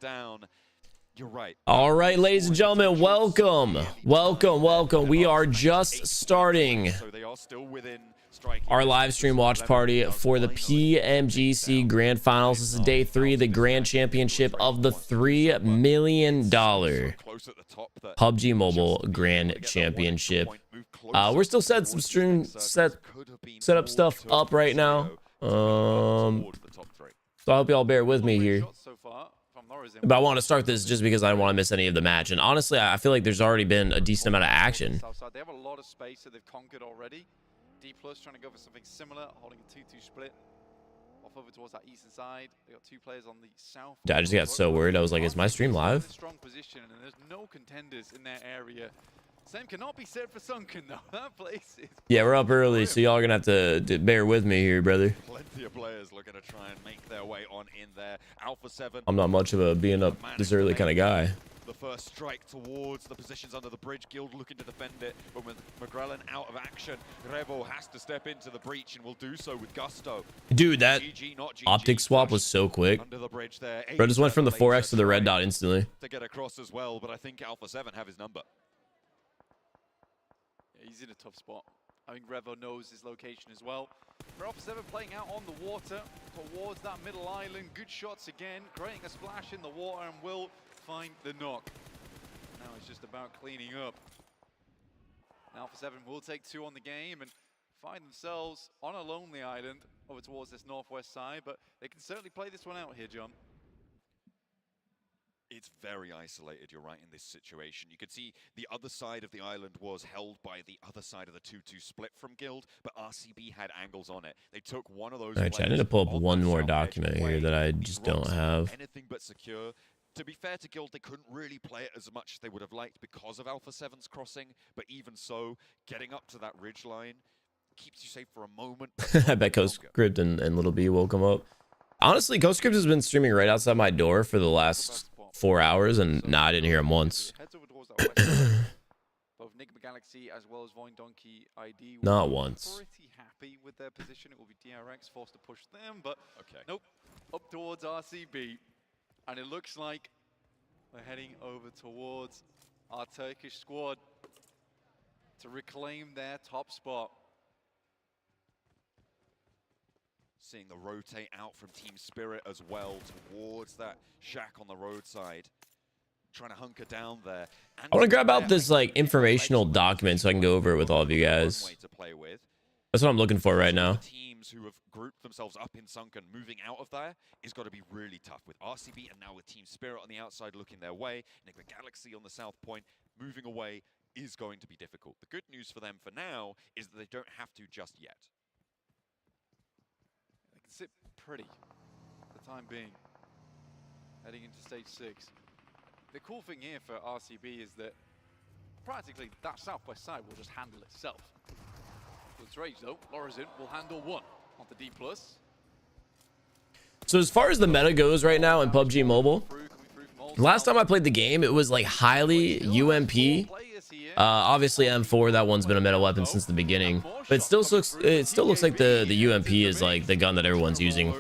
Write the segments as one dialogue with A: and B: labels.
A: down. You're right.
B: All right, ladies and gentlemen, welcome. We are just starting our live stream watch party for the PMGC Grand Finals. This is day 3, the Grand Championship of the $3 million PUBG Mobile Grand Championship. We're still setting some set up stuff up right now. So I hope y'all bear with me here. But I want to start this just because I don't want to miss any of the match. And honestly, I feel like there's already been a decent amount of action.
C: They have a lot of space that they've conquered already. D plus trying to go for something similar, holding a 2-2 split. Off over towards that eastern side. They got 2 players on the south.
B: Dude, I just got so worried. I was like, is my stream live?
C: Strong position, and there's no contenders in their area. Same cannot be said for Sunken though. That place is...
B: Yeah, we're up early, so y'all are gonna have to bear with me here, brother.
A: Plenty of players looking to try and make their way on in there. Alpha 7.
B: I'm not much of a being up this early kind of guy.
A: The first strike towards the positions under the bridge. Guild looking to defend it, but with McGrellan out of action, Revo has to step into the breach and will do so with gusto.
B: Dude, that optic swap was so quick.
A: Under the bridge there.
B: Bro just went from the 4x to the red dot instantly.
A: To get across as well, but I think Alpha 7 have his number.
C: He's in a tough spot. I think Revo knows his location as well. For Alpha 7 playing out on the water towards that middle island. Good shots again, creating a splash in the water and will find the knock. Now it's just about cleaning up. Alpha 7 will take 2 on the game and find themselves on a lonely island over towards this northwest side, but they can certainly play this one out here, John.
A: It's very isolated, you're right, in this situation. You could see the other side of the island was held by the other side of the 2-2 split from Guild, but RCB had angles on it. They took one of those.
B: All right, I need to pull up one more document here that I just don't have.
A: Anything but secure. To be fair to Guild, they couldn't really play it as much as they would have liked because of Alpha 7's crossing, but even so, getting up to that ridge line keeps you safe for a moment.
B: I bet Ghostscript and Little B will come up. Honestly, Ghostscript has been streaming right outside my door for the last 4 hours, and nah, I didn't hear him once.
C: Both Enigma Galaxy as well as Void Donkey ID
B: Not once.
C: Pretty happy with their position. It will be DRX forced to push them, but nope. Up towards RCB, and it looks like we're heading over towards our Turkish squad to reclaim their top spot.
A: Seeing the rotate out from Team Spirit as well towards that shack on the roadside. Trying to hunker down there. And
B: I want to grab out this like informational document so I can go over it with all of you guys. That's what I'm looking for right now.
A: Teams who have grouped themselves up in Sunken, moving out of there is got to be really tough with RCB and now with Team Spirit on the outside looking their way. Enigma Galaxy on the south point, moving away is going to be difficult. The good news for them for now is that they don't have to just yet.
C: Sit pretty for the time being, heading into stage 6. The cool thing here for RCB is that practically that southwest side will just handle itself. With Rage though, Lorazin will handle 1 on the D+.
B: So as far as the meta goes right now in PUBG Mobile, last time I played the game, it was like highly UMP. Obviously M4, that one's been a meta weapon since the beginning, but it still looks like the UMP is like the gun that everyone's using.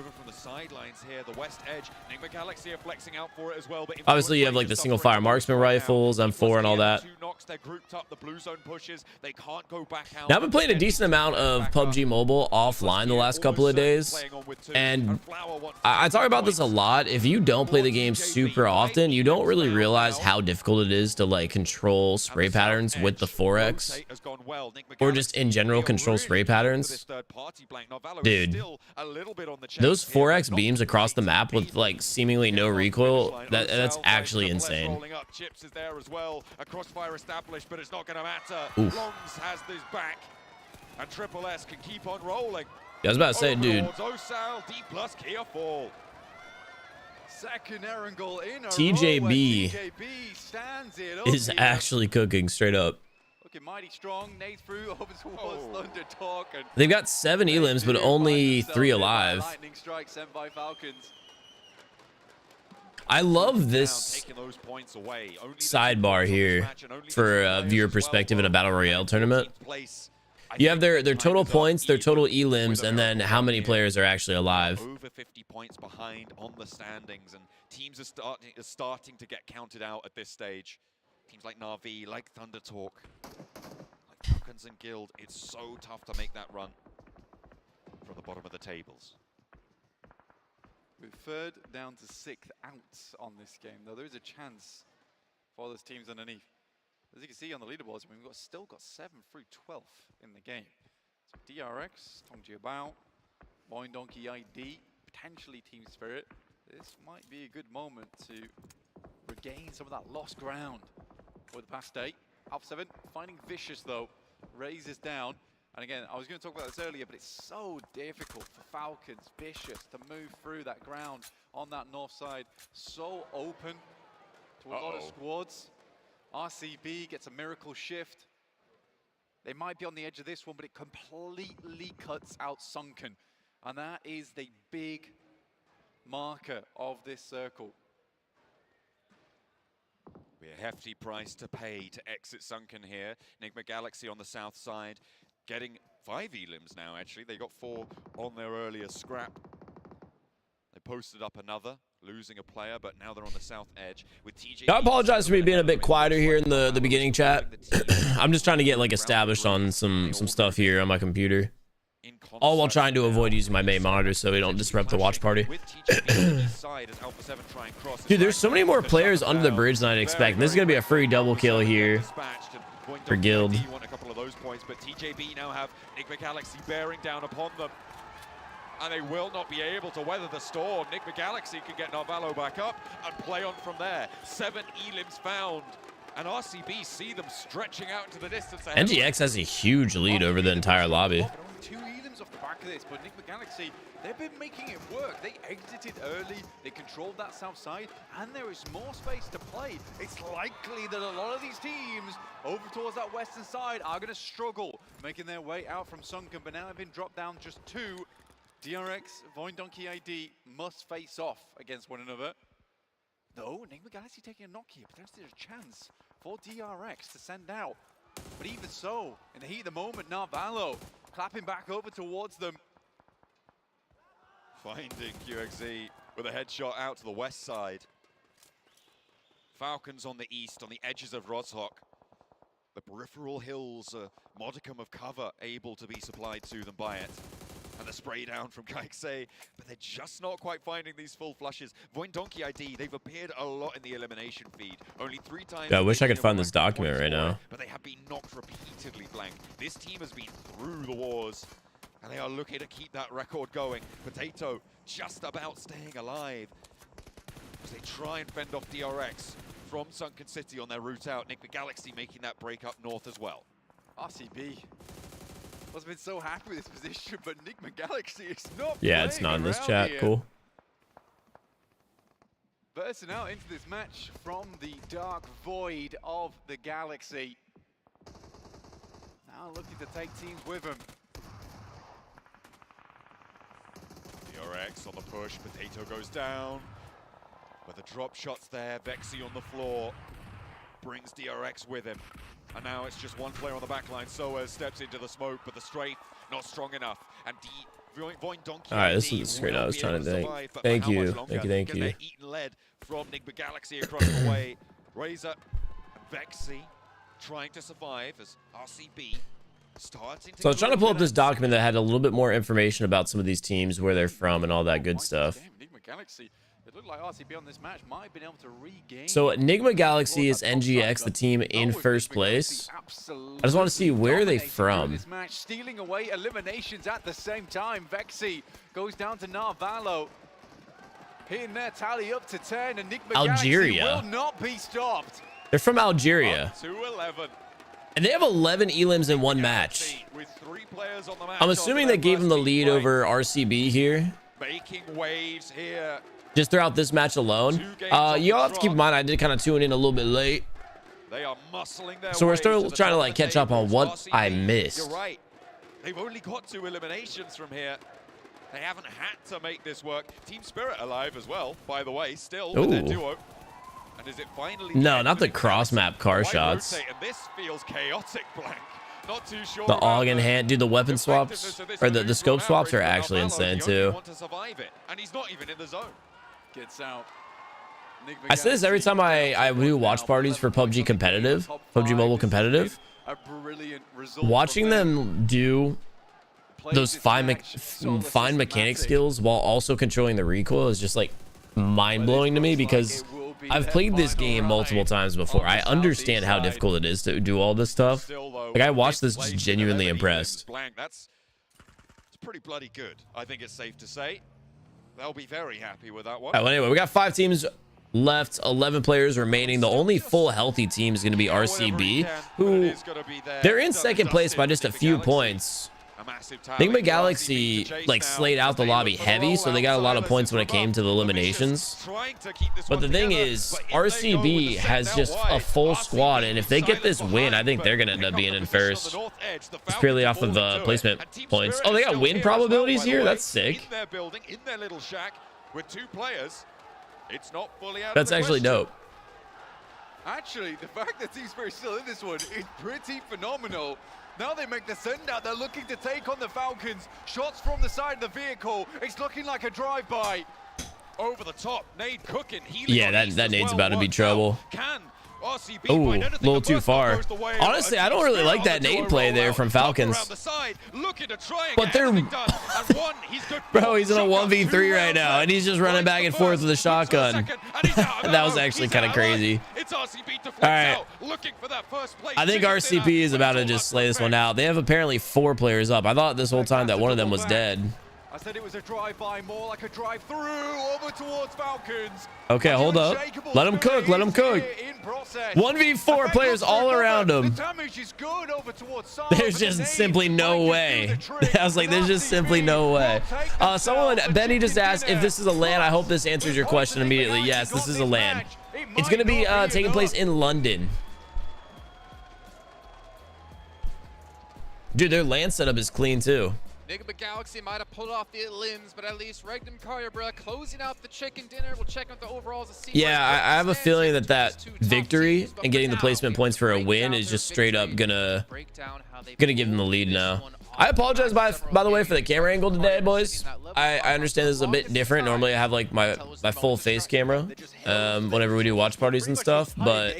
B: Obviously you have like the single fire marksman rifles, M4 and all that. Now I've been playing a decent amount of PUBG Mobile offline the last couple of days, and I talk about this a lot. If you don't play the game super often, you don't really realize how difficult it is to like control spray patterns with the 4X, or just in general control spray patterns. Dude, those 4X beams across the map with like seemingly no recoil, that's actually insane. Oof.
A: And Triple S can keep on rolling.
B: Yeah, I was about to say, dude. TJB is actually cooking straight up.
C: Looking mighty strong, nades through over towards Thunder Talk. And
B: they've got 7 elims, but only 3 alive.
C: Lightning strike sent by Falcons.
B: I love this sidebar here for a viewer perspective in a battle royale tournament. You have their total points, their total elims, and then how many players are actually alive.
A: Over 50 points behind on the standings, and teams are starting to get counted out at this stage. Teams like Na'Vi, like Thunder Talk, like Falcons and Guild. It's so tough to make that run from the bottom of the tables.
C: We're third down to sixth out on this game, though there is a chance for those teams underneath. As you can see on the leaderboards, we've still got 7 through 12th in the game. So DRX, Tongjiabao, Boing Donkey ID, potentially Team Spirit. This might be a good moment to regain some of that lost ground over the past day. Alpha 7 finding Vicious though, raises down. And again, I was going to talk about this earlier, but it's so difficult for Falcons, Vicious to move through that ground on that north side. So open to a lot of squads. RCB gets a miracle shift. They might be on the edge of this one, but it completely cuts out Sunken. And that is the big marker of this circle.
A: Be a hefty price to pay to exit Sunken here. Enigma Galaxy on the south side, getting 5 elims now, actually. They got 4 on their earlier scrap. They posted up another, losing a player, but now they're on the south edge with TJ.
B: I apologize for me being a bit quieter here in the beginning chat. I'm just trying to get like established on some stuff here on my computer, all while trying to avoid using my main monitor so we don't disrupt the watch party. Dude, there's so many more players under the bridge than I'd expect. This is gonna be a free double kill here for Guild.
A: Want a couple of those points, but TJB now have Enigma Galaxy bearing down upon them, and they will not be able to weather the storm. Enigma Galaxy can get Narvalo back up and play on from there. 7 elims found, and RCB see them stretching out into the distance.
B: NGX has a huge lead over the entire lobby.
C: 2 elims off the back of this, but Enigma Galaxy, they've been making it work. They exited early, they controlled that south side, and there is more space to play. It's likely that a lot of these teams over towards that western side are going to struggle making their way out from Sunken, but now they've been dropped down just 2. DRX, Void Donkey ID must face off against one another. Though, Enigma Galaxy taking a knock here, but there's a chance for DRX to send out. But even so, in the heat of the moment, Narvalo clapping back over towards them.
A: Finding QXZ with a headshot out to the west side. Falcons on the east, on the edges of Rozhok. The peripheral hills, a modicum of cover able to be supplied to them by it. And the spray down from KXA, but they're just not quite finding these full flushes. Void Donkey ID, they've appeared a lot in the elimination feed. Only 3 times.
B: Yeah, I wish I could find this document right now.
A: But they have been knocked repeatedly blank. This team has been through the wars, and they are looking to keep that record going. Potato just about staying alive as they try and fend off DRX from Sunken City on their route out. Enigma Galaxy making that break up north as well.
C: RCB must have been so happy with this position, but Enigma Galaxy is not.
B: Yeah, it's not in this chat.
C: Here.
B: Cool.
C: Bursting out into this match from the dark void of the Galaxy. Now looking to take teams with them.
A: DRX on the push, Potato goes down. But the drop shots there, Vexy on the floor. Brings DRX with him. And now it's just one player on the back line. Soaz steps into the smoke, but the strafe not strong enough. And Void Donkey.
B: All right, this is the screen I was trying to think. Thank you. Thank you.
A: Eaten lead from Enigma Galaxy across the way. Razor, Vexy trying to survive as RCB starting to.
B: So I was trying to pull up this document that had a little bit more information about some of these teams, where they're from, and all that good stuff.
C: Enigma Galaxy. It looked like RCB on this match might have been able to regain.
B: So Enigma Galaxy is NGX, the team in first place. I just want to see where are they from.
C: This match, stealing away eliminations at the same time. Vexy goes down to Narvalo, hitting their tally up to 10. Enigma
B: Algeria
C: Galaxy will not be stopped.
B: They're from Algeria.
A: 2-11.
B: And they have 11 elims in one match. I'm assuming they gave them the lead over RCB here.
A: Making waves here.
B: Just throughout this match alone. You all have to keep in mind, I did kind of tune in a little bit late.
A: They are muscling their
B: so we're still trying to like catch up on what I missed.
A: You're right. They've only got 2 eliminations from here. They haven't had to make this work. Team Spirit alive as well, by the way, still with their duo. And is it finally?
B: No, not the cross map car shots.
A: And this feels chaotic, Blank. Not too sure.
B: The AUG in hand. Dude, the weapon swaps, or the scope swaps are actually insane too.
A: And he's not even in the zone.
C: Gets out.
B: I say this every time I do watch parties for PUBG competitive, PUBG Mobile competitive. Watching them do those fine mechanic skills while also controlling the recoil is just like mind-blowing to me, because I've played this game multiple times before. I understand how difficult it is to do all this stuff. Like, I watched this just genuinely impressed.
A: It's pretty bloody good, I think it's safe to say. They'll be very happy with that one.
B: Well, anyway, we got 5 teams left, 11 players remaining. The only full healthy team is going to be RCB, who they're in second place by just a few points. Enigma Galaxy like slayed out the lobby heavy, so they got a lot of points when it came to the eliminations. But the thing is, RCB has just a full squad, and if they get this win, I think they're gonna end up being in first. It's purely off of placement points. Oh, they got win probabilities here. That's sick. That's actually dope.
C: Actually, the fact that Team Spirit's still in this one is pretty phenomenal. Now they make the send out. They're looking to take on the Falcons. Shots from the side of the vehicle. It's looking like a drive-by.
A: Over the top, nade cooking.
B: Yeah, that nade's about to be trouble. Oh, a little too far. Honestly, I don't really like that nade play there from Falcons. But they're... Bro, he's in a 1v3 right now, and he's just running back and forth with a shotgun. That was actually kind of crazy. All right. I think RCP is about to just slay this one out. They have apparently 4 players up. I thought this whole time that one of them was dead.
C: I said it was a drive-by, more like a drive-through over towards Falcons.
B: Okay, hold up. Let him cook. Let him cook. 1v4 players all around him. There's just simply no way. I was like, there's just simply no way. Benny just asked if this is a LAN. I hope this answers your question immediately. Yes, this is a LAN. It's going to be taking place in London. Dude, their LAN setup is clean too.
D: Enigma Galaxy might have pulled off the limbs, but at least Regnum Caribra closing out the chicken dinner. We'll check out the overalls.
B: Yeah, I have a feeling that victory and getting the placement points for a win is just straight up gonna give them the lead now. I apologize by the way for the camera angle today, boys. I understand this is a bit different. Normally I have like my full face camera whenever we do watch parties and stuff, but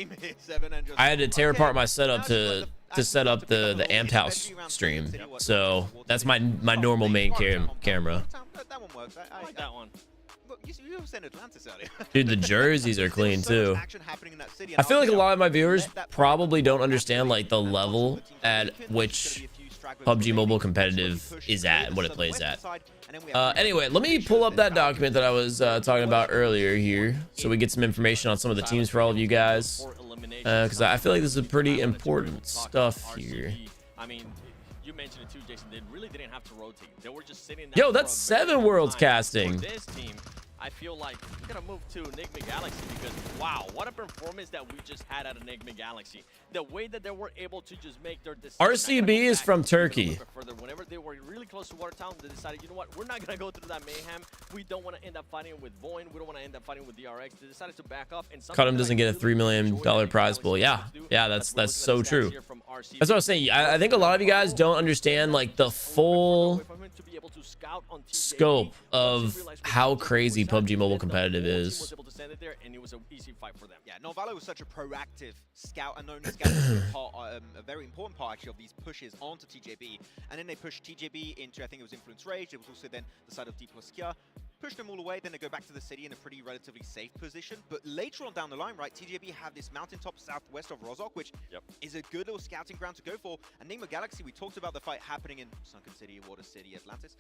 B: I had to tear apart my setup to set up the Amped House stream, so that's my normal main camera.
E: That one works. I like that one. Look, you were saying Atlantis earlier.
B: Dude, the jerseys are clean too. I feel like a lot of my viewers probably don't understand like the level at which PUBG Mobile competitive is at and what it plays at. Anyway, let me pull up that document that I was talking about earlier here, so we get some information on some of the teams for all of you guys, because I feel like this is pretty important stuff here.
F: I mean, you mentioned it too, Jason. They really didn't have to rotate. They were just sitting.
B: Yo, that's 7 worlds casting.
F: This team, I feel like we're gonna move to Enigma Galaxy because wow, what a performance that we just had at Enigma Galaxy. The way that they were able to just make their decision.
B: RCB is from Turkey.
F: Whenever they were really close to Watertown, they decided, you know what, we're not gonna go through that mayhem. We don't want to end up fighting with Voin. We don't want to end up fighting with DRX. They decided to back up. And
B: Cut'em doesn't get a $3 million prize pool. Yeah, that's so true. That's what I was saying. I think a lot of you guys don't understand like the full scope of how crazy PUBG Mobile competitive is.
E: Yeah, Novalo was such a proactive scout, and known as a very important part actually of these pushes onto TJB. And then they pushed TJB into, I think it was Influence Rage. There was also then the side of Deep Kia. Pushed them all away, then they go back to the city in a pretty relatively safe position. But later on down the line, right, TJB have this mountaintop southwest of Rozhok, which is a good little scouting ground to go for. And Enigma Galaxy, we talked about the fight happening in Sunken City, Water City, Atlantis.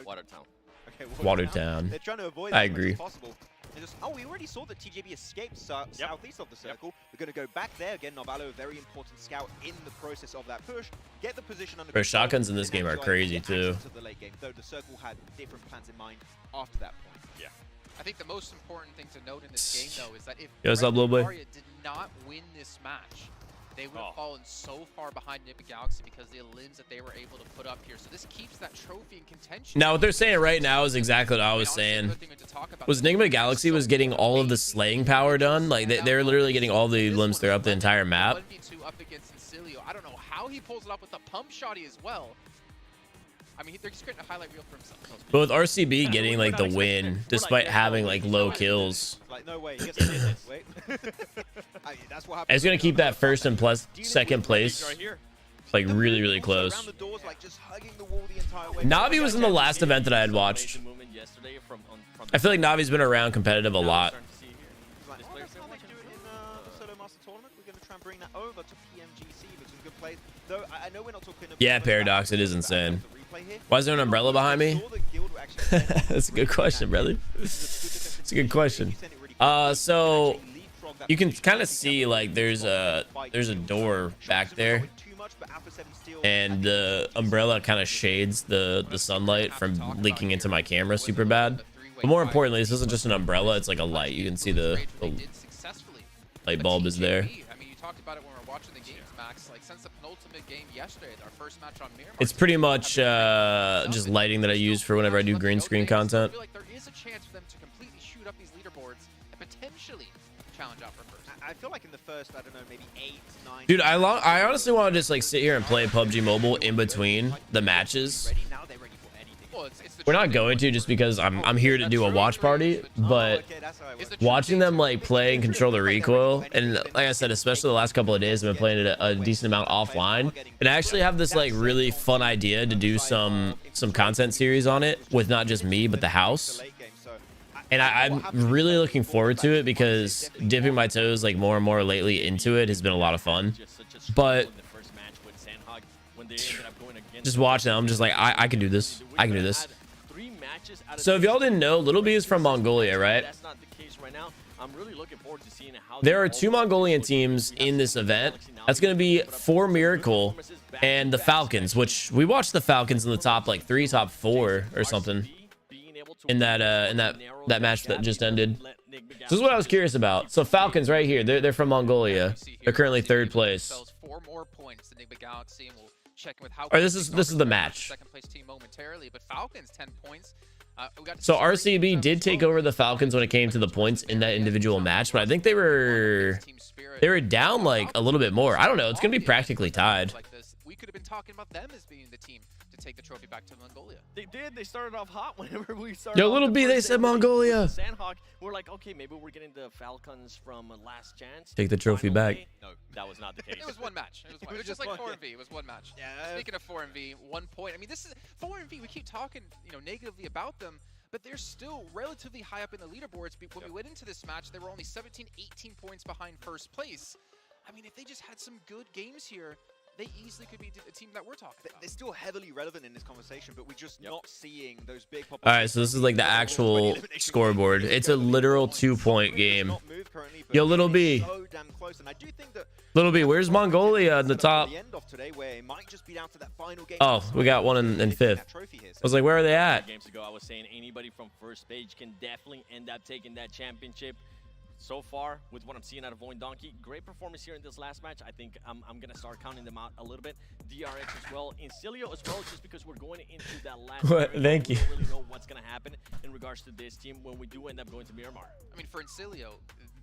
F: Watertown.
E: Okay,
B: Watertown.
E: They're trying to avoid
B: I
E: that as
B: agree.
E: much as possible. Oh, we already saw that TJB escaped southeast of the circle. We're going to go back there again. Novalo, a very important scout in the process of that push. Get the position under
B: Bro, shotguns in this game are crazy too.
E: To the late game, though the circle had different plans in mind after that point.
D: Yeah. I think the most important thing to note in this game, though, is that if
B: what's up, little boy?
D: did not win this match, they would have fallen so far behind Enigma Galaxy because of the limbs that they were able to put up here. So this keeps that trophy in contention.
B: Now, what they're saying right now is exactly what I was saying. Was Enigma Galaxy was getting all of the slaying power done? Like, they're literally getting all the limbs throughout the entire map.
D: 1v2 up against Incilio. I don't know now he pulls it up with a pump shotty as well. I mean, they're just creating a highlight reel for himself.
B: But with RCB getting like the win, despite having like low kills,
E: Like, no way. He gets to wait. I mean, that's what happens.
B: it's gonna keep that first and plus second place like really, really close.
E: Around the doors, like, just hugging the wall the entire way.
B: Navi was in the last event that I had watched. I feel like Navi's been around competitive a lot.
E: Like, oh, that's how they do it in the Solo Master Tournament. We're going to try and bring that over to PMGC with some good plays. Though I know we're not talking about...
B: Yeah, Paradox, it is insane. Why is there an umbrella behind me? That's a good question, brother. It's a good question. So you can kind of see like there's a door back there, and the umbrella kind of shades the sunlight from leaking into my camera super bad. But more importantly, this isn't just an umbrella, it's like a light. You can see the light bulb is there.
D: I mean, you talked about it when we were watching the games, Max. Like, since the penultimate game yesterday, our first match on Miramar,
B: It's pretty much just lighting that I use for whenever I do green screen content.
D: I feel like there is a chance for them to completely shoot up these leaderboards and potentially challenge out for first.
E: I feel like in the first, I don't know, maybe 8, 9...
B: Dude, I honestly want to just like sit here and play PUBG Mobile in between the matches.
E: Now they're ready for anything.
D: Well, it's the
B: We're not going to just because I'm here to do a watch party, but
E: Okay, that's how it works.
B: watching them like play and control the recoil, and like I said, especially the last couple of days, I've been playing it a decent amount offline, and I actually have this like really fun idea to do some content series on it with not just me but the house. And I'm really looking forward to it because dipping my toes like more and more lately into it has been a lot of fun. But just watching, I'm just like, I can do this. I can do this. So if y'all didn't know, Little B is from Mongolia, right? There are 2 Mongolian teams in this event. That's going to be For Miracle and the Falcons, which we watched the Falcons in the top like 3, top 4 or something in that match that just ended. This is what I was curious about. So Falcons right here, they're from Mongolia. They're currently 3rd place.
D: 4 more points than Enigma Galaxy, and we'll check in with how.
B: Or this is the match.
D: Second place team momentarily, but Falcons 10 points.
B: So RCB did take over the Falcons when it came to the points in that individual match, but I think they were down like a little bit more. I don't know. It's gonna be practically tied.
D: We could have been talking about them as being the team to take the trophy back to Mongolia.
F: They did. They started off hot whenever we started.
B: Yo, Little B, they said Mongolia.
F: Sandhawk. We're like, okay, maybe we're getting the Falcons from Last Chance.
B: Take the trophy back.
F: No, that was not the case.
D: It was one match. It was just like 4-V. It was one match.
E: Yeah.
D: Speaking of 4-V, 1 point. I mean, this is 4-V. We keep talking, negatively about them, but they're still relatively high up in the leaderboards. When we went into this match, they were only 17, 18 points behind first place. I mean, if they just had some good games here, they easily could be a team that we're talking about.
E: They're still heavily relevant in this conversation, but we're just not seeing those big...
B: All right, so this is like the actual scoreboard. It's a literal 2-point game. Yo, Little B. Little B, where's Mongolia in the top? Oh, we got one in 5th. I was like, where are they at?
F: Games ago, I was saying anybody from first page can definitely end up taking that championship. So far, with what I'm seeing out of Void Donkey, great performance here in this last match. I think I'm going to start counting them out a little bit. DRX as well, Incilio as well, just because we're going into that last
B: Thank you.
F: We don't really know what's going to happen in regards to this team when we do end up going to Miramar.
D: I mean, for Incilio,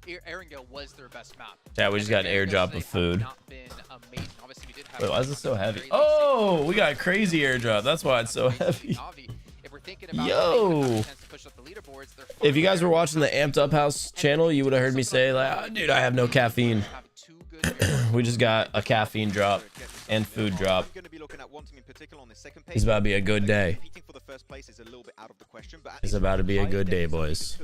D: Erangel was their best map.
B: Yeah, we just got an airdrop of food.
D: Been amazing. Obviously, we did have.
B: Wait, why is it so heavy? Oh, we got a crazy airdrop. That's why it's so heavy. Yo, if you guys were watching the Amped Up House channel, you would have heard me say like, oh, dude, I have no caffeine. We just got a caffeine drop and food drop. It's about to be a good day. It's about to be a good day, boys.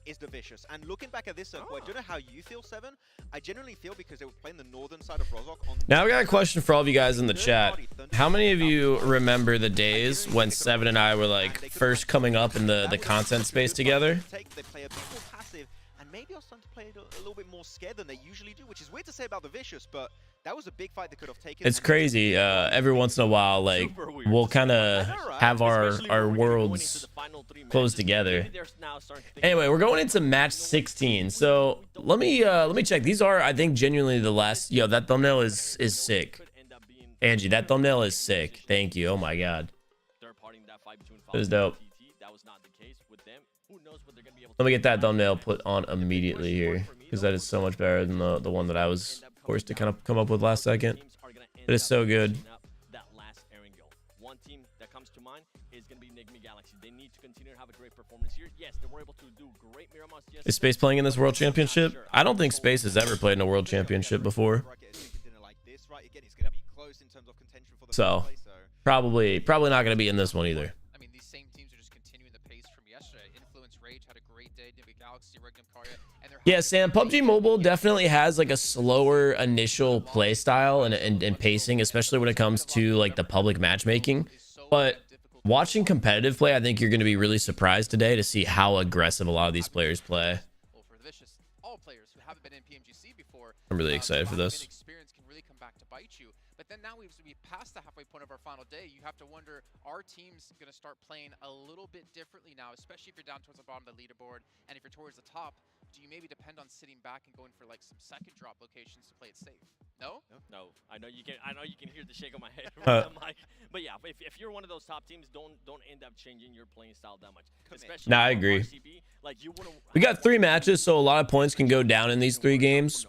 E: Is the Vicious. And looking back at this circle, I don't know how you feel, Seven. I generally feel because they were playing the northern side of Rozhok on...
B: Now we got a question for all of you guys in the chat. How many of you remember the days when Seven and I were like first coming up in the content space together?
E: They play a bit more passive, and maybe I was starting to play a little bit more scared than they usually do, which is weird to say about the Vicious, but that was a big fight they could have taken.
B: It's crazy. Every once in a while, like we'll kind of have our worlds close together. Anyway, we're going into match 16. So let me check. These are, I think, genuinely the last. Yo, that thumbnail is sick. Angie, that thumbnail is sick. Thank you. Oh my god, that was dope. Let me get that thumbnail put on immediately here because that is so much better than the one that I was forced to kind of come up with last second. It is so good.
F: That last Erangel. One team that comes to mind is going to be Enigma Galaxy. They need to continue to have a great performance here. Yes, they were able to do great Miramars yesterday.
B: Is Space playing in this World Championship? I don't think Space has ever played in a World Championship before. So probably not going to be in this one either.
D: I mean, these same teams are just continuing the pace from yesterday. Influence Rage had a great day. Enigma Galaxy, Regnum Karya, and they're
B: Yeah, Sam, PUBG Mobile definitely has like a slower initial play style and pacing, especially when it comes to like the public matchmaking. But watching competitive play, I think you're going to be really surprised today to see how aggressive a lot of these players play.
D: Well, for the Vicious, all players who haven't been in PMGC before,
B: I'm really excited for this.
D: experience can really come back to bite you. But then now we've passed the halfway point of our final day. You have to wonder, are teams going to start playing a little bit differently now, especially if you're down towards the bottom of the leaderboard, and if you're towards the top, do you maybe depend on sitting back and going for like some second drop locations to play it safe? No?
F: No. I know you can hear the shake on my head. Right, Mike. But yeah, if you're one of those top teams, don't end up changing your playing style that much. Especially
B: Nah, I agree.
F: RCB, like
B: We got 3 matches, so a lot of points can go down in these 3 games.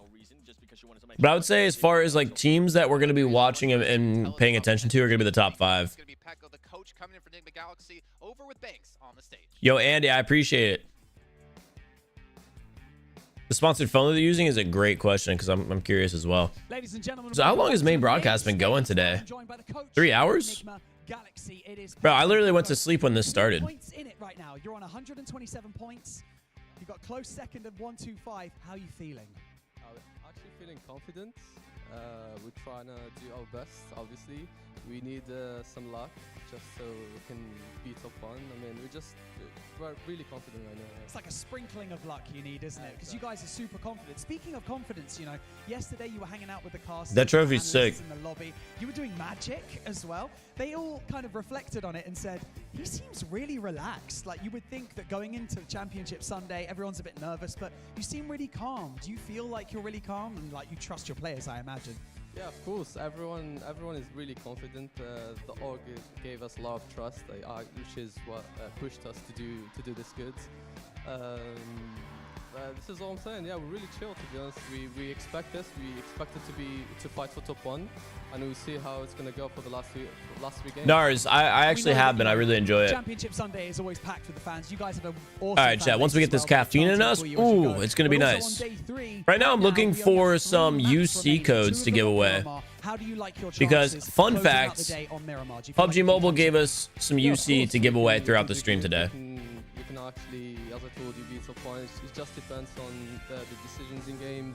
B: But I would say as far as like teams that we're going to be watching and paying attention to are going to be the top 5.
D: It's going to be Pekko, the coach, coming in for Enigma Galaxy, over with Banks on the stage.
B: Yo, Andy, I appreciate it. The sponsored phone that they're using is a great question because I'm curious as well.
G: Ladies and gentlemen,
B: So how long has main broadcast been going today? 3 hours? Bro, I literally went to sleep when this started.
G: Points in it right now. You're on 127 points. You got close second of 125. How are you feeling?
H: Actually feeling confident. We're trying to do our best, obviously. We need some luck just so we can beat top 1. I mean, we're really confident right now.
G: It's like a sprinkling of luck you need, isn't it? Because you guys are super confident. Speaking of confidence, you know, yesterday you were hanging out with the cast.
B: That trophy's sick.
G: In the lobby. You were doing magic as well. They all kind of reflected on it and said, he seems really relaxed. Like you would think that going into the championship Sunday, everyone's a bit nervous, but you seem really calm. Do you feel like you're really calm and like you trust your players, I imagine?
H: Yeah, of course. Everyone is really confident. The org gave us a lot of trust, which is what pushed us to do this good. This is all I'm saying. Yeah, we're really chill, to be honest. We expect this. We expect it to fight for top 1, and we'll see how it's gonna go for the last three games.
B: Nars, I actually have been. I really enjoy it.
G: Championship Sunday is always packed with the fans. You guys have an awesome.
B: All right, chat. Once we get this caffeine in us, ooh, it's gonna be nice. Right now, I'm looking for some UC codes to give away.
G: How do you like your
B: because fun fact, PUBG Mobile gave us some UC to give away throughout the stream today.
H: You can actually, as I told you, beat top 1. It just depends on the decisions in game.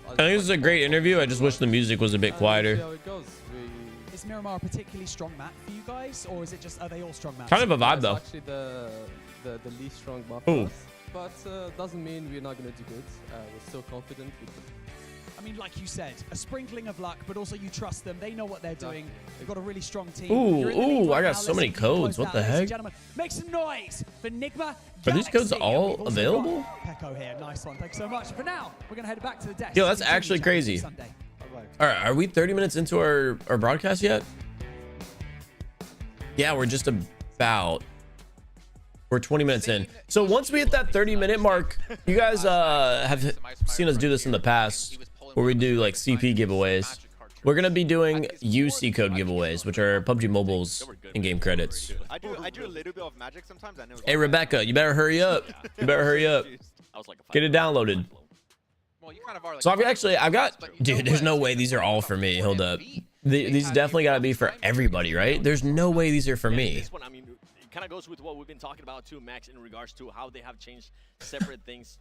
B: I think this is a great interview. I just wish the music was a bit quieter.
H: See how it goes.
G: Is Miramar a particularly strong map for you guys, or is it just, are they all strong maps?
B: Kind of a vibe though.
H: It's actually the least strong map for us, but doesn't mean we're not going to do good. We're still confident with them.
G: I mean, like you said, a sprinkling of luck, but also you trust them. They know what they're doing. They've got a really strong team.
B: Ooh, I got so many codes. What the heck?
G: Make some noise for Enigma.
B: Are these codes all available?
G: Pekko here. Nice one. Thanks so much. For now, we're going to head back to the desk.
B: Yo, that's actually crazy. All right, are we 30 minutes into our broadcast yet? Yeah, we're just about... We're 20 minutes in. So once we hit that 30-minute mark, you guys have seen us do this in the past, where we do like CP giveaways. We're gonna be doing UC code giveaways, which are PUBG Mobile's in-game credits.
E: I do a little bit of magic sometimes. I know.
B: Hey Rebecca, you better hurry up. You better hurry up. Get it downloaded. So I've got, dude, there's no way these are all for me. Hold up. These definitely gotta be for everybody, right? There's no way these are for me.
F: Kind of goes with what we've been talking about too, Max, in regards to how they have changed separate things.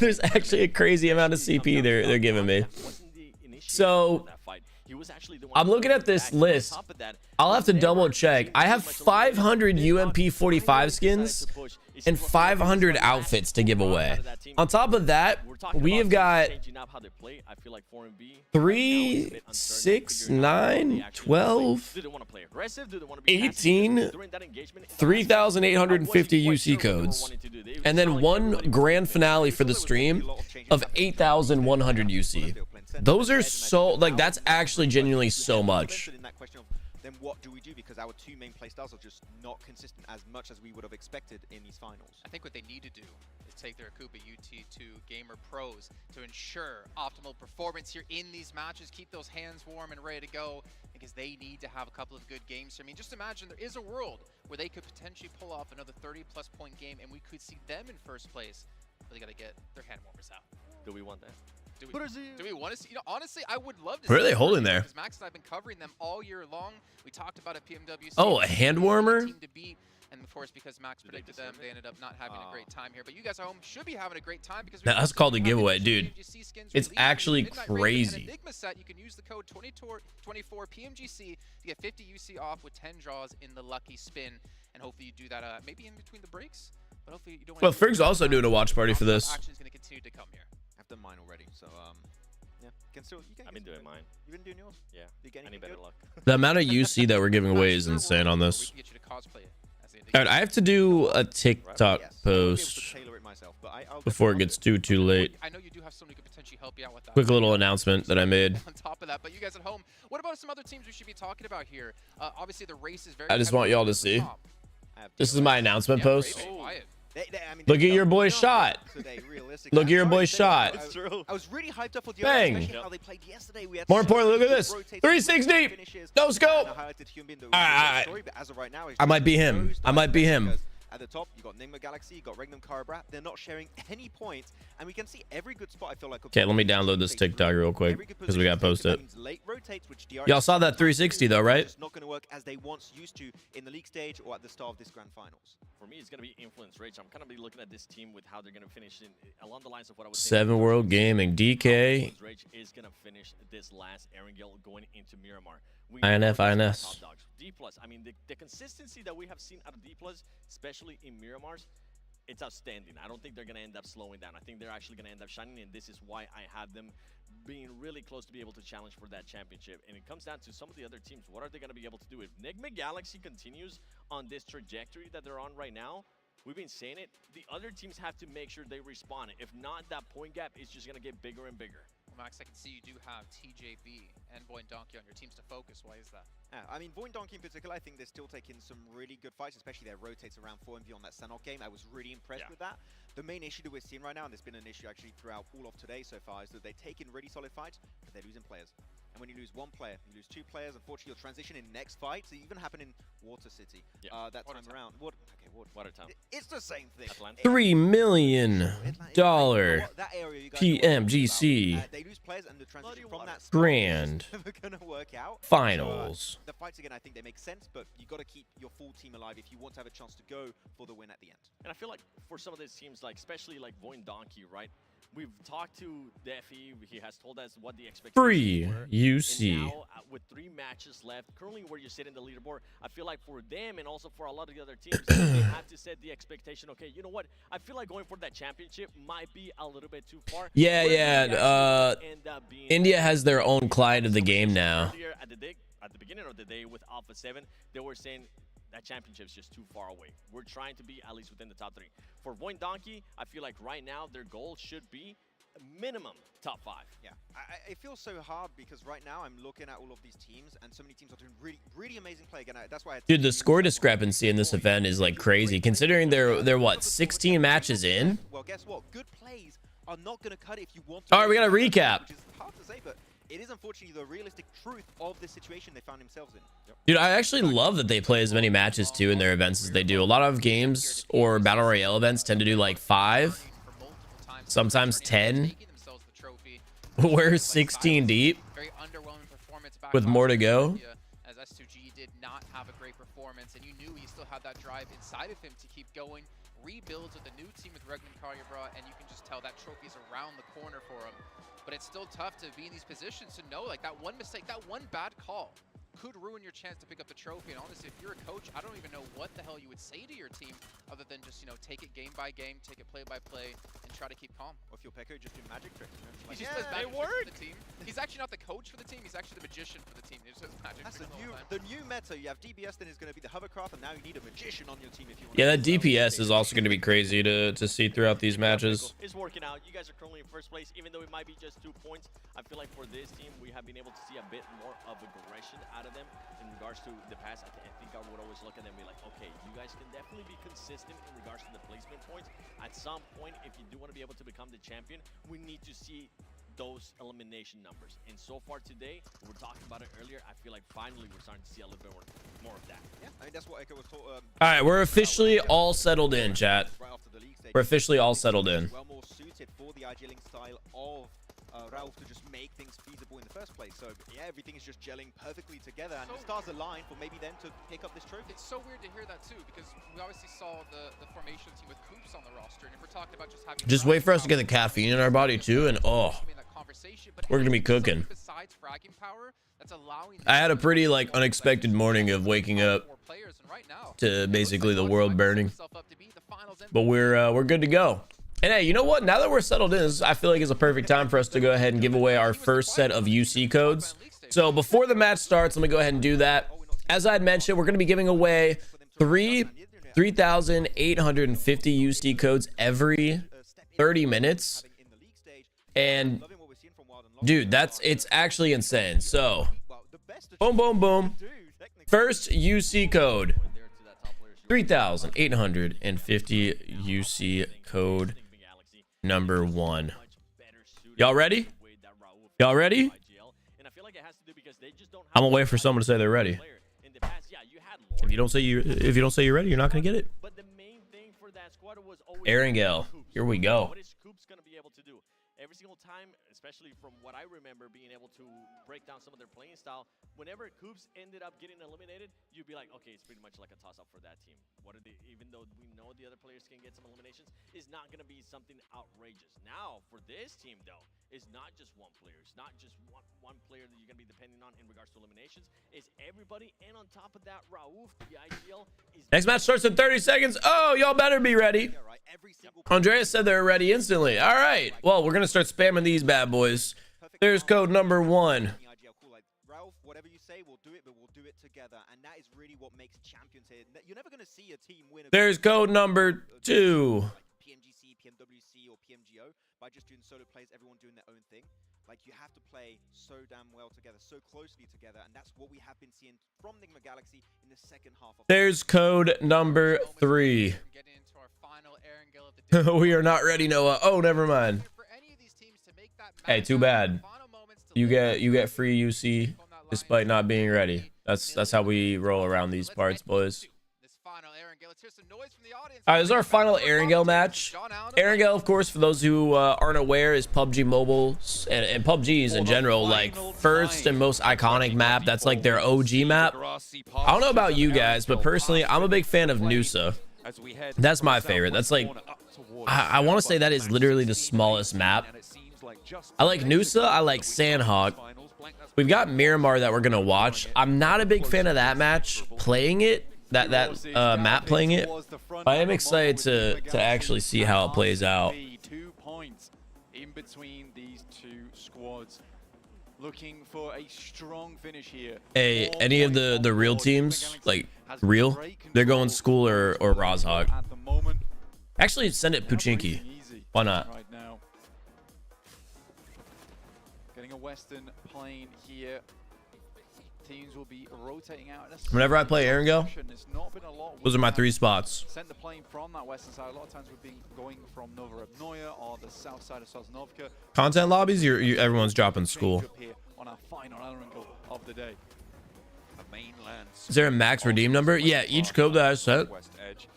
B: There's actually a crazy amount of CP they're giving me. So I'm looking at this list. I'll have to double check. I have 500 UMP 45 skins and 500 outfits to give away. On top of that, we have got 3, 6, 9, 12, 18, 3,850 UC codes, and then one grand finale for the stream of 8,100 UC. Those are so, like, that's actually genuinely so much.
E: Then what do we do? Because because our two main playstyles are just not consistent as much as we would have expected in these finals.
D: I think what they need to do is take their Akuba UT2 Gamer Pros to ensure optimal performance here in these matches, keep those hands warm and ready to go, because they need to have a couple of good games. I mean, just imagine there is a world where they could potentially pull off another 30-plus point game, and we could see them in first place, but they got to get their hand warmers out.
F: Do we want that?
D: Do we want to see? You know, honestly, I would love to.
B: Where are
D: see
B: they holding there?
D: Because Max and I've been covering them all year long. We talked about a PMWC.
B: Oh, a hand warmer?
D: Team to beat. And of course, because Max predicted them, they ended up not having a great time here. But you guys at home should be having a great time because
B: that's called a giveaway, dude. It's actually crazy.
D: Enigma set, you can use the code 24 PMGC to get 50 UC off with 10 draws in the lucky spin, and hopefully you do that maybe in between the breaks. But hopefully you don't.
B: Well, Frig's also doing a watch party for this.
D: Action is going to continue to come here.
E: I've done mine already, so yeah,
F: I've been doing mine.
E: You've been doing yours?
F: Yeah.
E: You get
F: Any better
E: good?
F: luck?
B: The amount of UC that we're giving away is insane on this. All right, I have to do a TikTok post before it gets too late.
D: I know you do have someone who could potentially help you out with that.
B: Quick little announcement that I made.
D: On top of that, but you guys at home, what about some other teams we should be talking about here? Obviously, the race is very.
B: I just want y'all to see. This is my announcement post.
E: I mean,
B: Look at your boy's shot.
E: Today,
B: Look at your boy's shot.
E: I was really hyped up for the
B: Bang.
E: especially how they played yesterday. We had
B: More importantly, look at this. 360. No scope. I might be him. I might be him.
E: At the top, you got Nigma Galaxy, you got Regnum Carabra. They're not sharing any points, and we can see every good spot. I feel like.
B: Okay, let me download this TikTok real quick because we got to post it. Y'all saw that 360 though, right?
E: It's not going to work as they once used to in the league stage or at the start of this grand finals.
F: For me, it's going to be Influence Rage. I'm kind of be looking at this team with how they're going to finish along the lines of what I was saying.
B: 7 World Gaming, DK.
F: Influence Rage is going to finish this last Erangel going into Miramar.
B: INS.
F: D+. I mean, the consistency that we have seen out of D+, especially in Miramars, it's outstanding. I don't think they're going to end up slowing down. I think they're actually going to end up shining, and this is why I have them being really close to be able to challenge for that championship. And it comes down to some of the other teams. What are they going to be able to do? If Nigma Galaxy continues on this trajectory that they're on right now, we've been saying it, the other teams have to make sure they respond. If not, that point gap is just going to get bigger and bigger.
D: Max, I can see you do have TJB and Boy and Donkey on your teams to focus. Why is that?
E: Yeah, I mean, Boy and Donkey in particular, I think they're still taking some really good fights, especially their rotates around 4MV on that Sanok game. I was really impressed with that. The main issue that we're seeing right now, and there's been an issue actually throughout all of today so far, is that they take in really solid fights, but they're losing players. And when you lose one player, you lose two players. Unfortunately, you'll transition in next fights. It even happened in Water City that time around.
F: Watertown.
E: It's the same thing.
B: $3 million PMGC
E: they lose players and the transition from that
B: grand
E: never gonna work out.
B: finals.
E: The fights again, I think they make sense, but you got to keep your full team alive if you want to have a chance to go for the win at the end.
F: And I feel like for some of these teams, like especially like Void Donkey, right? We've talked to Defi. He has told us what the expectations
B: Free
F: were.
B: UC.
F: And now, with 3 matches left, currently where you sit in the leaderboard, I feel like for them and also for a lot of the other teams, they have to set the expectation. Okay, you know what? I feel like going for that championship might be a little bit too far.
B: Yeah. India has their own client of the game now.
F: Earlier at the beginning of the day with Alpha 7, they were saying that championship's just too far away. We're trying to be at least within the top 3. For Void Donkey, I feel like right now their goal should be minimum top 5.
E: Yeah, it feels so hard because right now I'm looking at all of these teams and so many teams are doing really amazing play. Again, that's why
B: Dude, the score discrepancy in this event is like crazy considering they're what, 16 matches in?
E: Well, guess what? Good plays are not going to cut it if you want to.
B: All right, we got a recap.
E: Which is hard to say, but it is unfortunately the realistic truth of the situation they found themselves in.
B: Dude, I actually love that they play as many matches too in their events as they do. A lot of games or Battle Royale events tend to do like 5, sometimes 10. We're 16 deep with more to go.
D: As S2G did not have a great performance, and you knew he still had that drive inside of him to keep going. Rebuilds with the new team with Regnum Carabra, and you can just tell that trophy is around the corner for him. But it's still tough to be in these positions to know like that one mistake, that one bad call could ruin your chance to pick up the trophy. And honestly, if you're a coach, I don't even know what the hell you would say to your team other than just, you know, take it game by game, take it play by play, and try to keep calm.
E: Or if you're Pekko, just do magic tricks.
D: He just does magic tricks for the team. He's actually not the coach for the team. He's actually the magician for the team. He just does magic
E: That's
D: tricks
E: the new meta. You have DBS, then it's going to be the hovercraft, and now you need a magician on your team if you want.
B: Yeah, that DPS is also going to be crazy to see throughout these matches.
F: It's working out. You guys are currently in first place, even though it might be just 2 points. I feel like for this team, we have been able to see a bit more of aggression out out of them in regards to the past. I think I would always look at them and be like, okay, you guys can definitely be consistent in regards to the placement points. At some point, if you do want to be able to become the champion, we need to see those elimination numbers. And so far today, we were talking about it earlier, I feel like finally we're starting to see a little bit more of that.
E: Yeah, I mean, that's what Echo was talking.
B: All right, we're officially all settled in, chat.
E: Right after the league stage.
B: We're officially all settled in.
E: Well more suited for the IGLing style of Ralph to just make things feasible in the first place. So yeah, everything is just gelling perfectly together, and the stars align for maybe them to pick up this trophy.
D: It's so weird to hear that too, because we obviously saw the formation team with Coops on the roster, and if we're talking about just having
B: Wait for us to get the caffeine in our body too, and oh, we're gonna be cooking.
D: Besides fragging power, that's allowing
B: I had a pretty like unexpected morning of waking up to basically the world burning, but we're good to go. And hey, you know what? Now that we're settled in, I feel like it's a perfect time for us to go ahead and give away our first set of UC codes. So before the match starts, let me go ahead and do that. As I had mentioned, we're going to be giving away 3,850 UC codes every 30 minutes. And dude, it's actually insane. So boom, boom, boom. First UC code, 3,850 UC code number 1. Y'all ready? Y'all ready? I'm gonna wait for someone to say they're ready. If you don't say you're ready, you're not gonna get it. Erangel, here we go.
F: Every single time, especially from what I remember being able to break down some of their playing style, whenever Coops ended up getting eliminated, you'd be like, okay, it's pretty much like a toss-up for that team. What are they, even though we know the other players can get some eliminations, it's not going to be something outrageous. Now, for this team, though, it's not just one player. It's not just one player that you're going to be depending on in regards to eliminations. It's everybody, and on top of that, Rauf, the IGL, is...
B: Next match starts in 30 seconds. Oh, y'all better be ready. Andreas said they're ready instantly. All right. Well, we're going to start spamming these bad boys. There's code number 1.
E: Ralph, whatever you say, we'll do it, but we'll do it together. And that is really what makes champions here. You're never going to see a team win.
B: There's code number 2.
E: PMGC, PMWC, or PMGO by just doing solo plays, everyone doing their own thing. Like, you have to play so damn well together, so closely together, and that's what we have been seeing from Nigma Galaxy in the second half of...
B: There's code number 3. We are not ready, Noah. Oh, never mind. Hey, too bad. You get free UC despite not being ready. That's how we roll around these parts, boys. All right, this is our final Erangel match. Erangel, of course, for those who aren't aware, is PUBG Mobile's and PUBG's in general, like, first and most iconic map. That's like their OG map. I don't know about you guys, but personally, I'm a big fan of Noosa. That's my favorite. That's like, I want to say that is literally the smallest map. I like Noosa. I like Sandhawk. We've got Miramar that we're going to watch. I'm not a big fan of that match playing it. That map playing it. But I am excited to actually see how it plays out.
C: 2 points in between these two squads, looking for a strong finish here.
B: Hey, any of the real teams, like real, they're going School or Rozhog. Actually, send it Puchinki. Why not?
C: Right now, getting a Western plane here. Teams will be rotating out.
B: Whenever I play Erangel, those are my 3 spots.
C: Sent the plane from that western side. A lot of times we've been going from Novorobnoye or the south side of Sosnovka.
B: Content lobbies, everyone's dropping School.
C: On our final angle of the day.
B: Is there a max redeem number? Yeah, each code that I set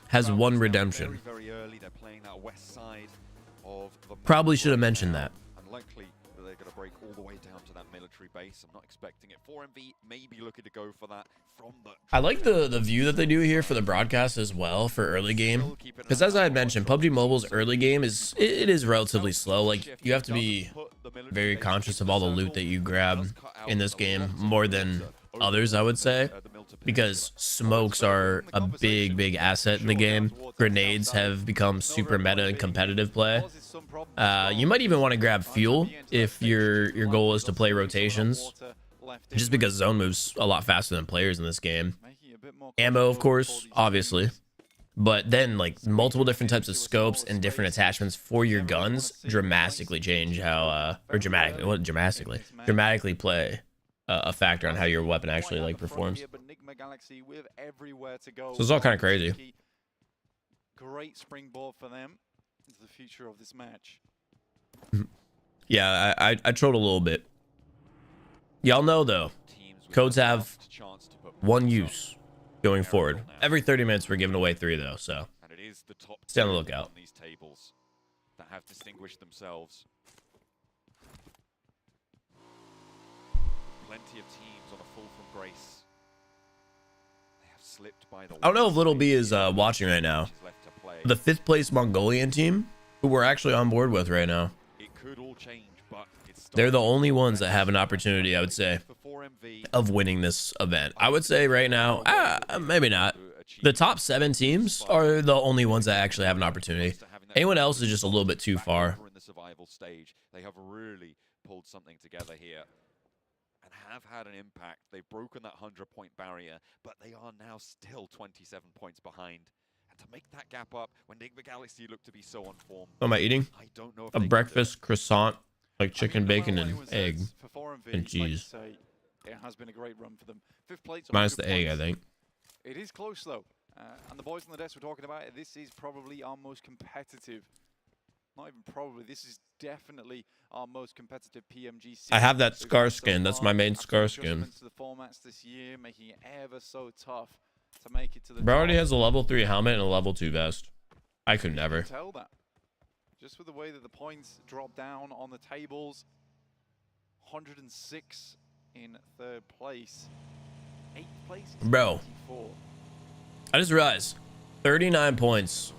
B: has 1 redemption.
A: Very early, they're playing that west side of the
B: Probably should have mentioned that.
A: Unlikely that they're going to break all the way down to that military base. I'm not expecting it. 4MV may be looking to go for that from the...
B: I like the view that they do here for the broadcast as well for early game. Because as I had mentioned, PUBG Mobile's early game is relatively slow. Like, you have to be very conscious of all the loot that you grab in this game more than others, I would say, because smokes are a big asset in the game. Grenades have become super meta in competitive play. You might even want to grab fuel if your goal is to play rotations, just because zone moves a lot faster than players in this game. Ammo, of course, obviously, but then like multiple different types of scopes and different attachments for your guns dramatically change how dramatically play a factor on how your weapon actually like performs.
C: But Nigma Galaxy with everywhere to go.
B: So it's all kind of crazy.
C: Great springboard for them into the future of this match.
B: Yeah, I trolled a little bit. Y'all know though, codes have one use going forward. Every 30 minutes we're giving away 3 though, so stay on the lookout.
A: On these tables that have distinguished themselves. Plenty of teams on a fall from grace. They have slipped by the
B: I don't know if Little B is watching right now. The 5th place Mongolian team, who we're actually on board with right now.
A: It could all change, but
B: they're the only ones that have an opportunity, I would say, of winning this event. I would say right now, maybe not. The top 7 teams are the only ones that actually have an opportunity. Anyone else is just a little bit too far.
A: In the survival stage, they have really pulled something together here and have had an impact. They've broken that 100-point barrier, but they are now still 27 points behind. And to make that gap up when Nigma Galaxy look to be so on form,
B: What am I eating?
A: I don't know if
B: A breakfast croissant, like chicken, bacon, and egg, and cheese.
C: It has been a great run for them. 5th place.
B: Minus the egg, I think.
C: It is close though. And the boys on the desk were talking about it. This is probably our most competitive. Not even probably. This is definitely our most competitive PMGC.
B: I have that scar skin. That's my main scar skin.
C: To the formats this year, making it ever so tough to make it to the.
B: Bro already has a level 3 helmet and a level 2 vest. I could never.
C: Tell that. Just with the way that the points drop down on the tables. 106 in 3rd place. 8th place.
B: Bro.
C: 94.
B: I just realized 39 points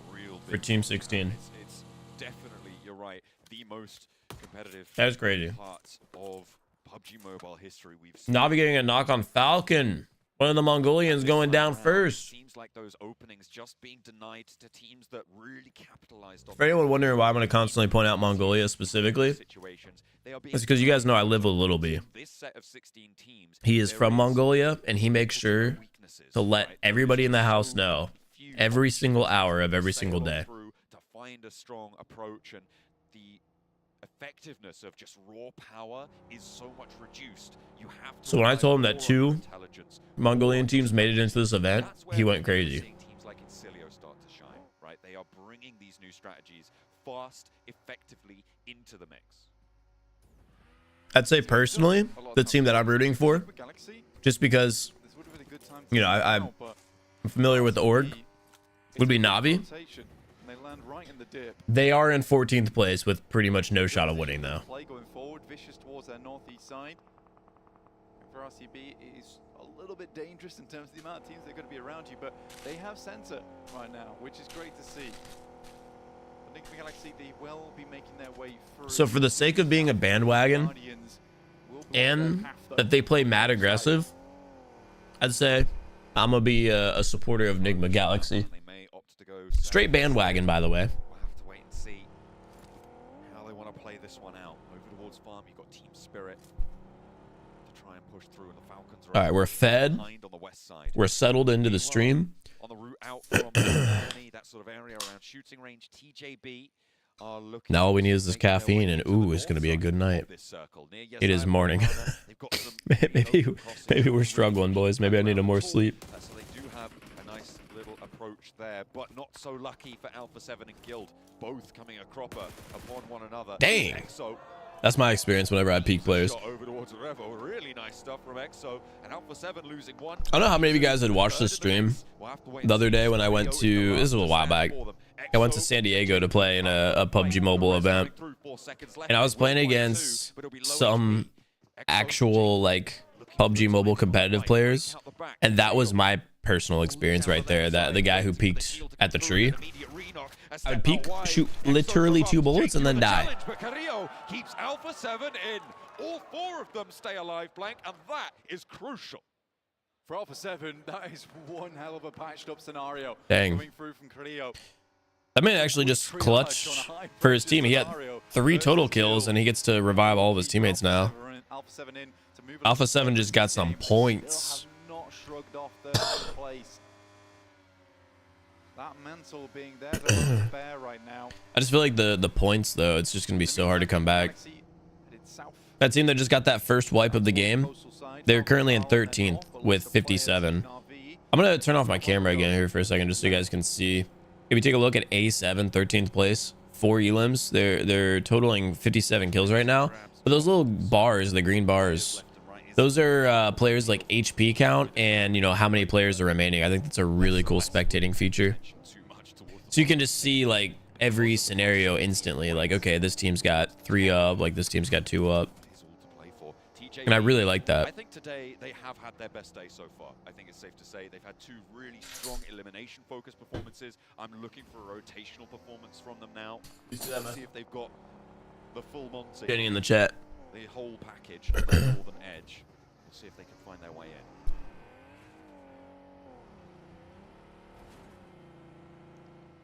B: for Team 16.
A: It's definitely, you're right, the most competitive
B: That's crazy.
A: part of PUBG Mobile history we've seen.
B: Navi getting a knock on Falcon. One of the Mongolians going down first.
A: Seems like those openings just being denied to teams that really capitalized on.
B: For anyone wondering why I'm going to constantly point out Mongolia specifically, it's because you guys know I live with Little B.
A: This set of 16 teams,
B: He is from Mongolia, and he makes sure to let everybody in the house know every single hour of every single day.
A: To find a strong approach, and the effectiveness of just raw power is so much reduced. You have to.
B: So when I told him that 2 Mongolian teams made it into this event, he went crazy.
A: Teams like Incilio start to shine, right? They are bringing these new strategies fast, effectively into the mix.
B: I'd say personally, the team that I'm rooting for, just because, you know, I'm familiar with the org, would be Navi. They are in 14th place with pretty much no shot of winning, though.
C: Play going forward, vicious towards their northeast side. For RCB, it is a little bit dangerous in terms of the amount of teams that are going to be around you, but they have center right now, which is great to see. But Nigma Galaxy, they will be making their way through.
B: So for the sake of being a bandwagon and that they play mad aggressive, I'd say I'm going to be a supporter of Nigma Galaxy. Straight bandwagon, by the way.
A: We'll have to wait and see how they want to play this one out. Over towards farm, you've got Team Spirit to try and push through, and the Falcons are
B: All right, we're fed.
A: on the west side.
B: We're settled into the stream.
A: On the route out from that sort of area around shooting range, TJB are looking.
B: Now all we need is this caffeine, and ooh, it's gonna be a good night. It is morning. maybe we're struggling, boys. Maybe I need more sleep.
A: So they do have a nice little approach there, but not so lucky for Alpha 7 and Guild, both coming a cropper upon one another.
B: Dang.
A: Exo
B: That's my experience whenever I peak players.
A: over towards Revo. Really nice stuff from Exo, and Alpha 7 losing one.
B: I don't know how many of you guys had watched this stream the other day when I went to, this was a while back, I went to San Diego to play in a PUBG Mobile event, and I was playing against some actual like PUBG Mobile competitive players, and that was my personal experience right there. That the guy who peeked at the tree, I would peek, shoot literally 2 bullets, and then die.
A: But Carrillo keeps Alpha 7 in. All 4 of them stay alive, Blank, and that is crucial.
C: For Alpha 7, that is one hell of a patched up scenario.
B: Dang.
C: Coming through from Carrillo.
B: That man actually just clutch for his team. He had 3 total kills, and he gets to revive all of his teammates now. Alpha 7 just got some points.
C: Not shrugged off their place. That mental being there, they're fair right now.
B: I just feel like the points, though, it's just going to be so hard to come back. That team that just got that first wipe of the game, They're currently in 13th with 57. I'm going to turn off my camera again here for a second just so you guys can see. If you take a look at A7, 13th place, 4 elims, they're totaling 57 kills right now. But those little bars, the green bars, those are players like HP count and, you know, how many players are remaining. I think that's a really cool spectating feature. So you can just see like every scenario instantly. Like, okay, this team's got 3 up, like this team's got 2 up. And I really like that.
A: I think today they have had their best day so far. I think it's safe to say they've had 2 really strong elimination-focused performances. I'm looking for a rotational performance from them now. See if they've got the full Monty.
B: Getting in the chat.
A: The whole package of the Northern Edge. We'll see if they can find their way in.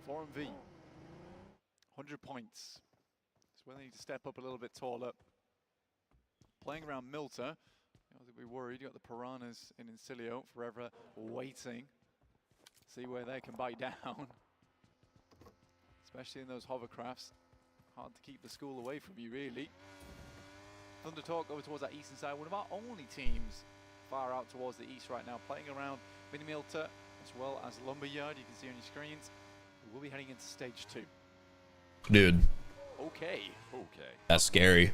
C: Florin V, 100 points. So they need to step up a little bit taller. Playing around Milter, you know, we're worried. You got the Piranhas in Incilio forever waiting. See where they can bite down. Especially in those hovercrafts. Hard to keep the school away from you, really. Thunder Talk over towards that eastern side. One of our only teams far out towards the east right now, playing around Mini Milter as well as Lumberyard. You can see on your screens. We'll be heading into stage 2.
B: Dude.
C: Okay.
B: That's scary.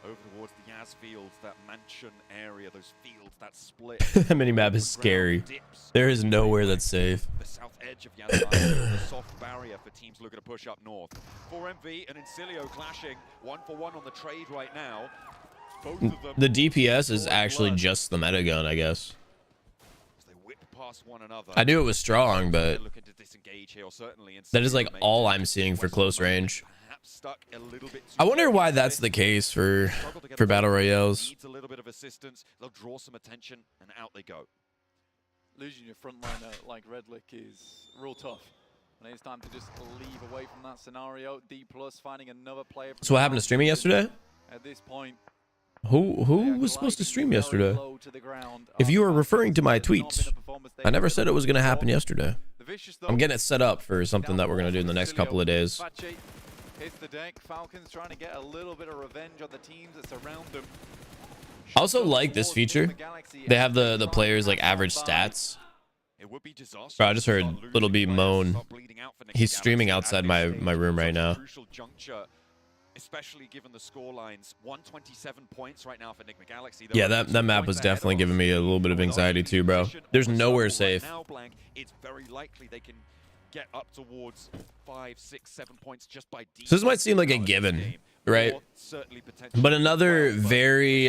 A: Over towards the Yaz fields, that mansion area, those fields, that split.
B: That mini-map is scary. There is nowhere that's safe.
A: The south edge of Yaz Island, the soft barrier for teams looking to push up north. 4MV and Incilio clashing, 1-for-1 on the trade right now. Both of them.
B: The DPS is actually just the meta gun, I guess.
A: They whip past one another.
B: I knew it was strong, but
A: Looking to disengage here, certainly
B: that is like all I'm seeing for close range. I wonder why that's the case for battle royales.
A: Needs a little bit of assistance. They'll draw some attention, and out they go.
C: Losing your frontliner like Redlick is real tough. And it's time to just leave away from that scenario. D+ finding another player.
B: So what happened to streaming yesterday?
C: At this point,
B: who was supposed to stream yesterday? If you are referring to my tweets, I never said it was going to happen yesterday. I'm getting it set up for something that we're going to do in the next couple of days.
C: Hits the deck. Falcons trying to get a little bit of revenge on the teams that surround them.
B: I also like this feature. They have the players like average stats. Bro, I just heard Little B moan. He's streaming outside my room right now.
A: Especially given the score lines, 127 points right now for Enigma Galaxy.
B: Yeah, that map was definitely giving me a little bit of anxiety too, bro. There's nowhere safe.
A: Now, Blank, it's very likely they can get up towards 5, 6, 7 points just by.
B: So this might seem like a given, right? But another very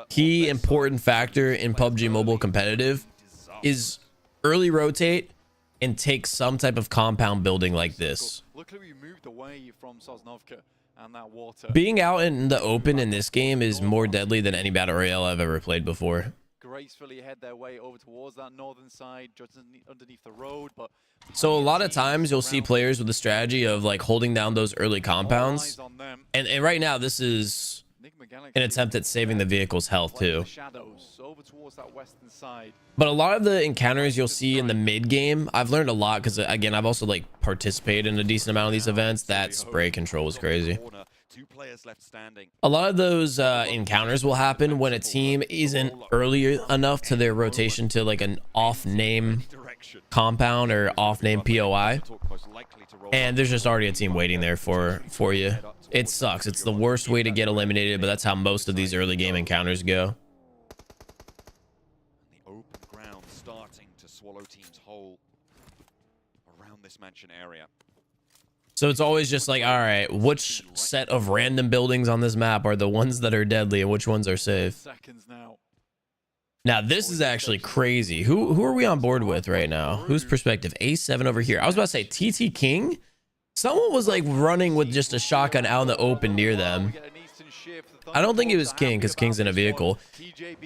B: key important factor in PUBG Mobile competitive is early rotate and take some type of compound building like this.
C: Luckily, we moved away from Sosnovka and that water.
B: Being out in the open in this game is more deadly than any battle royale I've ever played before.
C: Gracefully head their way over towards that northern side, just underneath the road. But
B: so a lot of times you'll see players with the strategy of like holding down those early compounds. And right now this is an attempt at saving the vehicle's health too. But a lot of the encounters you'll see in the mid game, I've learned a lot because again, I've also like participated in a decent amount of these events. That spray control was crazy. A lot of those encounters will happen when a team isn't early enough to their rotation to like an off-name compound or off-name POI, and there's just already a team waiting there for you. It sucks. It's the worst way to get eliminated, but that's how most of these early game encounters go.
A: The open ground starting to swallow teams whole around this mansion area.
B: So it's always just like, all right, which set of random buildings on this map are the ones that are deadly and which ones are safe? Now this is actually crazy. Who are we on board with right now? Whose perspective? A7 over here. I was about to say TT King. Someone was like running with just a shotgun out in the open near them. I don't think it was King because King's in a vehicle.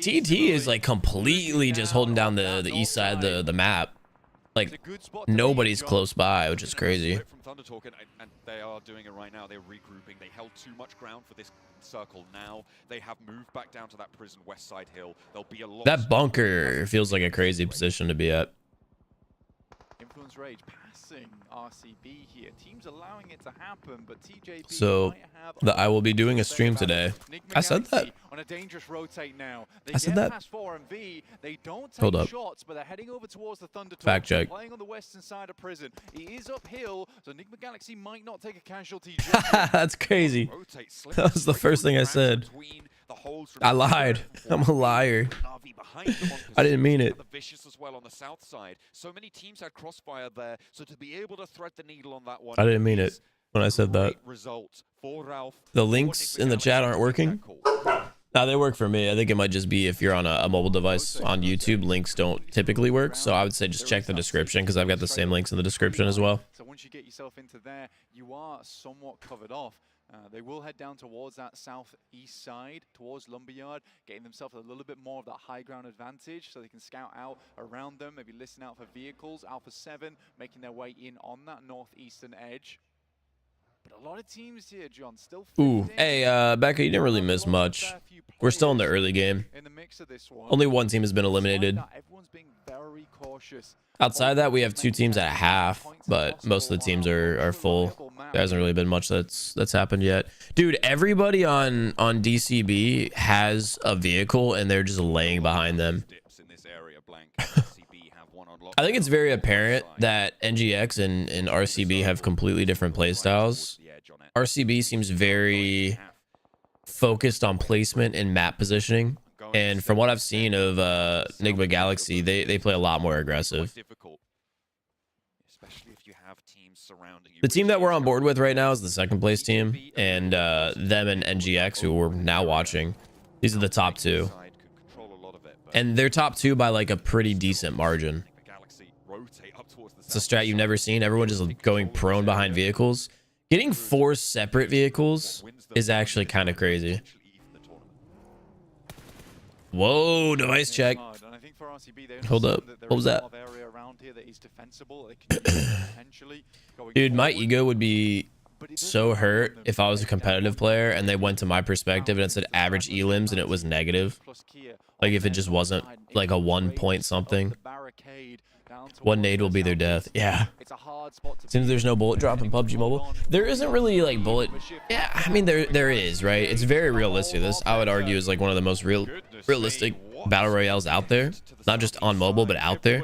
B: TT is like completely just holding down the east side of the map. Like nobody's close by, which is crazy.
A: And they are doing it right now. They're regrouping. They held too much ground for this circle. Now they have moved back down to that prison west side hill. There'll be a lot.
B: That bunker feels like a crazy position to be at.
C: Influence Rage passing RCB here. Teams allowing it to happen, but TJB
B: so I will be doing a stream today. I said that.
C: And a dangerous rotate now. They
B: I said
C: get
B: that.
C: past 4MV. They don't
B: Hold
C: take
B: up.
C: shots, but they're heading over towards the Thunder Torch.
B: Fact check.
C: Playing on the western side of prison. He is uphill, so Enigma Galaxy might not take a casualty.
B: That's crazy. That was the first thing I said. I lied. I'm a liar. I didn't mean it.
A: The Vicious as well on the south side. So many teams had crossfire there, so to be able to thread the needle on that one.
B: I didn't mean it when I said that.
A: Result for Ralph.
B: The links in the chat aren't working. No, they work for me. I think it might just be if you're on a mobile device on YouTube, links don't typically work. So I would say just check the description because I've got the same links in the description as well.
C: So once you get yourself into there, you are somewhat covered off. They will head down towards that southeast side, towards Lumberyard, getting themselves a little bit more of that high ground advantage so they can scout out around them, maybe listen out for vehicles. Alpha 7 making their way in on that northeastern edge. But a lot of teams here, John, still.
B: Ooh, hey, Becca, you didn't really miss much. We're still in the early game.
C: In the mix of this one.
B: Only one team has been eliminated.
C: Everyone's being very cautious.
B: Outside that, we have 2 teams at half, but most of the teams are full. There hasn't really been much that's happened yet. Dude, everybody on DCB has a vehicle, and they're just laying behind them. I think it's very apparent that NGX and RCB have completely different playstyles. RCB seems very focused on placement and map positioning. And from what I've seen of Enigma Galaxy, they play a lot more aggressive. The team that we're on board with right now is the second place team. And them and NGX, who we're now watching, these are the top 2. And they're top 2 by like a pretty decent margin. It's a strat you've never seen. Everyone just going prone behind vehicles. Getting 4 separate vehicles is actually kind of crazy. Whoa, device check. Hold up. What was that? Dude, my ego would be so hurt if I was a competitive player and they went to my perspective and it said average elims and it was negative. Like if it just wasn't like a 1 point something. 1 nade will be their death. Yeah. Seems there's no bullet drop in PUBG Mobile. There isn't really like bullet. Yeah, I mean there is, right? It's very realistic. This I would argue is like one of the most realistic battle royales out there. Not just on mobile, but out there.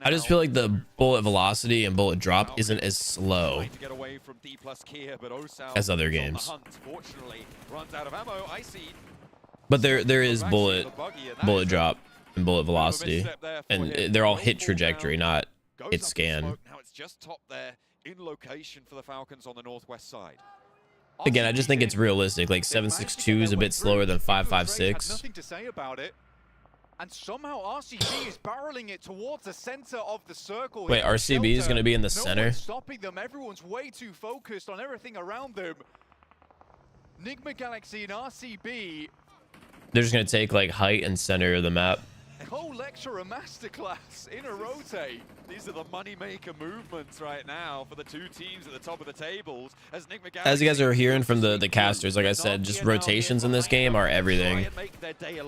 B: I just feel like the bullet velocity and bullet drop isn't as slow as other games. But there is bullet drop and bullet velocity, and they're all hit trajectory, not hit scan.
A: Now it's just top there in location for the Falcons on the northwest side.
B: Again, I just think it's realistic. Like 7.62 is a bit slower than 5.56.
C: Nothing to say about it. And somehow RCB is barreling it towards the center of the circle.
B: Wait, RCB is going to be in the center?
C: Stopping them. Everyone's way too focused on everything around them. Enigma Galaxy and RCB.
B: They're just going to take like height and center of the map.
C: Co-lecturer masterclass in a rotate.
A: These are the moneymaker movements right now for the 2 teams at the top of the tables.
B: As you guys are hearing from the casters, like I said, just rotations in this game are everything.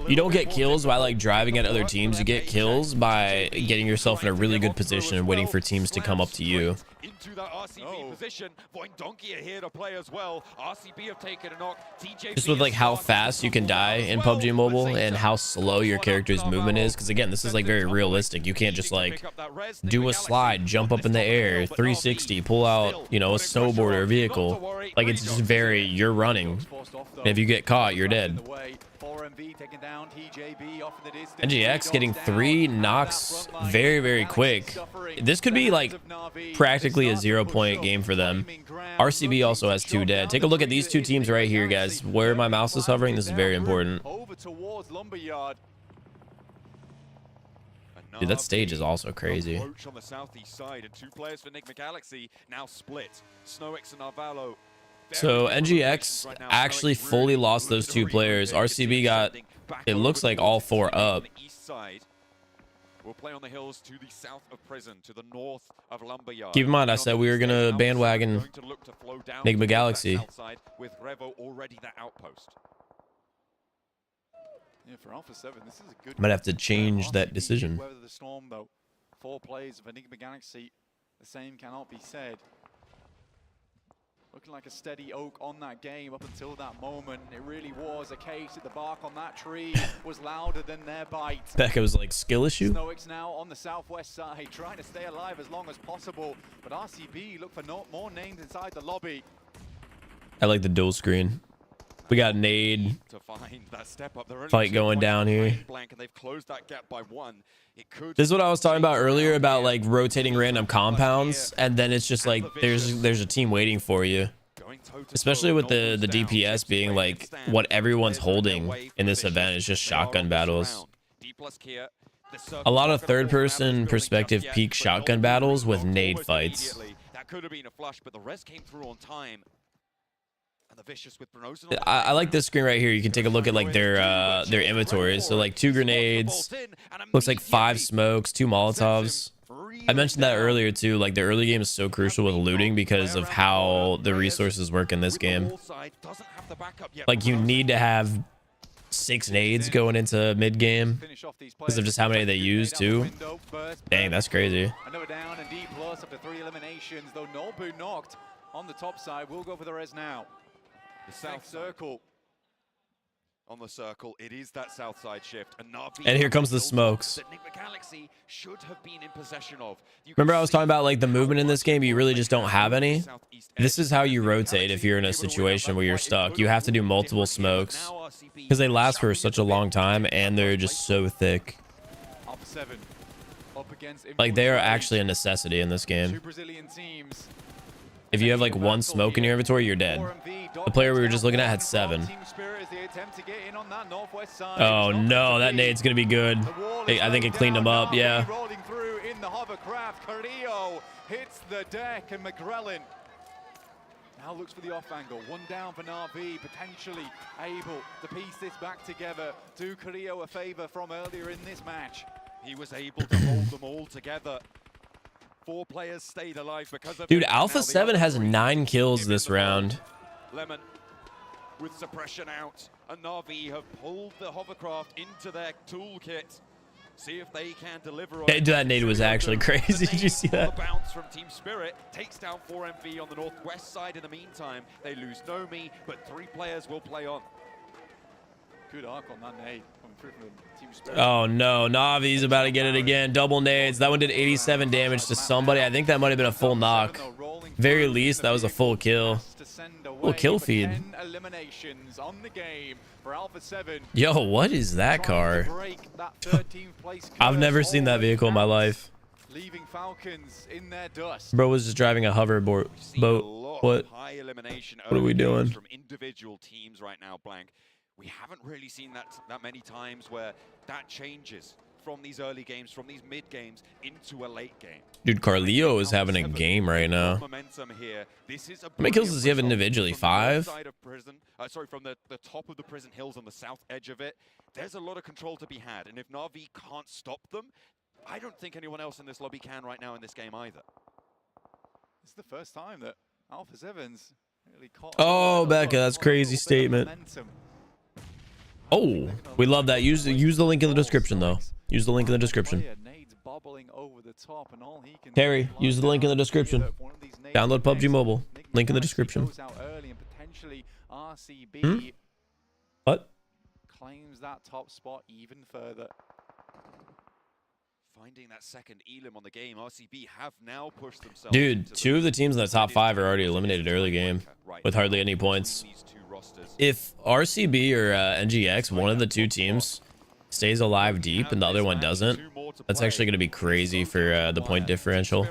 B: You don't get kills by like driving at other teams. You get kills by getting yourself in a really good position and waiting for teams to come up to you.
A: Into that RCB position. Voindonki are here to play as well. RCB have taken a knock. TJB
B: just with like how fast you can die in PUBG Mobile and how slow your character's movement is, because again, this is like very realistic. You can't just like do a slide, jump up in the air, 360, pull out, you know, a snowboard or a vehicle. Like it's just very, you're running, and if you get caught, you're dead. NGX getting 3 knocks very, very quick. This could be like practically a 0-point game for them. RCB also has 2 dead. Take a look at these 2 teams right here, guys. Where my mouse is hovering, this is very important. Dude, that stage is also crazy.
A: On the southeast side, and 2 players for Enigma Galaxy now split. Snowix and Narvalo.
B: So NGX actually fully lost those 2 players. RCB got, it looks like, all 4 up.
A: We'll play on the hills to the south of prison, to the north of Lumberyard.
B: Keep in mind, I said we were gonna bandwagon Enigma Galaxy.
A: With Revo already that outpost.
C: Yeah, for Alpha 7, this is a good.
B: Might have to change that decision.
C: Weather the storm, though. 4 players of Enigma Galaxy. The same cannot be said. Looking like a steady oak on that game up until that moment. It really was a case that the bark on that tree was louder than their bite.
B: Becca was like, skill issue.
C: Snowick's now on the southwest side, trying to stay alive as long as possible. But RCB look for more names inside the lobby.
B: I like the dual screen. We got Nade
A: to find that step up.
B: fight going down here.
A: Blank, and they've closed that gap by 1. It could.
B: This is what I was talking about earlier about like rotating random compounds, and then it's just like there's a team waiting for you. Especially with the DPS being like what everyone's holding in this event is just shotgun battles. A lot of third-person perspective peak shotgun battles with nade fights.
A: That could have been a flush, but the rest came through on time. And the vicious with
B: I like this screen right here. You can take a look at like their inventory. So like 2 grenades, looks like 5 smokes, 2 Molotovs. I mentioned that earlier too. Like the early game is so crucial with looting because of how the resources work in this game. Like you need to have 6 nades going into mid game because of just how many they use too. Dang, that's crazy.
C: Another down and D plus after 3 eliminations. Though Nobu knocked on the top side. We'll go for the res now. The south circle. On the circle, it is that south side shift.
B: And here comes the smokes.
A: Galaxy should have been in possession of.
B: Remember I was talking about like the movement in this game, you really just don't have any. This is how you rotate if you're in a situation where you're stuck. You have to do multiple smokes because they last for such a long time and they're just so thick. Like they are actually a necessity in this game. If you have like 1 smoke in your inventory, you're dead. The player we were just looking at had 7. Oh no, that nade's gonna be good. I think it cleaned him up. Yeah.
C: Rolling through in the hovercraft. Carrillo hits the deck, and McGrellin now looks for the off angle. 1 down for Na'Vi, potentially able to piece this back together. Do Carrillo a favor from earlier in this match.
A: He was able to hold them all together. 4 players stayed alive because of
B: Dude, Alpha 7 has 9 kills this round.
A: Lemon with suppression out, and Na'Vi have pulled the hovercraft into their toolkit. See if they can deliver.
B: That nade was actually crazy. Did you see that?
A: Bounce from Team Spirit takes down 4MV on the northwest side. In the meantime, they lose Nomi, but 3 players will play on.
C: Good arc on that nade. Team Spirit.
B: Oh no, Navi's about to get it again. Double nades. That one did 87 damage to somebody. I think that might have been a full knock. Very least, that was a full kill. Full kill feed. Yo, what is that car? I've never seen that vehicle in my life.
C: Leaving Falcons in their dust.
B: Bro was just driving a hoverboard boat. What? What are we doing?
A: From individual teams right now, Blank. We haven't really seen that many times where that changes from these early games, from these mid games into a late game.
B: Dude, Carlillo is having a game right now.
A: Momentum here. This is
B: how many kills does he have individually? 5?
A: Sorry, from the top of the prison hills on the south edge of it. There's a lot of control to be had, and if Na'Vi can't stop them, I don't think anyone else in this lobby can right now in this game either.
C: It's the first time that Alpha 7's really caught.
B: Oh, Becca, that's crazy statement. Oh, we love that. Use the link in the description, though. Use the link in the description. Terry, use the link in the description. Download PUBG Mobile. Link in the description. What?
C: Claims that top spot even further.
A: Finding that second elim on the game, RCB have now pushed themselves.
B: Dude, 2 of the teams in the top 5 are already eliminated early game with hardly any points. If RCB or NGX, one of the 2 teams, stays alive deep and the other one doesn't, that's actually going to be crazy for the point differential.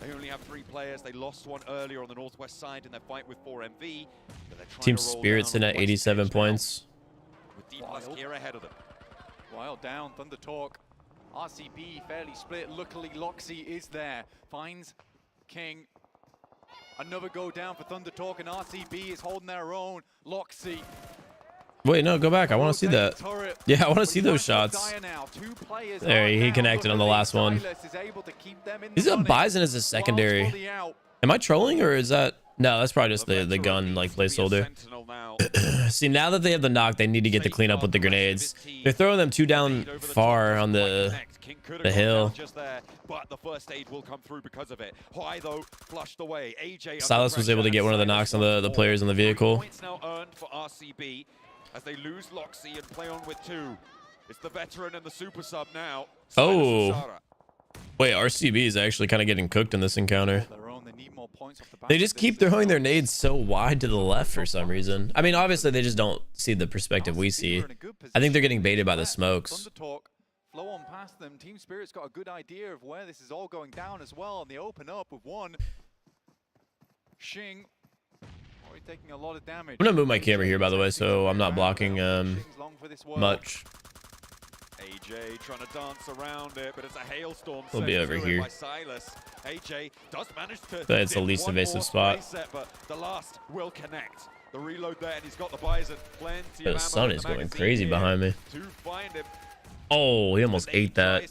A: They only have 3 players. They lost 1 earlier on the northwest side in their fight with 4MV.
B: Team Spirit's in at 87 points.
A: With D+ here ahead of them.
C: Wild down, Thunder Talk. RCB fairly split. Luckily, Loxy is there. Finds King. Another go down for Thunder Talk, and RCB is holding their own. Loxy.
B: Wait, no, go back. I want to see that. Yeah, I want to see those shots. There, he connected on the last one. He's got Bison as a secondary. Am I trolling, or is that... No, that's probably just the gun, like, placeholder. See, now that they have the knock, they need to get the cleanup with the grenades. They're throwing them 2 down far on the
A: King could have
B: The
A: gone
B: hill.
A: down just there, but the first aid will come through because of it. High though, flushed away. AJ
B: Silas was able to get one of the knocks on the players in the vehicle.
A: 3 points now earned for RCB as they lose Loxy and play on with 2. It's the veteran and the super sub now.
B: Oh. Wait, RCB is actually kind of getting cooked in this encounter. They just keep throwing their nades so wide to the left for some reason. I mean, obviously they just don't see the perspective we see. I think they're getting baited by the smokes.
C: Flow on past them. Team Spirit's got a good idea of where this is all going down as well, and they open up with one. Xing already taking a lot of damage.
B: I'm gonna move my camera here, by the way, so I'm not blocking much.
A: AJ trying to dance around it, but it's a hailstorm.
B: We'll be over here.
A: By Silas. AJ does manage to.
B: That's the least evasive spot.
A: Set, but the last will connect. The reload there, and he's got the Bison. Plenty
B: The
A: of
B: sun
A: ammo
B: is
A: in the
B: going
A: magazine
B: crazy
A: here
B: behind me.
A: to find him.
B: Oh, he almost ate that.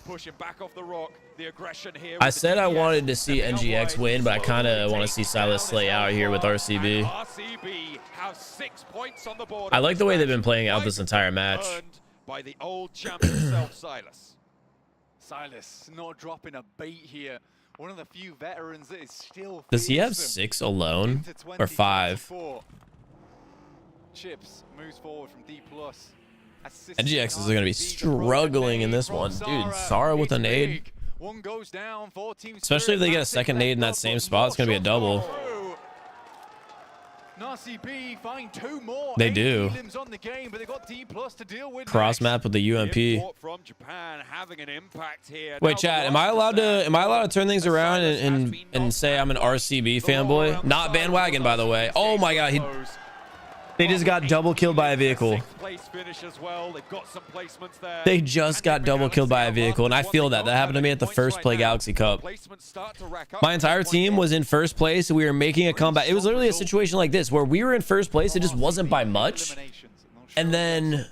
A: Push him back off the rock. The aggression here.
B: I said I wanted to see NGX win, but I kind of want to see Silas slay out here with RCB.
A: RCB have 6 points on the board.
B: I like the way they've been playing out this entire match.
A: By the old champion himself, Silas.
C: Silas not dropping a bait here. One of the few veterans that is still.
B: Does he have 6 alone or 5?
C: Chips moves forward from D+.
B: NGX is going to be struggling in this one. Dude, Zara with a nade.
C: One goes down,
B: Especially if they get a second nade in that same spot, it's going to be a double.
C: RCB find 2 more.
B: They do.
C: On the game, but they got D+ to deal with.
B: Cross map with the UMP.
A: From Japan having an impact here.
B: Wait, chat, am I allowed to turn things around and say I'm an RCB fanboy? Not bandwagon, by the way. Oh my god, they just got double killed by a vehicle. They just got double killed by a vehicle, and I feel that. That happened to me at the first Play Galaxy Cup. My entire team was in first place, and we were making a comeback. It was literally a situation like this, where we were in first place. It just wasn't by much. And then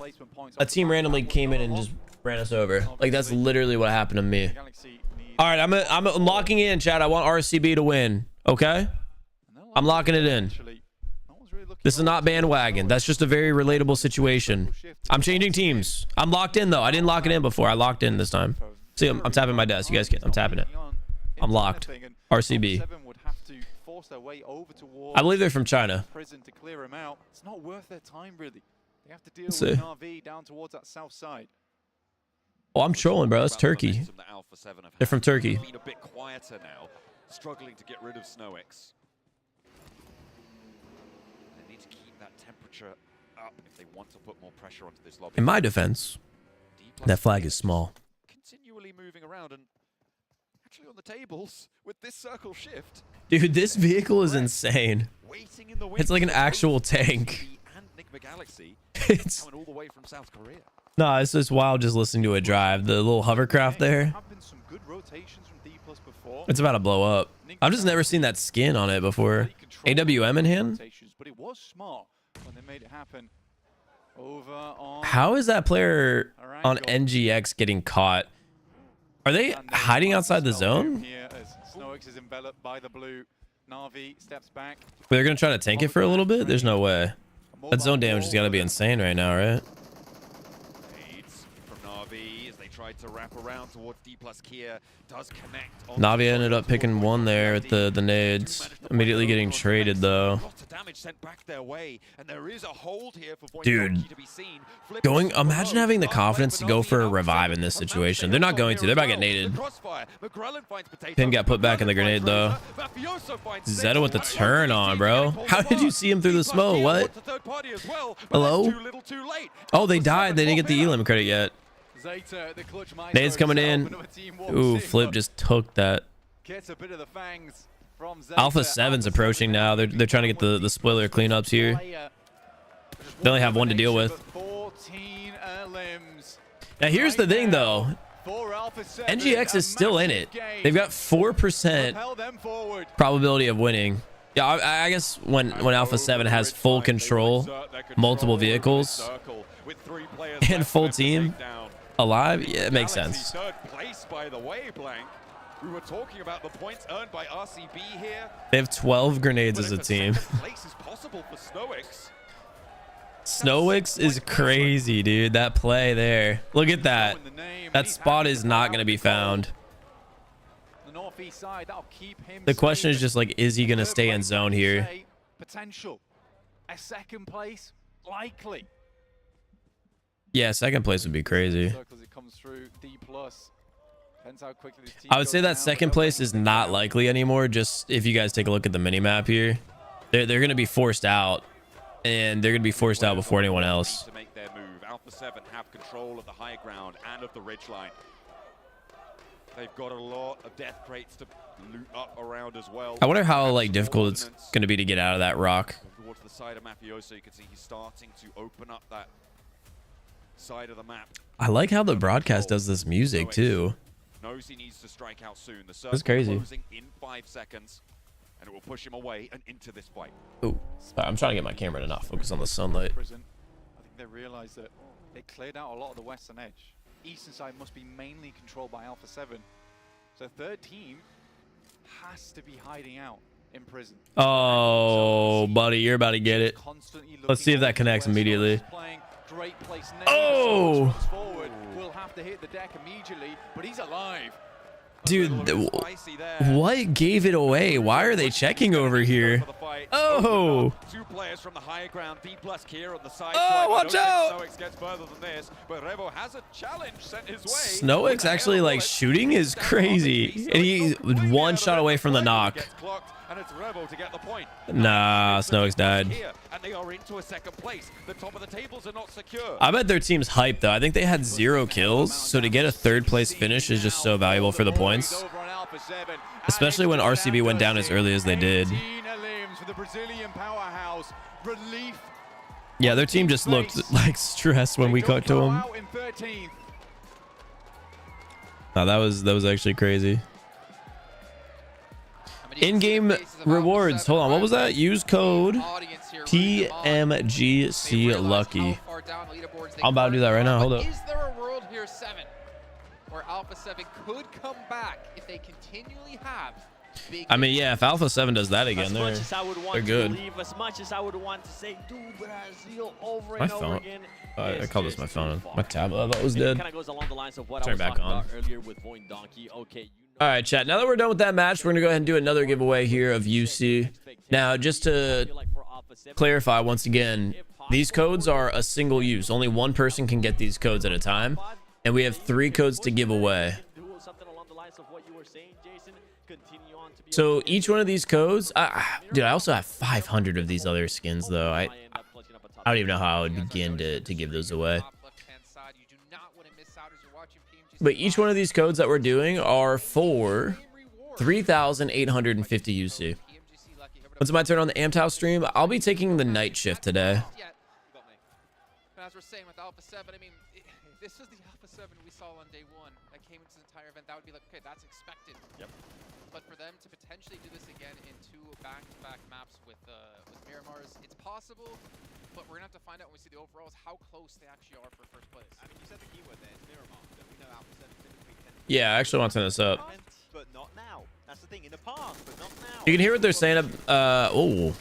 B: a team randomly came in and just ran us over. Like, that's literally what happened to me. All right, I'm locking in, chat. I want RCB to win, okay? I'm locking it in. This is not bandwagon. That's just a very relatable situation. I'm changing teams. I'm locked in, though. I didn't lock it in before. I locked in this time. See, I'm tapping my desk. You guys can't. I'm tapping it. I'm locked. RCB. I believe they're from China.
C: Prison to clear him out. It's not worth their time, really. They have to deal
B: Let's
C: with
B: see.
C: an RV down towards that south side.
B: Oh, I'm trolling, bro. That's Turkey. They're from Turkey.
A: Been a bit quieter now, struggling to get rid of SnowX. They need to keep that temperature up if they want to put more pressure onto this lobby.
B: In my defense, that flag is small.
A: Continually moving around and actually on the tables with this circle shift.
B: Dude, this vehicle is insane. It's like an actual tank. It's
A: coming all the way from South Korea.
B: no, it's just wild just listening to it drive. The little hovercraft there. It's about to blow up. I've just never seen that skin on it before. AWM in hand?
C: But it was smart when they made it happen. Over on
B: How is that player on NGX getting caught? Are they hiding outside the zone?
C: here as SnowX is enveloped by the blue. Na'Vi steps back.
B: They're going to try to tank it for a little bit? There's no way. That zone damage has got to be insane right now, right?
A: Aids from Na'Vi as they tried to wrap around towards D+ Kia. Does connect.
B: Na'Vi ended up picking one there with the nades. Immediately getting traded, though.
A: Lots of damage sent back their way, and there is a hold here for
B: Dude, imagine having the confidence to go for a revive in this situation. They're not going to. They're about to get naded. Pin got put back in the grenade, though. Zeta with the turn on, bro. How did you see him through the smoke? What? Hello? Oh, they died. They didn't get the Elim credit yet. Nade's coming in. Ooh, Flip just took that. Alpha 7's approaching now. They're trying to get the spoiler cleanups here. They only have one to deal with. Now here's the thing, though. NGX is still in it. They've got 4% probability of winning. Yeah, I guess when Alpha 7 has full control, multiple vehicles, and full team alive, yeah, it makes sense.
A: Third place, by the way, Blank. We were talking about the points earned by RCB here.
B: They have 12 grenades as a team.
A: Place is possible for SnowX.
B: Snowix is crazy, dude. That play there. Look at that. That spot is not going to be found.
C: The northeast side, that'll keep him
B: The question is
C: safe.
B: just like, is he going to stay in zone here?
C: Potential. A second place, likely.
B: Yeah, second place would be crazy.
C: Circles, it comes through D+. Depends how quickly this team
B: I would
C: goes
B: say that
C: down,
B: second
C: but
B: place
C: they'll
B: is
C: bring it
B: not
C: down.
B: likely anymore. Just if you guys take a look at the mini map here, they're going to be forced out, and they're going to be forced out before anyone else.
A: To make their move. Alpha 7 have control of the high ground and of the ridgeline. They've got a lot of death crates to loot up around as well.
B: I wonder how like difficult it's going to be to get out of that rock.
A: Towards the side of Mafioso, you can see he's starting to open up that side of the map.
B: I like how the broadcast does this music too.
A: Knows he needs to strike out soon. The
B: That's crazy.
A: closing in 5 seconds, and it will push him away and into this fight.
B: Oh, I'm trying to get my camera to not focus on the sunlight.
C: Prison. I think they realized that they cleared out a lot of the western edge. Eastern side must be mainly controlled by Alpha 7. So third team has to be hiding out in prison.
B: Oh, buddy, you're about to get it. Let's see if that connects immediately.
C: Great place now.
B: Oh,
C: Forward. Will have to hit the deck immediately, but he's alive.
B: dude, what gave it away? Why are they checking over here? Oh,
A: two players from the higher ground. D+ here on the side.
B: Oh, watch out!
A: Snowix gets further than this, but Revo has a challenge sent his way.
B: Snowix actually like shooting is crazy, and he's one shot away from the knock.
A: And it's Revo to get the point.
B: Nah, Snowix died.
A: Here, and they are into a second place. The top of the tables are not secure.
B: I bet their team's hyped though. I think they had 0 kills, so to get a third place finish is just so valuable for the points, especially when RCB went down as early as they did. Yeah, their team just looked like stressed when we cut to them. No, that was actually crazy. In-game rewards. Hold on, what was that? Use code PMGC Lucky. I'm about to do that right now. Hold up.
D: Is there a world here, 7, where Alpha 7 could come back if they continually have big...
B: I mean, yeah, if Alpha 7 does that again,
F: As much as I would want
B: they're
F: to
B: good.
F: believe, as much as I would want to say, dude, Brazil over
B: My
F: and over
B: phone.
F: again.
B: I called this my phone. My tablet I thought was dead.
F: Kind of goes along the lines of what
B: Turn
F: I was
B: back
F: talking
B: on.
F: about earlier with Void Donkey. Okay, you know.
B: All right, chat. Now that we're done with that match, we're going to go ahead and do another giveaway here of UC. Now, just to clarify once again, these codes are a single use. Only one person can get these codes at a time. And we have 3 codes to give away. So each one of these codes, dude, I also have 500 of these other skins though. I don't even know how I would begin to give those away. But each one of these codes that we're doing are for 3,850 UC. Once it's my turn on the Amped House stream, I'll be taking the night shift today.
D: As we're saying with Alpha 7, I mean, this was the Alpha 7 we saw on day 1 that came into the entire event. That would be like, okay, that's expected.
A: Yep.
D: But for them to potentially do this again in 2 back-to-back maps with Miramars, it's possible. But we're gonna have to find out when we see the overalls how close they actually are for first place.
E: I mean, you said the keyword there, it's Miramar. So we know Alpha 7 typically tends to...
B: Yeah, I actually want to turn this up.
E: But not now. That's the thing, in the past, but not now.
B: You can hear what they're saying. Oh,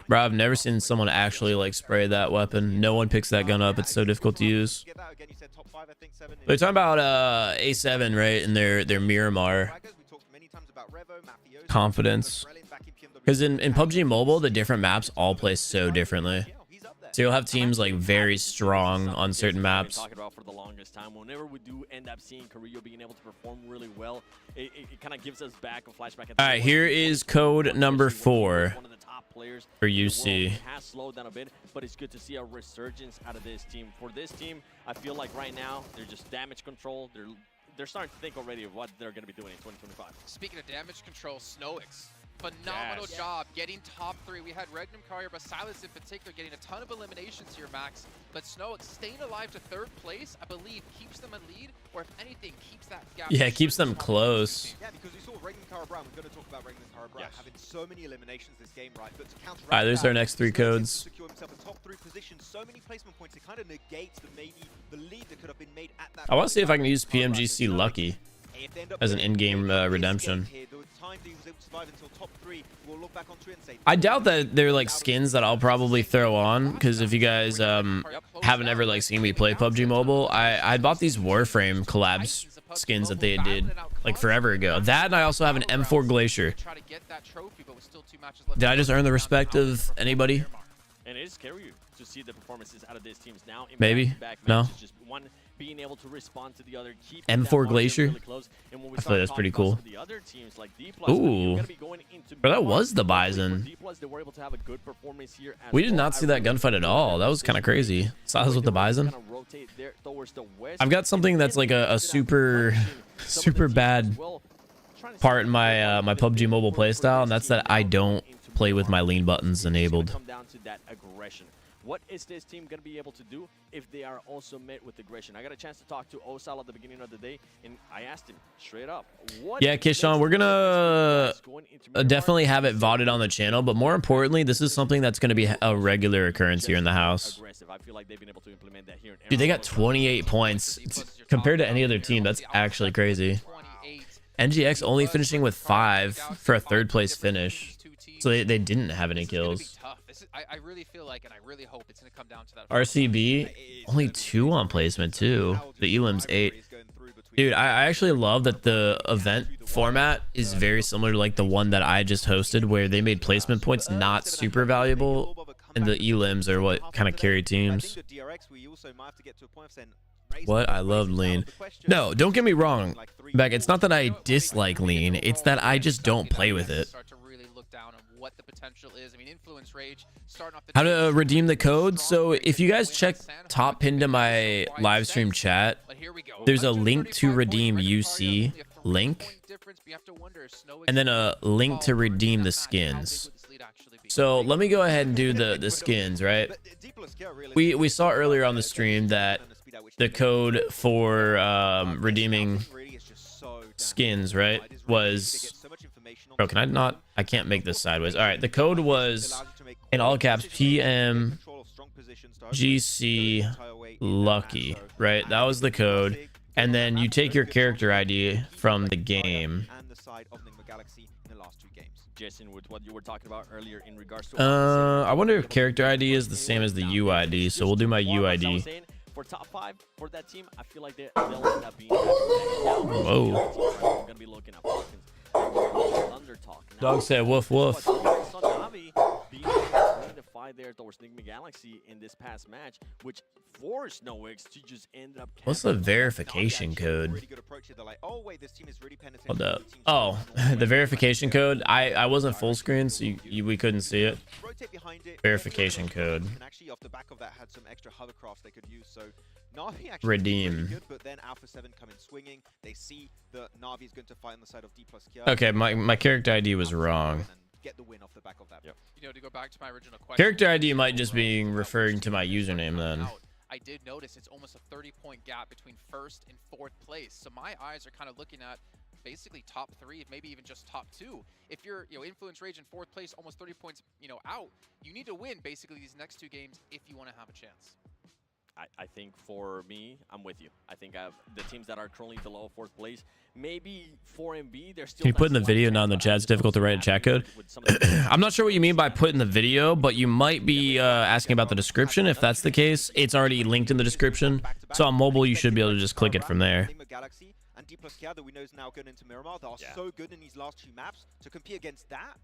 B: bro, I've never seen someone actually like spray that weapon. No one picks that gun up. It's so difficult to use. They're talking about A7, right? And their Miramar confidence. Because in PUBG Mobile, the different maps all play so differently. So you'll have teams like very strong on certain maps.
F: Talking about for the longest time, whenever we do end up seeing Carrillo being able to perform really well, it kind of gives us back a flashback.
B: All right, here is code number 4
F: One of the top players
B: for UC.
F: has slowed down a bit, but it's good to see a resurgence out of this team. For this team, I feel like right now they're just damage control. They're starting to think already of what they're going to be doing in 2025.
D: Speaking of damage control, Snowix. Phenomenal job getting top 3. We had Regnum Carrier, but Silas in particular getting a ton of eliminations here, Max. But Snowix staying alive to 3rd place, I believe, keeps them in lead, or if anything, keeps that gap.
B: Yeah, it keeps them close.
E: Yeah, because we saw Regnum Cara Brown. We're going to talk about Regnum Cara Brown having so many eliminations this game, right? But to counteract
B: All right, there's
E: that,
B: our next 3 codes.
E: secure himself a top 3 position, so many placement points, it kind of negates the lead that could have been made at that
B: I want to see if I can use
E: point.
B: PMGC Lucky.
E: If they end up
B: as an
E: getting
B: in-game
E: this
B: redemption.
E: game here, the time that he was able to survive until top 3, we'll look back onto it and say,
B: I doubt that they're like skins that I'll probably throw on, because if you guys haven't ever like seen me play PUBG Mobile, I bought these Warframe collabs skins that they did like forever ago. That, and I also have an M4 Glacier. Did I just earn the respect of anybody?
F: And it is scary to see the performances out of these teams now. In
B: Maybe.
F: back-to-back
B: No.
F: matches, just one being able to respond to the other. Keep
B: M4 Glacier?
F: And when we
B: I feel like that's pretty cool.
F: the other teams like D+,
B: Ooh. Bro, that was the Bison.
F: They were able to have a good performance here as
B: We did
F: well.
B: not see that gunfight at all. That was kind of crazy. Saw this with the Bison. I've got something that's like a super bad part in my my PUBG Mobile playstyle, and that's that I don't play with my lean buttons enabled.
F: Come down to that aggression. What is this team going to be able to do if they are also met with aggression? I got a chance to talk to Osal at the beginning of the day, and I asked him straight up.
B: Yeah, Kishan, we're gonna definitely have it VODed on the channel, but more importantly, this is something that's gonna be a regular occurrence here in the house.
F: I feel like they've been able to implement that here.
B: Dude, they got 28 points compared to any other team. That's actually crazy. NGX only finishing with 5 for a 3rd place finish, so they didn't have any kills.
D: I really feel like, and I really hope it's going to come down to that.
B: RCB only 2 on placement too. The Elim's 8. Dude, I actually love that the event format is very similar to like the one that I just hosted, where they made placement points not super valuable, and the Elims are what kind of carry teams. What? I love lean. No, don't get me wrong, Beck. It's not that I dislike lean. It's that I just don't play with it.
D: What the potential is. I mean, Influence Rage starting off the
B: How to redeem the code. So if you guys check top pinned to my live stream chat, there's a link to redeem UC link, and then a link to redeem the skins. So let me go ahead and do the skins, right? We saw earlier on the stream that the code for redeeming skins, right, was... Bro, can I not? I can't make this sideways. All right, the code was in all caps PMGC Lucky, right? That was the code. And then you take your character ID from the game.
F: Jason, with what you were talking about earlier in regards to
B: I wonder if character ID is the same as the UID. So we'll do my UID.
F: For top 5 for that team, I feel like they'll end up being whoa. We're gonna be looking at
B: Dog said woof woof.
F: There towards Enigma Galaxy in this past match, which forced NoX to just end up.
B: What's the verification code? Hold up. Oh, the verification code. I wasn't full screen, so we couldn't see it. Verification code.
E: Actually, off the back of that, had some extra hovercrafts they could use. So Na'Vi actually
B: redeem.
E: Good, but then Alpha 7 come in swinging. They see that Na'Vi is going to fight on the side of D+ Kia.
B: Okay, my character ID was wrong.
E: Get the win off the back of that.
F: Yep.
D: You know, to go back to my original question,
B: Character ID might just be referring to my username then.
D: I did notice it's almost a 30-point gap between 1st and 4th place. So my eyes are kind of looking at basically top 3, maybe even just top 2. If you're, Influence Rage in 4th place, almost 30 points, out, you need to win basically these next 2 games if you want to have a chance.
F: I think for me, I'm with you. I think the teams that are currently below 4th place, maybe 4MB, they're still.
B: Can you put in the video now in the chat? It's difficult to write a chat code. I'm not sure what you mean by put in the video, but you might be asking about the description. If that's the case, it's already linked in the description. So on mobile, you should be able to just click it from there.
E: And D+ Kia that we know is now going into Miramar. They are so good in these last 2 maps to compete against that.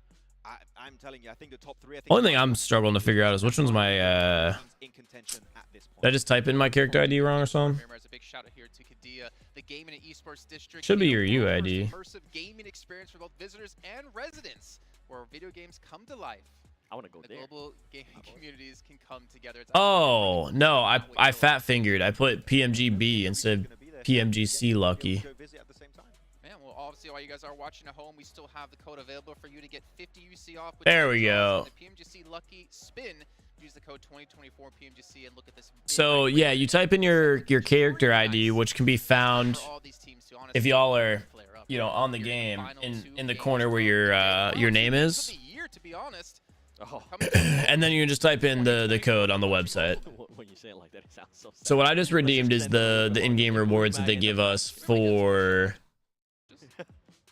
E: I'm telling you, I think the top 3.
B: Only thing I'm struggling to figure out is which one's my. Did I just type in my character ID wrong or something?
D: A big shout out here to Kadia, the gaming and esports district.
B: Should be your UID.
D: Immersive gaming experience for both visitors and residents, where video games come to life.
F: I want to go there.
D: Global gaming communities can come together.
B: Oh no, I fat fingered. I put PMGB instead of PMGC Lucky.
D: Obviously, while you guys are watching at home, we still have the code available for you to get 50 UC off.
B: There we go.
D: The PMGC Lucky Spin. Use the code 2024 PMGC and look at this.
B: So yeah, you type in your character ID, which can be found if y'all are, on the game in the corner where your name is. And then you can just type in the code on the website.
F: When you say it like that, it sounds so sad.
B: So what I just redeemed is the in-game rewards that they give us for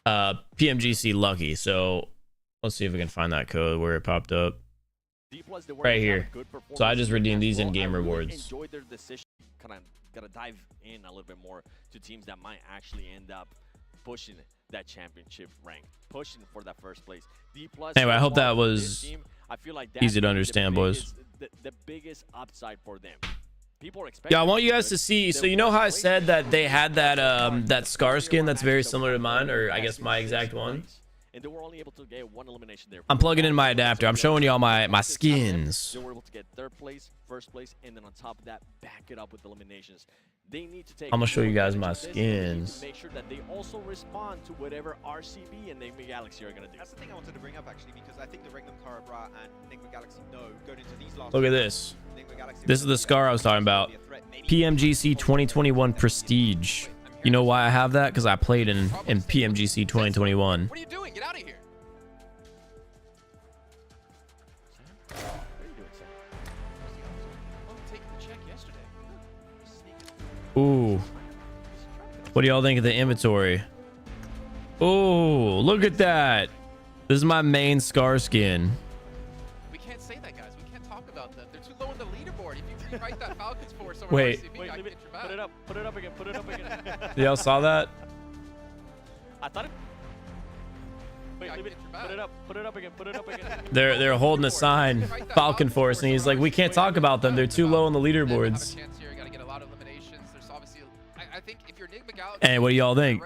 B: PMGC lucky. So let's see if we can find that code where it popped up. Right here. So I just redeemed these in-game rewards.
F: Enjoyed their decision. Kind of gotta dive in a little bit more to teams that might actually end up pushing that championship rank, pushing for that first place.
B: Anyway, I hope that was
F: I feel like
B: easy to understand, boys.
F: The biggest upside for them. People are
B: Yeah, I want you guys to see. So you know how I said that they had that that scar skin that's very similar to mine, or I guess my exact one.
F: And they were only able to get one elimination there.
B: I'm plugging in my adapter. I'm showing y'all my skins.
F: They were able to get third place, first place, and then on top of that, back it up with eliminations. They need to take.
B: I'm gonna show you guys my skins.
F: Make sure that they also respond to whatever RCB and Enigma Galaxy are gonna do.
E: That's the thing I wanted to bring up actually, because I think the Regnum Karabra and Enigma Galaxy know going into these last.
B: Look at this. This is the scar I was talking about. PMGC 2021 Prestige. You know why I have that? Because I played in PMGC 2021.
D: What are you doing? Get out of here.
F: What are you doing, Sam?
D: Oh, taking the check yesterday.
B: Ooh. What do y'all think of the inventory? Oh, look at that. This is my main scar skin.
D: We can't say that, guys. We can't talk about them. They're too low on the leaderboard. If you rewrite that Falcons for somewhere
B: Wait.
D: RCB,
F: Wait,
D: I
F: leave
D: can
F: it.
D: get your back.
F: Put it up. Put it up again. Put it up again.
B: Y'all saw that?
F: I thought it. Wait,
D: Yeah,
F: leave
D: I
F: it.
D: can get your
F: Put it
D: back.
F: up. Put it up again. Put it up again.
B: They're holding a sign, Falcon Force, and he's like, we can't talk about them. They're too low on the leaderboards.
D: Have a chance here. You gotta get a lot of eliminations. There's obviously, I think if you're Enigma Galaxy,
B: Hey, what do y'all think?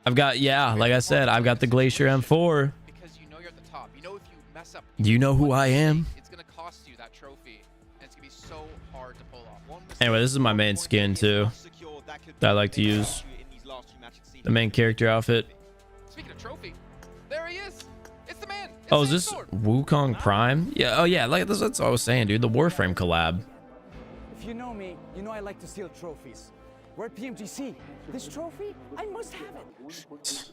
B: I've got, yeah, like I said, I've got the Glacier M4.
D: Because you know you're at the top. You know if you mess up.
B: You know who I am.
D: It's gonna cost you that trophy, and it's gonna be so hard to pull off.
B: Anyway, this is my main skin too, that I like to use. The main character outfit.
D: Speaking of trophy, there he is. It's the man. It's
B: Oh, is
D: the
B: this
D: sword.
B: Wukong Prime? Yeah. Oh, yeah. Like that's what I was saying, dude. The Warframe collab.
I: If you know me, you know I like to steal trophies. We're at PMGC. This trophy, I must have it.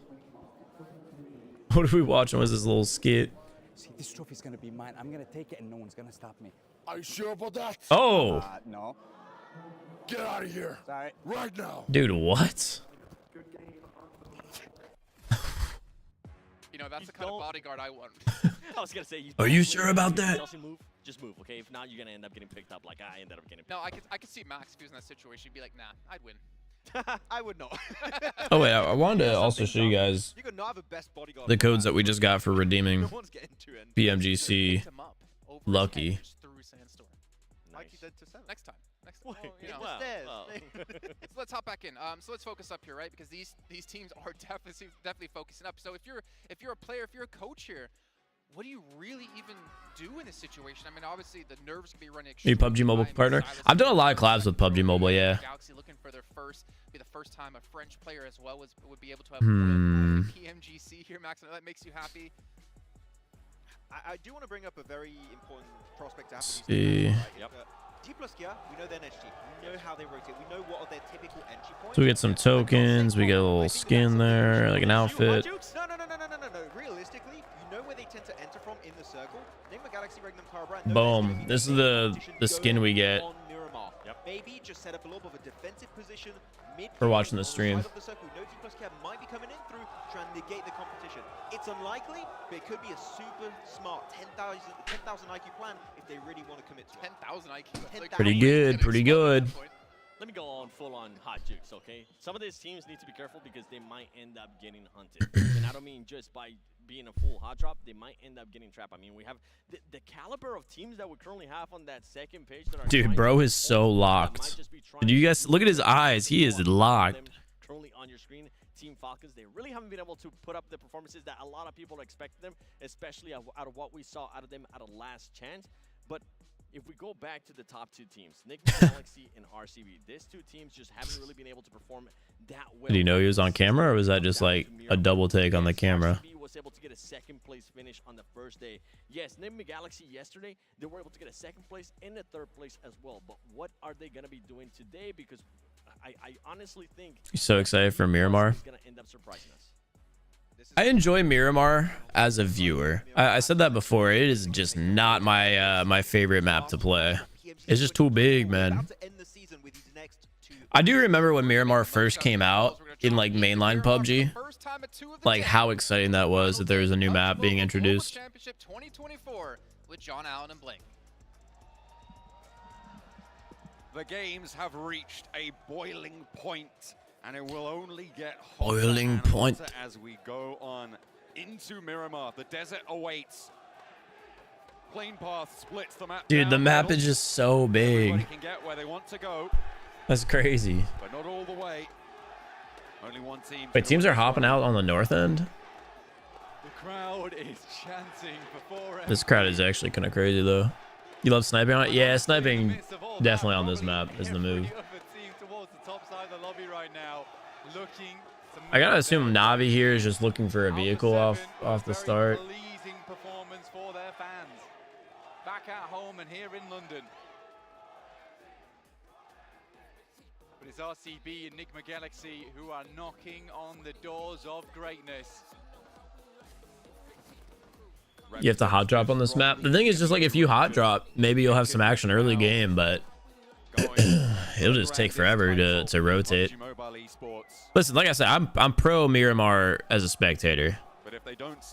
B: What are we watching? Was this little skit?
I: See, this trophy's gonna be mine. I'm gonna take it and no one's gonna stop me.
J: Are you sure about that?
B: Oh,
I: No.
J: Get out of here.
I: Sorry.
J: Right now.
B: dude, what?
D: You know, that's the kind of bodyguard I want.
F: I was gonna say.
B: Are you sure about that?
F: Chelsea move, just move, okay? If not, you're gonna end up getting picked up like I ended up getting.
D: No, I could see Max if he was in that situation. He'd be like, nah, I'd win.
E: I would not.
B: Oh wait, I wanted to also show you guys
E: You could not have a best bodyguard.
B: the codes that we just got for redeeming
E: No one's getting to end.
B: PMGC
D: Picked him up over his
B: Lucky.
D: head just through Sandstorm.
E: Like you did to Seven.
D: Next time. Next time.
E: Wait,
D: You know.
F: Wow,
E: stairs.
F: wow.
D: So let's hop back in. So let's focus up here, right? Because these teams are definitely focusing up. So if you're a player, if you're a coach here, what do you really even do in this situation? I mean, obviously the nerves can be running.
B: Are you PUBG Mobile partner? I've done a lot of collabs with PUBG Mobile, yeah.
D: Galaxy looking for their be the first time a French player as well would be able to have PMGC here, Max. And that makes you happy.
E: I do want to bring up a very important prospect to happen.
B: See.
E: Yep. G plus Kia, we know their next G. We know how they rotate. We know what are their typical entry points.
B: So we get some tokens. We get a little skin there, like an outfit.
E: No. Realistically, you know where they tend to enter from in the circle. Enigma Galaxy, Regnum Karabra.
B: Boom. This is the skin we get.
E: Maybe just set up a little bit of a defensive position.
B: We're watching the stream.
E: Of the circle. No G plus Kia might be coming in through, trying to negate the competition. It's unlikely, but it could be a super smart 10,000 IQ plan if they really want to commit to it.
D: 10,000 IQ. Like,
B: Pretty good, pretty good.
F: Let me go on full-on hot jukes, okay? Some of these teams need to be careful because they might end up getting hunted. And I don't mean just by being a full hot drop, they might end up getting trapped. I mean, we have the caliber of teams that we currently have on that second page. That are
B: Dude, bro is so locked. Did you guys look at his eyes? He is locked.
F: Currently on your screen, Team Falcons, they really haven't been able to put up the performances that a lot of people expected them, especially out of what we saw out of them at a last chance. But if we go back to the top two teams, Enigma Galaxy and RCB, these two teams just haven't really been able to perform that well.
B: Did he know he was on camera, or was that just like a double take on the camera?
F: RCB was able to get a second place finish on the first day. Yes, Enigma Galaxy yesterday, they were able to get a second place and a third place as well. But what are they going to be doing today? Because I honestly think
B: You're so excited for Miramar.
F: is going to end up surprising us.
B: I enjoy Miramar as a viewer. I said that before. It is just not my my favorite map to play. It's just too big, man. I do remember when Miramar first came out in like mainline PUBG.
D: time at 2 of the
B: like
D: day.
B: how exciting that was that there was a new map being introduced.
D: Championship 2024 with John Allen and Blink.
A: The games have reached a boiling point, and it will only get
B: Boiling
A: hotter and
B: point.
A: hotter as we go on into Miramar. The desert awaits. Plane path splits the map.
B: Dude, the map is just so big.
A: Everybody can get where they want to go,
B: That's crazy.
A: but not all the way. Only one team.
B: Wait, teams are hopping out on the north end?
C: The crowd is chanting before.
B: This crowd is actually kind of crazy, though. You love sniping on it? Yeah, sniping definitely on this map is the move. I gotta assume Navi here is just looking for a vehicle off the start.
C: Pleasing performance for their fans. Back at home and here in London. But it's RCB and Enigma Galaxy who are knocking on the doors of greatness.
B: You have to hot drop on this map. The thing is just like if you hot drop, maybe you'll have some action early game, but it'll just take forever to rotate. Listen, like I said, I'm pro Miramar as a spectator.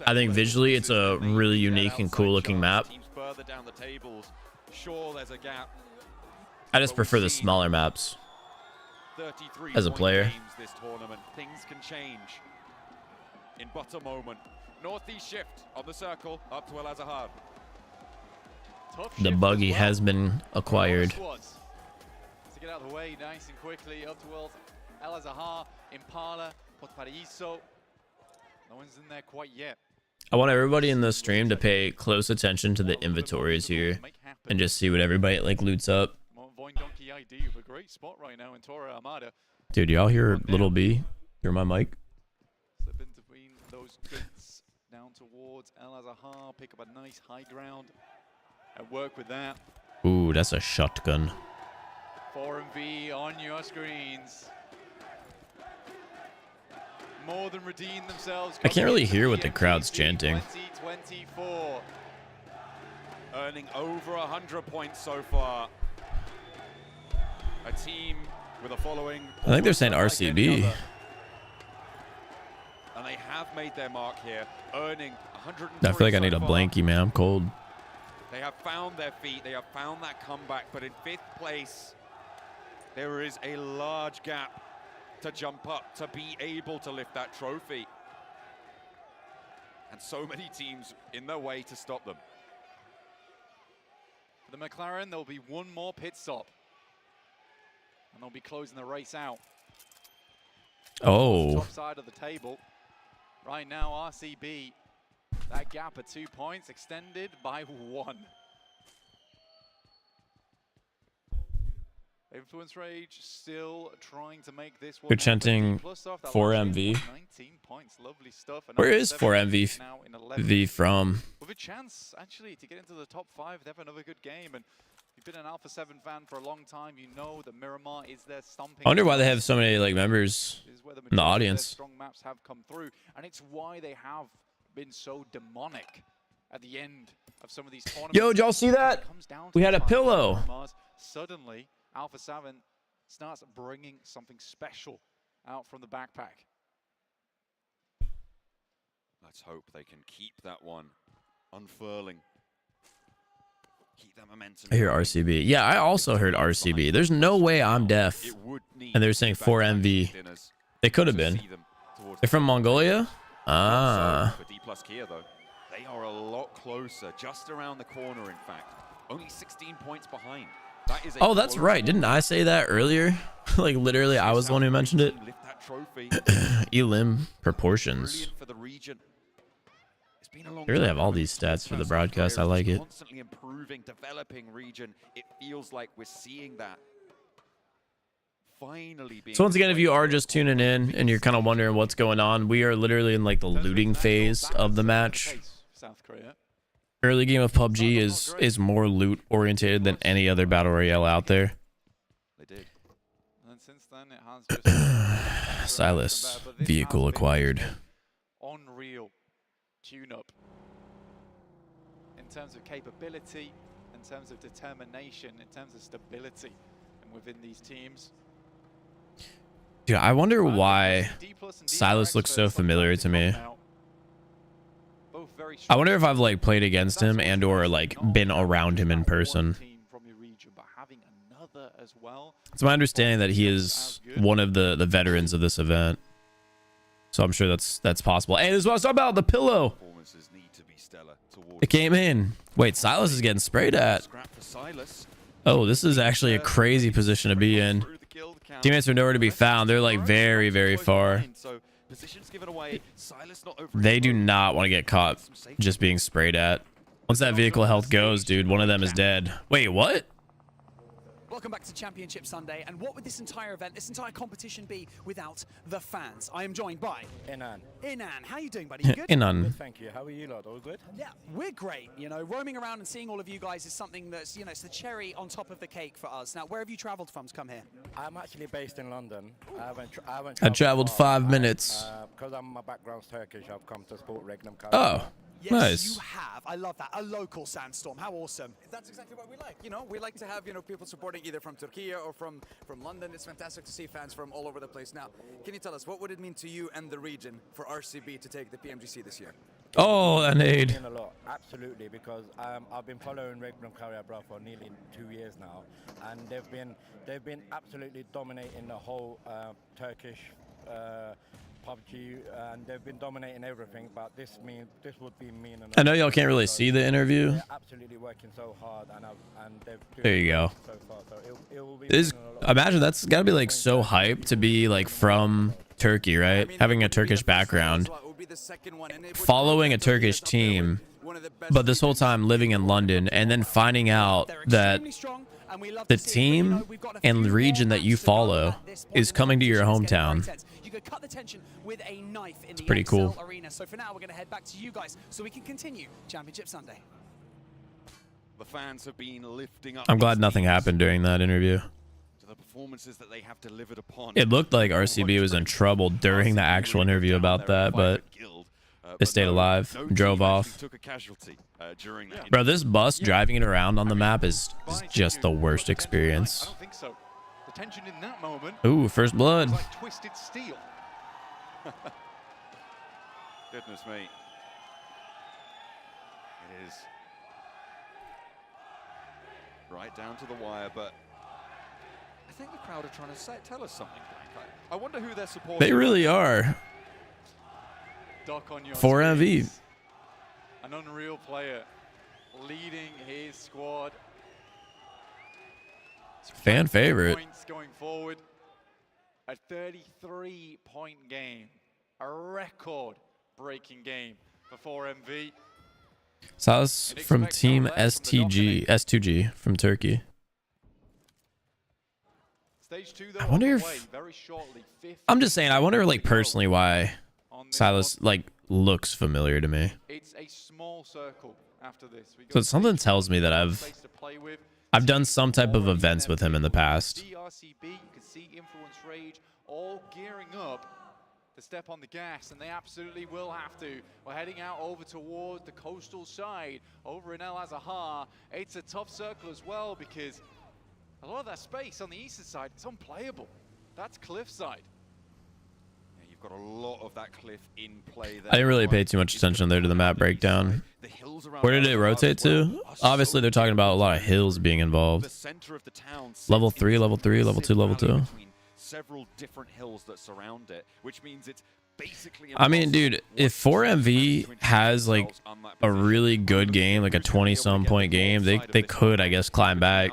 B: I think visually it's a really unique and cool looking map. I just prefer the smaller maps as a player.
A: This tournament, things can change in but a moment. Northeast shift on the circle up to El Azahar.
B: The buggy has been acquired.
C: To get out of the way nice and quickly up towards El Azahar, Impala, Potparaíso. No one's in there quite yet.
B: I want everybody in the stream to pay close attention to the inventories here and just see what everybody like loots up.
C: Voin Donkey ID with a great spot right now in Torre Armada.
B: Dude, y'all hear Little B? Hear my mic?
C: Slip in between those goods down towards El Azahar, pick up a nice high ground and work with that.
B: Ooh, that's a shotgun.
C: 4MV on your screens. More than redeem themselves.
B: I can't really hear what the crowd's chanting.
C: 2024.
A: Earning over 100 points so far. A team with a following.
B: I think they're saying RCB.
A: And they have made their mark here, earning 100.
B: I feel like I need a blankie, man. I'm cold.
A: They have found their feet. They have found that comeback. But in 5th place, there is a large gap to jump up to be able to lift that trophy. And so many teams in their way to stop them.
C: For the McLaren, there'll be one more pit stop. And they'll be closing the race out.
B: Oh.
C: Top side of the table. Right now, RCB, that gap of 2 points extended by 1. Influence Rage still trying to make this one.
B: They're chanting 4MV.
C: 19 points, lovely stuff.
B: Where is 4MV from?
C: With a chance, actually, to get into the top 5, they have another good game. And you've been an Alpha 7 fan for a long time. You know that Miramar is their stomping.
B: I wonder why they have so many like members in the audience.
C: Strong maps have come through, and it's why they have been so demonic at the end of some of these tournaments.
B: Yo, did y'all see that? We had a pillow.
C: Suddenly, Alpha 7 starts bringing something special out from the backpack.
A: Let's hope they can keep that one unfurling. Keep that momentum.
B: I hear RCB. Yeah, I also heard RCB. There's no way I'm deaf. And they're saying 4MV. They could have been. They're from Mongolia? Ah.
A: For D+ Kia, though, they are a lot closer, just around the corner, in fact. Only 16 points behind. That is
B: Oh, that's right. Didn't I say that earlier? Like, literally, I was the one who mentioned it. Elim proportions.
A: For the region.
B: They really have all these stats for the broadcast. I like it.
A: Constantly improving, developing region. It feels like we're seeing that. Finally being.
B: So once again, if you are just tuning in and you're kind of wondering what's going on, we are literally in like the looting phase of the match.
C: South Korea.
B: Early game of PUBG is more loot oriented than any other battle royale out there.
C: They did. And since then it has just
B: Silas, vehicle acquired.
C: Unreal tune-up in terms of capability, in terms of determination, in terms of stability, and within these teams.
B: Dude, I wonder why Silas looks so familiar to me. I wonder if I've like played against him and or like been around him in person. It's my understanding that he is one of the veterans of this event. So I'm sure that's possible. And as well, talk about the pillow. It came in. Wait, Silas is getting sprayed at. Oh, this is actually a crazy position to be in. Teammates are nowhere to be found. They're like very, very far. They do not want to get caught just being sprayed at. Once that vehicle health goes, dude, one of them is dead. Wait, what?
G: Welcome back to Championship Sunday, and what would this entire event, this entire competition be without the fans? I am joined by
K: Inan.
G: Inan, how are you doing, buddy? You good?
B: Inan.
K: Good, thank you. How are you lot? All good?
G: Yeah, we're great. You know, roaming around and seeing all of you guys is something that's, you know, it's the cherry on top of the cake for us. Now, where have you traveled from to come here?
K: I'm actually based in London.
B: I traveled 5 minutes.
K: Because my background's Turkish, I've come to support Regnum.
B: Oh.
G: Yes,
B: nice.
G: You have. I love that. A local Sandstorm. How awesome. That's exactly what we like. You know, we like to have, you know, people supporting either from Turkey or from London. It's fantastic to see fans from all over the place. Now, can you tell us, what would it mean to you and the region for RCB to take the PMGC this year?
B: Oh, an aid.
K: A lot, absolutely, because I've been following Regnum Karabakh for nearly 2 years now, and they've been absolutely dominating the whole Turkish PUBG, and they've been dominating everything. But this would be mean.
B: I know y'all can't really see the interview.
K: They're absolutely working so hard, and they've
B: there you go.
K: So far, so it will be
B: imagine that's got to be like so hype to be like from Turkey, right? Having a Turkish background, following a Turkish team, but this whole time living in London, and then finding out that the team and the region that you follow is coming to your hometown. It's pretty cool.
G: So for now, we're going to head back to you guys so we can continue Championship Sunday.
A: The fans have been lifting up.
B: I'm glad nothing happened during that interview.
A: To the performances that they have delivered upon.
B: It looked like RCB was in trouble during the actual interview about that, but they stayed alive, drove off. Bro, this bus driving it around on the map is just the worst experience.
C: I don't think so. The tension in that moment.
B: Ooh, first blood.
C: Like twisted steel.
A: Goodness me. It is right down to the wire, but I think the crowd are trying to tell us something. I wonder who they're supporting.
B: They really are. 4MV.
C: An unreal player leading his squad.
B: Fan favorite.
C: Points going forward. A 33-point game. A record-breaking game for 4MV.
B: Silas from Team S2G from Turkey.
C: Stage 2, though,
B: I wonder if I'm just saying, I wonder like personally why Silas like looks familiar to me.
C: It's a small circle after this.
B: So something tells me that I've done some type of events with him in the past.
C: DRCB, you can see Influence Rage all gearing up to step on the gas, and they absolutely will have to. We're heading out over towards the coastal side, over in El Azahar. It's a tough circle as well because a lot of that space on the eastern side is unplayable. That's cliffside.
A: Yeah, you've got a lot of that cliff in play there.
B: I didn't really pay too much attention there to the map breakdown. Where did it rotate to? Obviously, they're talking about a lot of hills being involved. Level 3, level 3, level 2, level 2.
A: Several different hills that surround it, which means it's basically.
B: I mean, dude, if 4MV has like a really good game, like a 20-some point game, they could, I guess, climb back.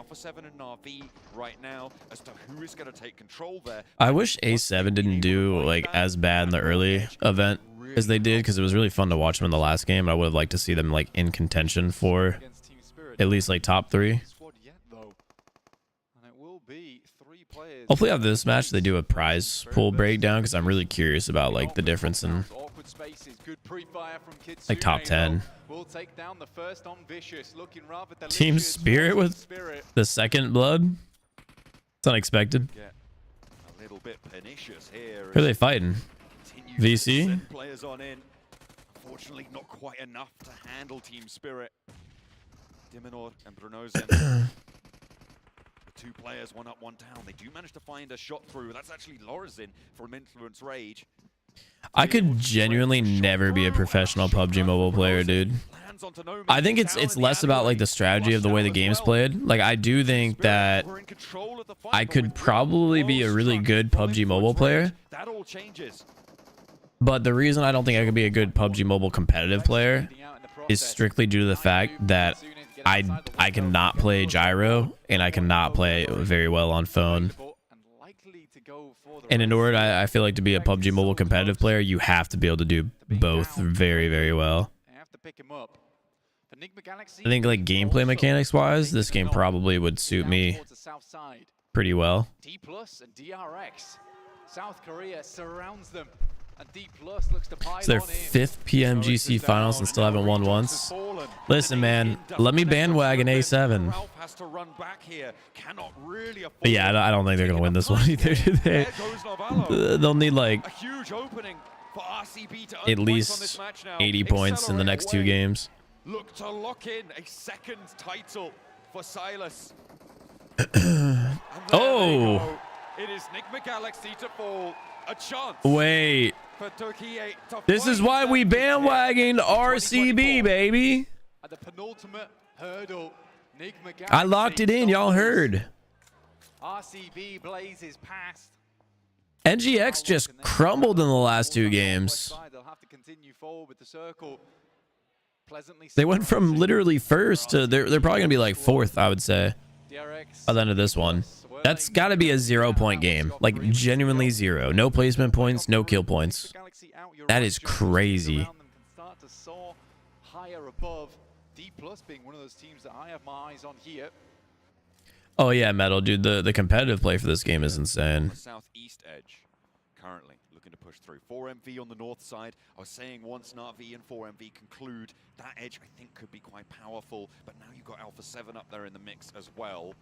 B: I wish A7 didn't do like as bad in the early event as they did, because it was really fun to watch them in the last game. I would have liked to see them like in contention for at least like top 3. Hopefully after this match they do a prize pool breakdown, because I'm really curious about like the difference in like top 10. Team Spirit with the second blood. It's unexpected. Who are they fighting? VC?
A: Players on in. Unfortunately, not quite enough to handle Team Spirit. Diminor and Brunosen. two players, one up, one down. They do manage to find a shot through. That's actually Lorazin from Influence Rage.
B: I could genuinely never be a professional PUBG mobile player, dude. I think it's less about like the strategy of the way the game's played. Like I do think that I could probably be a really good PUBG mobile player. But the reason I don't think I could be a good PUBG mobile competitive player is strictly due to the fact that I cannot play gyro and I cannot play very well on phone. And in order, I feel like, to be a PUBG mobile competitive player, you have to be able to do both very, very well. I think like gameplay mechanics wise, this game probably would suit me pretty well.
C: D+ and DRX. South Korea surrounds them. And D+ looks to pile
B: It's their
C: on in.
B: 5th PMGC finals and still haven't won once. Listen, man, let me bandwagon A7. But yeah, I don't think they're gonna win this one either. They'll need like at least 80 points in the next 2 games.
A: Look to lock in a second title for Silas.
B: Oh,
A: it is Nigma Galaxy to fall. A chance.
B: Wait.
A: For Turkey to
B: This is why we bandwagoned RCB, baby.
C: At the penultimate hurdle, Nigma Galaxy
B: I locked it in. Y'all heard.
C: RCB blazes past.
B: NGX just crumbled in the last 2 games.
C: They'll have to continue forward with the circle.
B: They went from literally first to they're probably gonna be like 4th, I would say, by the end of this one. That's got to be a 0-point game, like genuinely 0. No placement points, no kill points. That is crazy. Oh yeah, Metal, dude. The competitive play for this game is insane.
A: Southeast edge currently looking to push through. 4MV on the north side. I was saying once Na'Vi and 4MV conclude, that edge I think could be quite powerful. But now you've got Alpha 7 up there in the mix as well.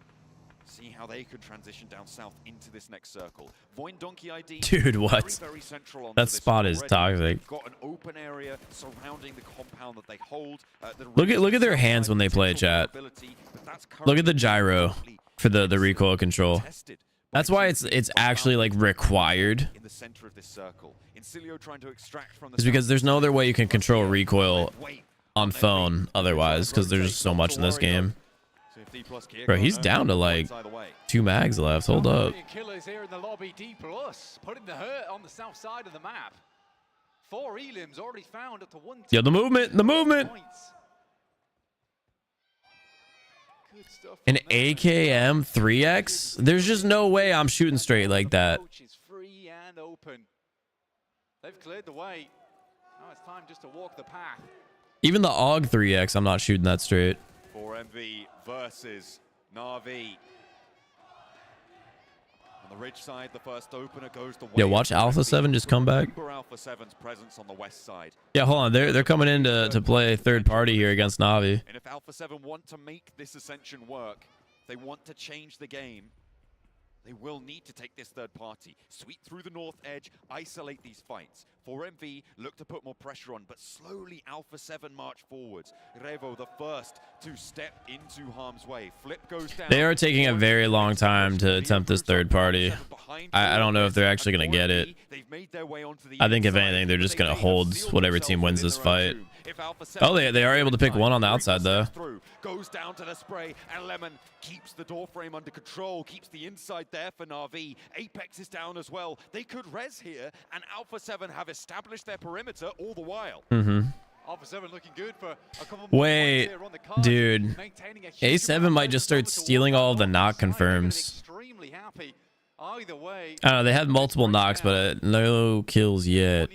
A: See how they could transition down south into this next circle. Void Donkey ID.
B: Dude, what?
A: Very central
B: That spot is toxic.
A: Got an open area surrounding the compound that they hold.
B: Look at their hands when they play, chat. Look at the gyro for the recoil control. That's why it's actually like required.
A: In the center of this circle. Incilio trying to extract from the
B: It's because there's no other way you can control recoil on phone otherwise, because there's just so much in this game. Bro, he's down to like 2 mags left. Hold up.
C: Killers here in the lobby. D+, putting the hurt on the south side of the map. 4 elims already found up to 1.
B: Yo, the movement. An AKM 3X? There's just no way I'm shooting straight like that.
C: Free and open. They've cleared the way. Now it's time just to walk the path.
B: Even the AUG 3X, I'm not shooting that straight.
A: 4MV versus Na'Vi. On the ridge side, the first opener goes the way.
B: Yeah, watch Alpha 7 just come back.
A: Alpha 7's presence on the west side.
B: Yeah, hold on. They're coming in to play third party here against Na'Vi.
A: And if Alpha 7 want to make this ascension work, they want to change the game, they will need to take this third party, sweep through the north edge, isolate these fights. 4MV look to put more pressure on, but slowly Alpha 7 march forwards. Revo the first to step into harm's way. Flip goes down.
B: They are taking a very long time to attempt this third party. I don't know if they're actually going to get it. I think if anything, they're just going to hold whatever team wins this fight. Oh, they are able to pick one on the outside, though.
A: Goes down to the spray, and Lemon keeps the door frame under control, keeps the inside there for Na'Vi. Apex is down as well. They could res here, and Alpha 7 have established their perimeter all the while.
C: Alpha 7 looking good for a couple more.
B: Wait, dude. A7 might just start stealing all of the knock confirms.
C: Extremely happy. Either way.
B: I don't know, they had multiple knocks, but no kills yet.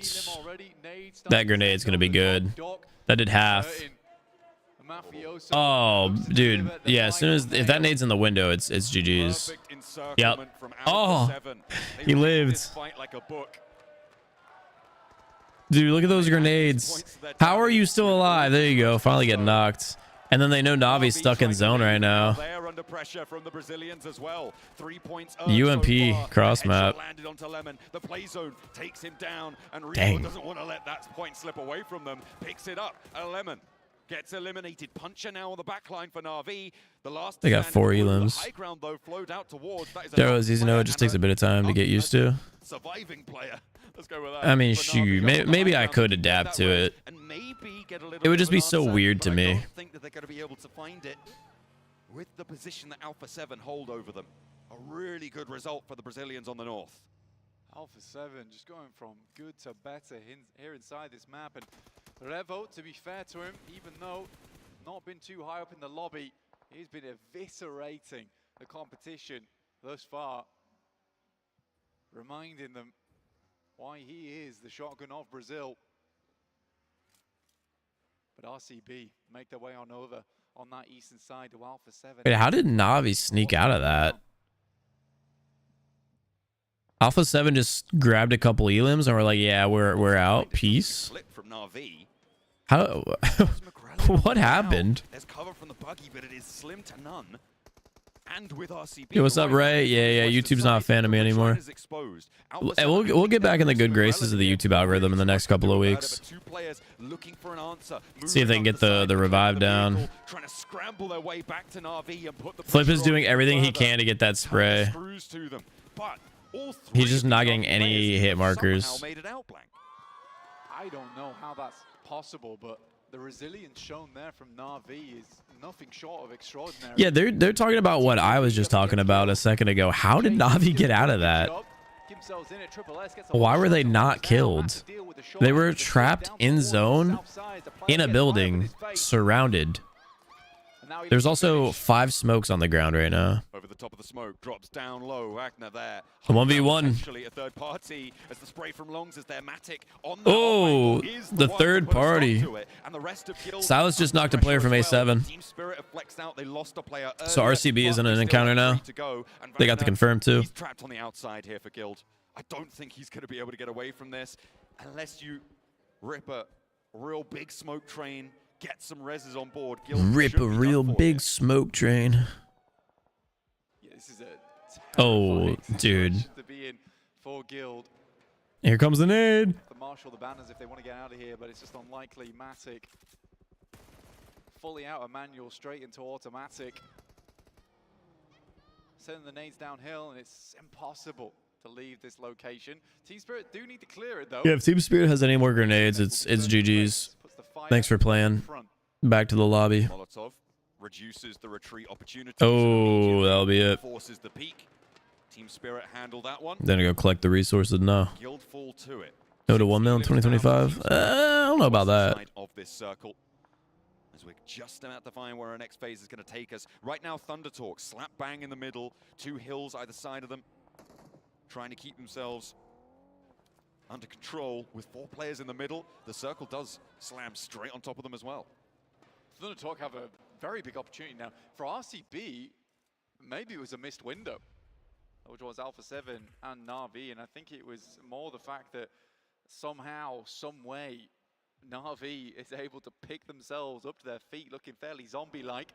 B: That grenade's going to be good. That did half. Oh, dude. Yeah, as soon as if that nade's in the window, it's GG's. Yep. Oh, he lived. Dude, look at those grenades. How are you still alive? There you go. Finally get knocked. And then they know Navi's stuck in zone right now.
A: They're under pressure from the Brazilians as well. 3 points
B: UMP cross map.
A: Landed onto Lemon. The play zone takes him down, and Revo
B: Dang.
A: doesn't want to let that point slip away from them. Picks it up. Lemon gets eliminated. Puncher now on the back line for Na'Vi. The last
B: They got 4 elims.
A: high ground though flowed out towards. That is a
B: Daryl is easy to know. It just takes a bit of time to get used to.
A: Surviving player. Let's go with that.
B: I mean, shoot, maybe I could adapt to it. It would just be so weird to me.
A: I don't think that they're going to be able to find it with the position that Alpha 7 hold over them. A really good result for the Brazilians on the north.
C: Alpha 7 just going from good to better here inside this map. And Revo, to be fair to him, even though not been too high up in the lobby, he's been eviscerating the competition thus far, reminding them why he is the shotgun of Brazil. But RCB make their way on over on that eastern side to Alpha 7.
B: Wait, how did Na'Vi sneak out of that? Alpha 7 just grabbed a couple elims and we're like, yeah, we're out. Peace. How? What happened?
A: There's cover from the buggy, but it is slim to none. And with RCB,
B: Yo, what's up, Ray? Yeah, YouTube's not a fan of me anymore. And we'll get back in the good graces of the YouTube algorithm in the next couple of weeks. See if they can get the revive down. Flip is doing everything he can to get that spray. He's just not getting any hit markers.
C: I don't know how that's possible, but the resilience shown there from Na'Vi is nothing short of extraordinary.
B: Yeah, they're talking about what I was just talking about a second ago. How did Na'Vi get out of that? Why were they not killed? They were trapped in zone, in a building, surrounded. There's also 5 smokes on the ground right now.
A: Over the top of the smoke, drops down low. Wagner there.
B: A 1v1.
A: Actually, a third party as the spray from Longs is their Matic on the
B: oh, the third party. Silas just knocked a player from A7. So RCB is in an encounter now. They got the confirm too.
A: He's trapped on the outside here for Guild. I don't think he's going to be able to get away from this unless you rip a real big smoke train. Get some reses on board.
B: Rip a real big smoke train.
C: Yeah, this is a
B: dude.
C: To be in for Guild.
B: Here comes the nade.
C: The marshal the banners if they want to get out of here, but it's just unlikely. Matic fully out of manual, straight into automatic. Sending the nades downhill, and it's impossible to leave this location. Team Spirit do need to clear it though.
B: Yeah, if Team Spirit has any more grenades, it's GG's. Thanks for playing. Back to the lobby.
A: Molotov reduces the retreat opportunity.
B: Oh, that'll be it.
A: Forces the peak. Team Spirit handle that one.
B: Then I go collect the resources now.
A: Guild fall to it.
B: No to 1 mil in 2025. I don't know about that.
A: Of this circle, as we're just about to find where our next phase is going to take us. Right now, Thunder Talk slap bang in the middle. 2 hills either side of them, trying to keep themselves under control with 4 players in the middle. The circle does slam straight on top of them as well.
C: Thunder Talk have a very big opportunity now. For RCB, maybe it was a missed window, which was Alpha 7 and Na'Vi, and I think it was more the fact that somehow, some way, Na'Vi is able to pick themselves up to their feet, looking fairly zombie-like.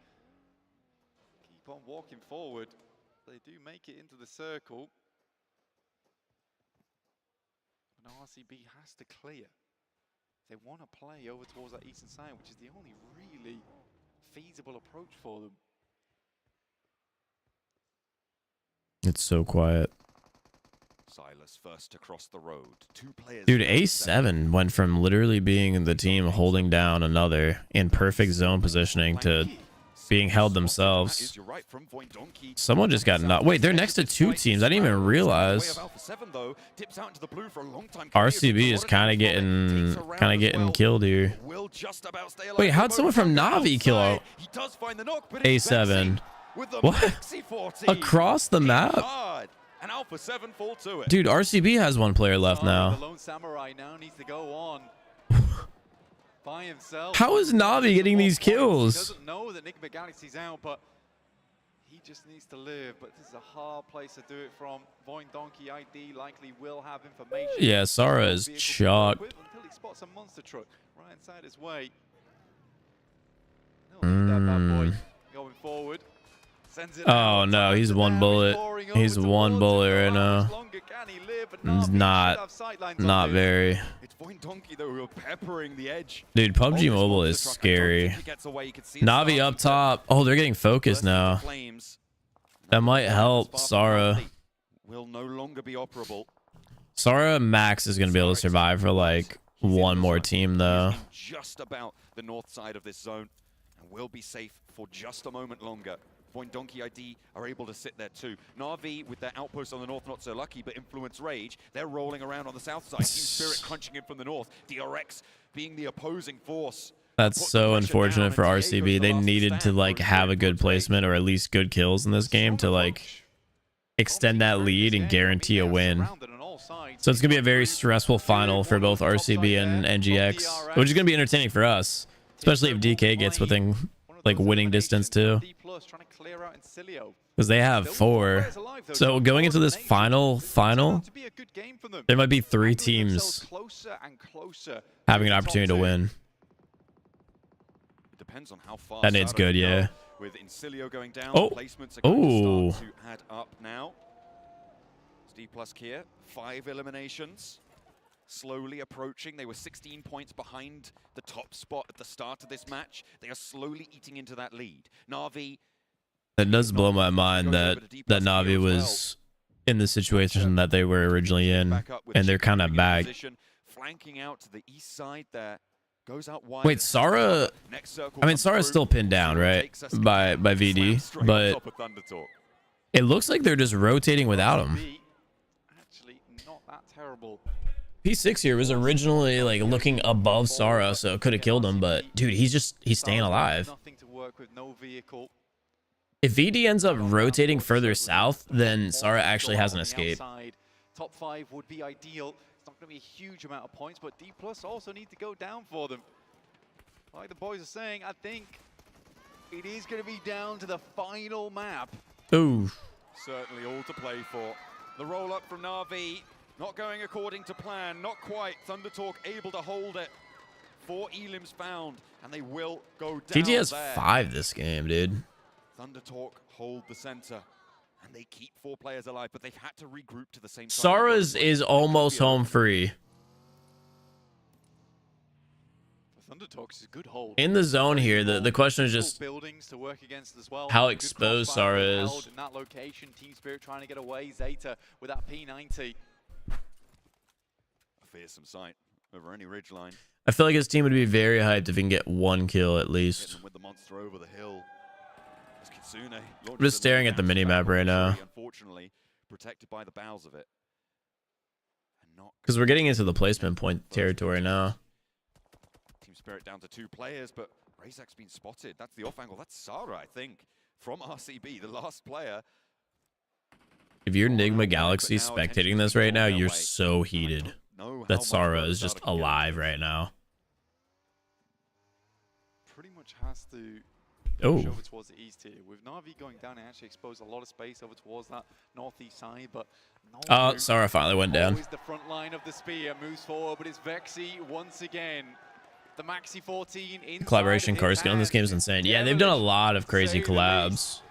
C: Keep on walking forward. They do make it into the circle. And RCB has to clear. They want to play over towards that eastern side, which is the only really feasible approach for them.
B: It's so quiet.
A: Silas first across the road. 2 players.
B: Dude, A7 went from literally being the team holding down another in perfect zone positioning to being held themselves. Someone just got knocked. Wait, they're next to 2 teams. I didn't even realize. RCB is kind of getting killed here. Wait, how'd someone from Na'Vi kill out A7? What? Across the map? Dude, RCB has 1 player left now.
C: The Lone Samurai now needs to go on by himself.
B: How is Na'Vi getting these kills?
C: He doesn't know that Nick McGalaxy's out, but he just needs to live. But this is a hard place to do it from. Voin Donkey ID likely will have information.
B: Yeah, Sara is shocked.
C: Until he spots a monster truck right inside his way. That bad boy going forward.
B: Oh no, he's 1 bullet. He's 1 bullet right now.
C: Longer can he live? but Na'Vi should
B: Not
C: have sightlines on this.
B: very.
A: It's Donkey though who are peppering the edge.
B: Dude, PUBG Mobile is scary. Na'Vi up top. Oh, they're getting focused now. That might help Sara.
A: Will no longer be operable.
B: Sara Max is going to be able to survive for like one more team though.
A: Just about the north side of this zone and will be safe for just a moment longer. Donkey ID are able to sit there too. Na'Vi with their outpost on the north, not so lucky, but Influence Rage, they're rolling around on the south side. Team Spirit crunching in from the north. DRX being the opposing force.
B: That's so unfortunate for RCB. They needed to like have a good placement or at least good kills in this game to like extend that lead and guarantee a win. So it's gonna be a very stressful final for both RCB and NGX, which is gonna be entertaining for us, especially if DK gets within like winning distance too, because they have 4. So going into this final, there might be 3 teams having an opportunity to win.
A: Depends on how far
B: That nade's good, yeah.
A: With Incilio going down,
B: Oh,
A: placements are going to start to add up now. D plus Kier, 5 eliminations. Slowly approaching. They were 16 points behind the top spot at the start of this match. They are slowly eating into that lead. Na'Vi.
B: It does blow my mind that Na'Vi was in the situation that they were originally in, and they're kind of back.
A: Flanking out to the east side there. Goes out wide.
B: Wait, Sara. I mean, Sara's still pinned down, right, by VD, but it looks like they're just rotating without him.
C: Actually, not that terrible.
B: P6 here was originally like looking above Sara, so it could have killed him, but dude, he's staying alive.
C: Nothing to work with, no vehicle.
B: If VD ends up rotating further south, then Sara actually has an escape.
C: Top 5 would be ideal. It's not going to be a huge amount of points, but D+ also need to go down for them. Like the boys are saying, I think it is going to be down to the final map.
B: Ooh.
A: Certainly all to play for. The roll up from Na'Vi, not going according to plan, not quite. Thundertalk able to hold it. 4 elims found, and they will go down.
B: TG has
A: there.
B: 5 this game, dude.
A: Thundertalk hold the center, and they keep 4 players alive, but they've had to regroup to the same side.
B: Sara's is almost home free.
C: Thundertalk is a good hold.
B: In the zone here, the question is just
C: buildings to work against as well.
B: how exposed Sara is.
C: In that location, Team Spirit trying to get away. Zeta with that P90.
A: A fearsome sight over any ridgeline.
B: I feel like his team would be very hyped if he can get 1 kill at least.
A: With the monster over the hill.
B: I'm just staring at the minimap right now,
A: unfortunately, protected by the boughs of it.
B: because we're getting into the placement point territory now.
A: Team Spirit down to 2 players, but Razak's been spotted. That's the off angle. That's Sara, I think, from RCB, the last player.
B: If you're Enigma Galaxy spectating this right now, you're so heated that Sara is just alive right now.
C: Pretty much has to
B: push
C: over towards the east here. With Na'Vi going down, it actually exposed a lot of space over towards that northeast side, but
B: Sara finally went down.
C: Always the front line of the spear moves forward, but it's Vexy once again. The Maxi 14 in
B: Collaboration Karski on this game is insane. Yeah, they've done a lot of crazy collabs.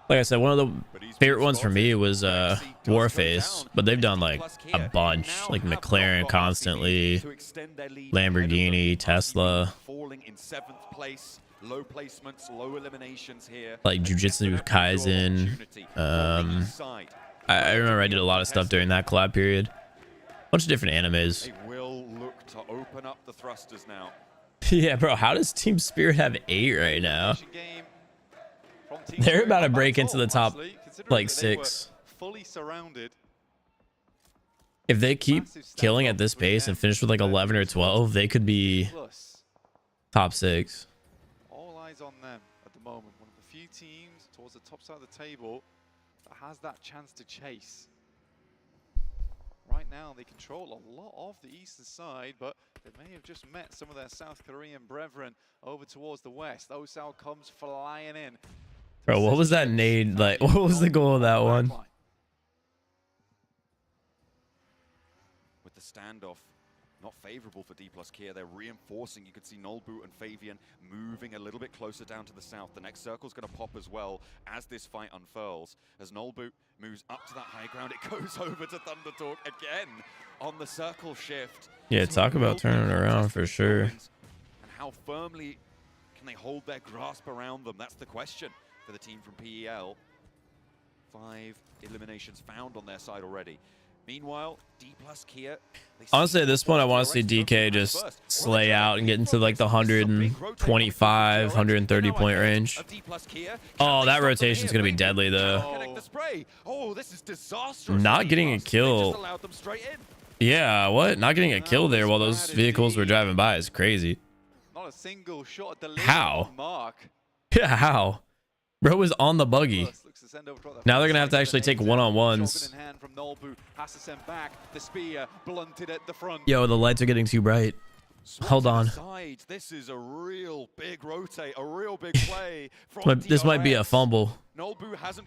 B: Like I said, one of the favorite ones for me was Warface, but they've done like a bunch, like McLaren constantly, Lamborghini, Tesla,
A: Falling in 7th place, low placements, low eliminations here.
B: like Jujutsu Kaisen. I remember I did a lot of stuff during that collab period. Bunch of different animes.
A: They will look to open up the thrusters now.
B: Yeah, bro, how does Team Spirit have 8 right now? They're about to break into the top like 6.
C: Fully surrounded.
B: If they keep killing at this pace and finish with like 11 or 12, they could be top 6.
C: All eyes on them at the moment. One of the few teams towards the top side of the table that has that chance to chase. Right now, they control a lot of the eastern side, but they may have just met some of their South Korean brethren over towards the west. Osal comes flying in.
B: Bro, what was that nade like? What was the goal of that one?
A: With the standoff not favorable for D plus Kia. They're reinforcing. You could see Nolbu and Fabian moving a little bit closer down to the south. The next circle's going to pop as well as this fight unfurls. As Nolbu moves up to that high ground, it goes over to Thundertalk again on the circle shift.
B: Yeah, talk about turning it around for sure.
A: And how firmly can they hold their grasp around them? That's the question for the team from PEL. 5 eliminations found on their side already. Meanwhile, D plus Kia.
B: Honestly, at this point, I want to see DK just slay out and get into like the 125, 130 point range. Oh, that rotation is going to be deadly though.
A: Oh, this is disastrous.
B: Not getting a kill. Yeah, what? Not getting a kill there while those vehicles were driving by is crazy.
C: Not a single shot at the
B: How?
C: mark.
B: Yeah, how? Bro was on the buggy. Now they're gonna have to actually take one-on-ones. Yo, the lights are getting too bright. Hold on.
A: This is a real big rotate, a real big play.
B: This might be a fumble.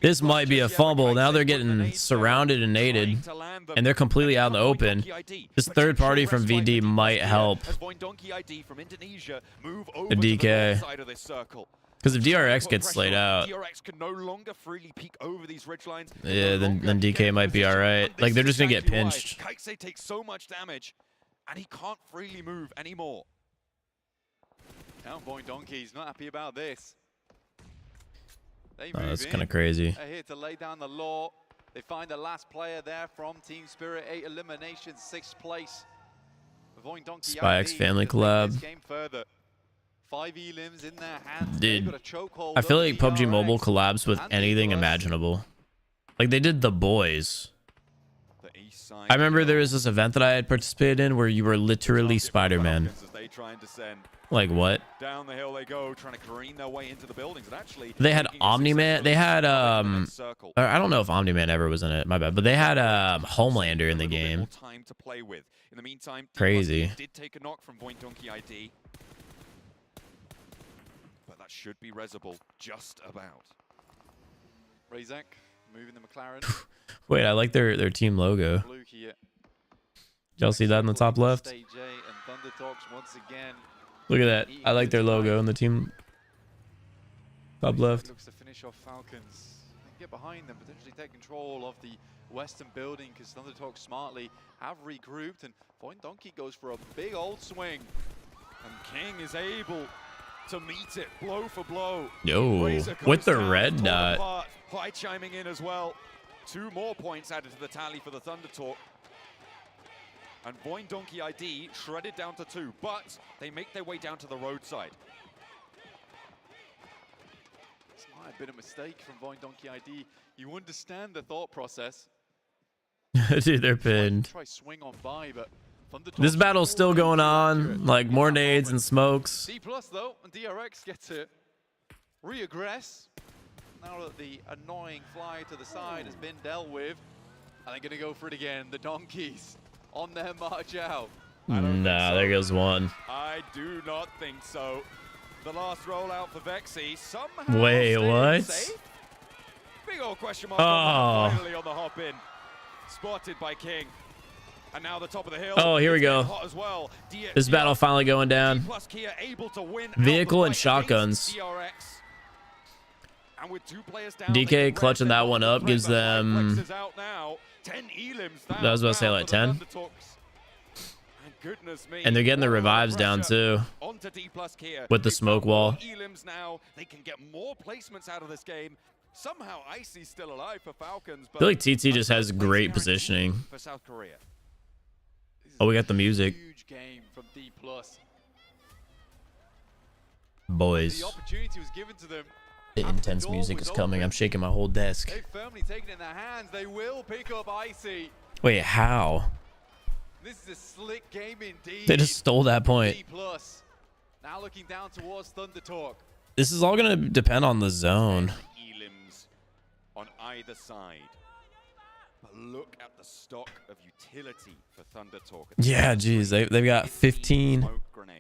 B: This might be a fumble. Now they're getting surrounded and naded, and they're completely out in the open. This third party from VD might help the DK. Because if DRX gets slayed out, yeah, then DK might be all right. Like, they're just going to get pinched.
A: Kaisei takes so much damage, and he can't freely move anymore.
C: Now Boy Donkey's not happy about this.
B: Oh, that's kind of crazy.
C: They're here to lay down the law. They find the last player there from Team Spirit. 8 eliminations, 6th place.
B: SpyX family collab.
C: 5 elims in their hands.
B: Dude, I feel like PUBG Mobile collabs with anything imaginable. Like they did The Boys. I remember there was this event that I had participated in where you were literally Spider-Man. Like what?
A: Down the hill they go, trying to careen their way into the buildings. And actually,
B: they had Omni-Man. They had I don't know if Omni-Man ever was in it. My bad. But they had Homelander in the game.
A: Time to play with. In the meantime,
B: crazy.
A: Did take a knock from Point Donkey ID. But that should be resable just about.
C: Razak moving the McLaren.
B: Wait, I like their team logo. Y'all see that in the top left? Look at that. I like their logo in the team top left.
C: Looks to finish off Falcons. Get behind them, potentially take control of the western building because Thundertalk smartly have regrouped and Point Donkey goes for a big old swing.
A: And King is able to meet it blow for blow.
B: Yo, with the red dot.
A: High chiming in as well. 2 more points added to the tally for the Thundertalk. And Voin Donkey ID shredded down to 2, but they make their way down to the roadside.
C: This might have been a mistake from Voin Donkey ID. You understand the thought process.
B: Dude, they're pinned.
C: Try swing on by, but
B: this battle's still going on. Like more nades and smokes.
C: D+ though, and DRX get to reaggress. Now that the annoying fly to the side has been dealt with, and they're gonna go for it again. The Donkeys on their march out.
B: Nah, there goes one.
A: I do not think so. The last rollout for Vexy somehow.
B: Wait, what?
A: Safe? Big old question mark. Finally on the hop in, spotted by King. And now the top of the hill.
B: Oh, here we go.
A: Well.
B: This battle finally going down. Vehicle and shotguns.
A: And with 2 players down,
B: DK clutching that one up gives them. I was about to say like 10. And they're getting the revives down too. With the smoke wall.
A: They can get more placements out of this game. Somehow Icy's still alive for Falcons.
B: I feel like TT just has great positioning.
A: For South Korea.
B: Oh, we got the music.
C: Huge game from D+.
B: Boys.
C: The opportunity was given to them.
B: The intense music is coming. I'm shaking my whole desk.
C: They've firmly taken it in their hands. They will pick up Icy.
B: Wait, how?
C: This is a slick game indeed.
B: They just stole that point.
C: D+. Now looking down towards Thundertalk.
B: This is all going to depend on the zone.
A: Elims on either side. But look at the stock of utility for Thundertalk.
B: Yeah, geez, they've got 15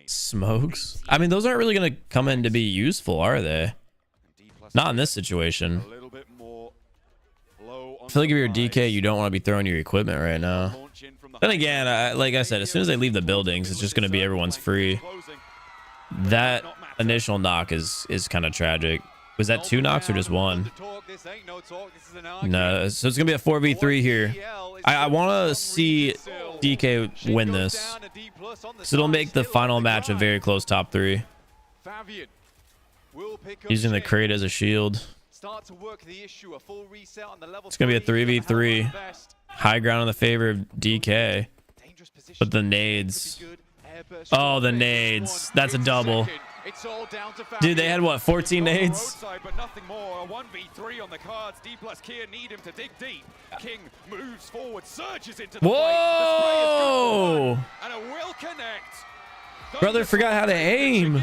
B: smokes. I mean, those aren't really going to come in to be useful, are they? Not in this situation.
A: A little bit more low.
B: I feel like if you're a DK, you don't want to be throwing your equipment right now.
A: Launch in from
B: Then again, like I said, as soon as they leave the buildings, it's just going to be everyone's free. That initial knock is kind of tragic. Was that 2 knocks or just 1? No, so it's going to be a 4v3 here. I want to see DK win this. So it'll make the final match a very close top 3. Using the crate as a shield. It's going to be a 3v3. High ground in the favor of DK. But the nades. Oh, the nades. That's a double. Dude, they had what, 14 nades?
A: But nothing more. A 1v3 on the cards. D plus Kier need him to dig deep. King moves forward, surges into the
B: Whoa!
A: Play. And it will connect.
B: Brother forgot how to aim.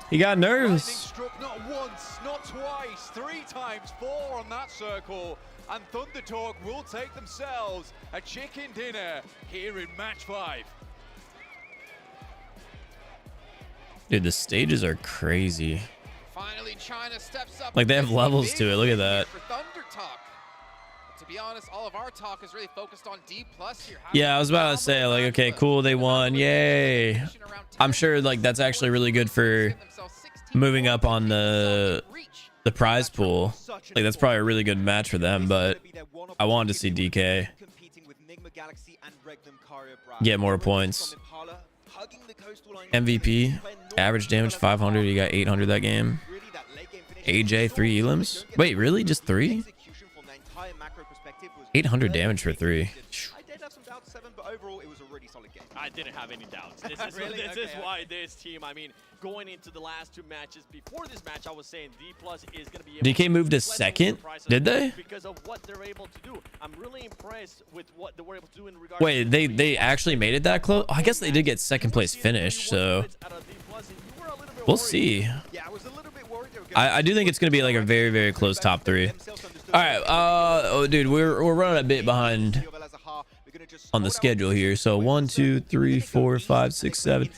B: He got nervous.
C: Struck not once, not twice, 3 times, 4 on that circle. And Thunder Talk will take themselves a chicken dinner here in match 5.
B: Dude, the stages are crazy.
D: Finally, China steps up.
B: Like they have levels to it. Look at that.
D: For Thunder Talk. To be honest, all of our talk is really focused on D+ here.
B: Yeah, I was about to say, like, okay, cool, they won, yay. I'm sure like that's actually really good for moving up on the prize pool. Like that's probably a really good match for them, but I wanted to see DK get more points. MVP, average damage 500, you got 800 that game. AJ 3 elims. Wait, really? Just 3? 800 damage for 3.
E: I did have some doubts, 7, but overall it was a really solid game.
F: I didn't have any doubts. This is,
E: Really?
F: this is
E: Okay.
F: why this team, I mean, going into the last 2 matches, before this match, I was saying D+ is going to be able
B: DK moved to
F: pleasantly
B: second?
F: surprise us
B: Did they?
F: Because of what they're able to do. I'm really impressed with what they were able to do in regards
B: Wait,
F: to
B: they actually made it that close? Oh, I guess they did get second place finish, so we'll see.
E: Yeah, I was a little bit worried they were
B: I do think it's going to be like a very, very close top 3. All right, oh, dude, we're running a bit behind on the schedule here. So 1, 2, 3, 4, 5, 6, 7.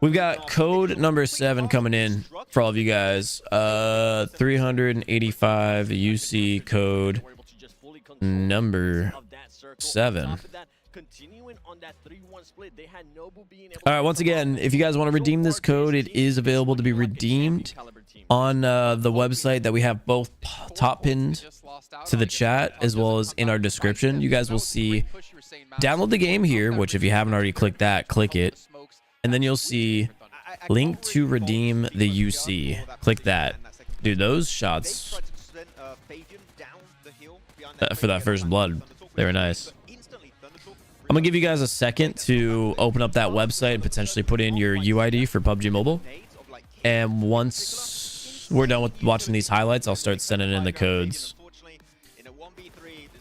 B: We've got code number 7 coming in for all of you guys. 385 UC code number 7. All right, once again, if you guys want to redeem this code, it is available to be redeemed on the website that we have both top pinned to the chat as well as in our description. You guys will see download the game here, which if you haven't already clicked that, click it, and then you'll see link to redeem the UC. Click that. Dude, those shots for that first blood, they were nice. I'm gonna give you guys a second to open up that website and potentially put in your UID for PUBG Mobile, and once we're done with watching these highlights, I'll start sending in the codes.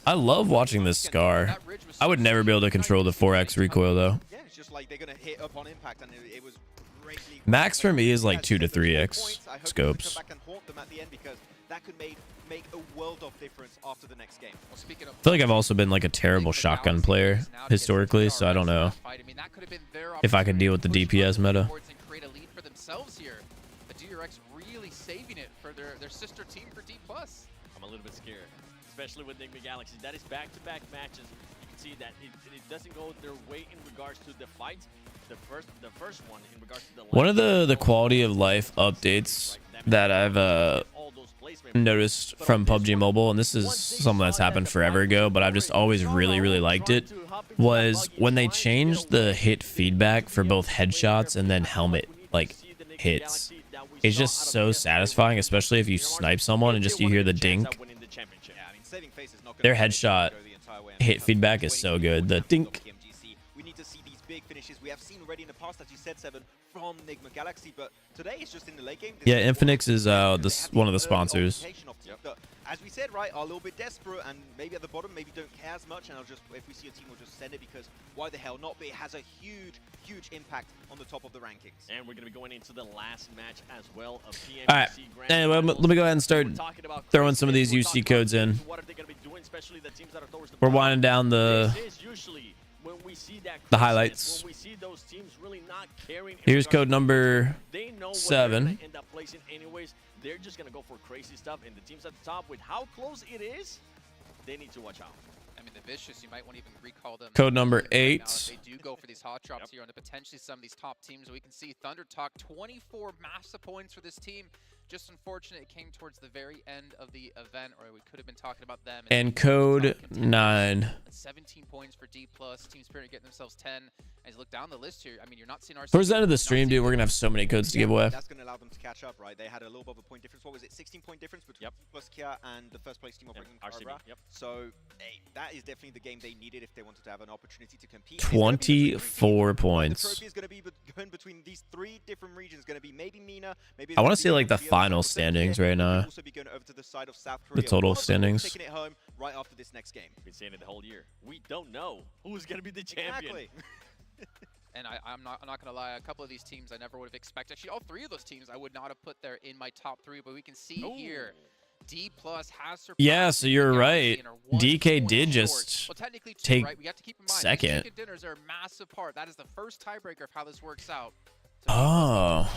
B: I love watching this Scar. I would never be able to control the 4x recoil though.
E: Yeah, it's just like they're going to hit up on impact, and it was greatly
B: Max for me is like 2 to 3x scopes.
E: come back and haunt them at the end, because that could make a world of difference after the next game.
D: Well, speaking of,
B: I feel like I've also been like a terrible shotgun player historically, so I don't know if I could deal with the DPS meta.
D: Create a lead for themselves here. The DRX really saving it for their sister team for D+.
F: I'm a little bit scared, especially with Enigma Galaxy. That is back-to-back matches. You can see that it doesn't go their way in regards to the fights. The first one in regards to the
B: One of the quality of life updates that I've noticed from PUBG Mobile, and this is something that's happened forever ago, but I've just always really liked it, was when they changed the hit feedback for both headshots and then helmet like hits. It's just so satisfying, especially if you snipe someone and just you hear the dink. Their headshot hit feedback is so good. The dink.
E: We need to see these big finishes. We have seen already in the past, as you said, 7, from Enigma Galaxy, but today it's just in the late game.
B: Yeah, Infinix is one of the sponsors.
E: But as we said, right, are a little bit desperate, and maybe at the bottom, maybe don't care as much, and if we see a team, we'll just send it, because why the hell not? But it has a huge impact on the top of the rankings.
F: And we're going to be going into the last match as well of PMGC.
B: All right, anyway, let me go ahead and start throwing some of these UC codes in.
F: What are they going to be doing, especially the teams that are towards the
B: We're
F: bottom?
B: winding down the highlights.
F: When we see those teams really not caring,
B: Here's code number
F: they know
B: 7.
F: End up placing anyways. They're just gonna go for crazy stuff, and the teams at the top, with how close it is, they need to watch out.
D: And mean, the Vicious, you might want to even recall them.
B: Code number
D: right now,
B: 8.
D: if they do go for these hot drops here on potentially some of these top teams. We can see Thunder Talk, 24 massive points for this team. Just unfortunate it came towards the very end of the event, or we could have been talking about them.
B: And code 9.
D: 17 points for D+. Team Spirit getting themselves 10. As you look down the list here, I mean, you're not seeing RC.
B: Towards the end of the stream, dude, we're going to have so many codes to give away.
E: That's going to allow them to catch up, right? They had a little bit of a point difference. What was it? 16-point difference between plus Kia and the first place team of RCB. So hey, that is definitely the game they needed if they wanted to have an opportunity to compete.
B: 24 points.
E: The trophy is going to be going between these 3 different regions. Going to be maybe Mina, maybe
B: I want to see like the final standings right now.
E: Also be going over to the side of South Korea.
B: The total standings.
E: Taking it home right after this next game.
F: We've been saying it the whole year. We don't know who's going to be the champion.
E: Exactly.
D: And I'm not gonna lie, a couple of these teams I never would have expected. Actually, all 3 of those teams I would not have put there in my top 3. But we can see here, D+ has surpassed.
B: Yeah, so you're right. DK did just take
D: we have to keep in mind,
B: second.
D: Chicken dinners are a massive part. That is the first tiebreaker of how this works out.
B: Oh.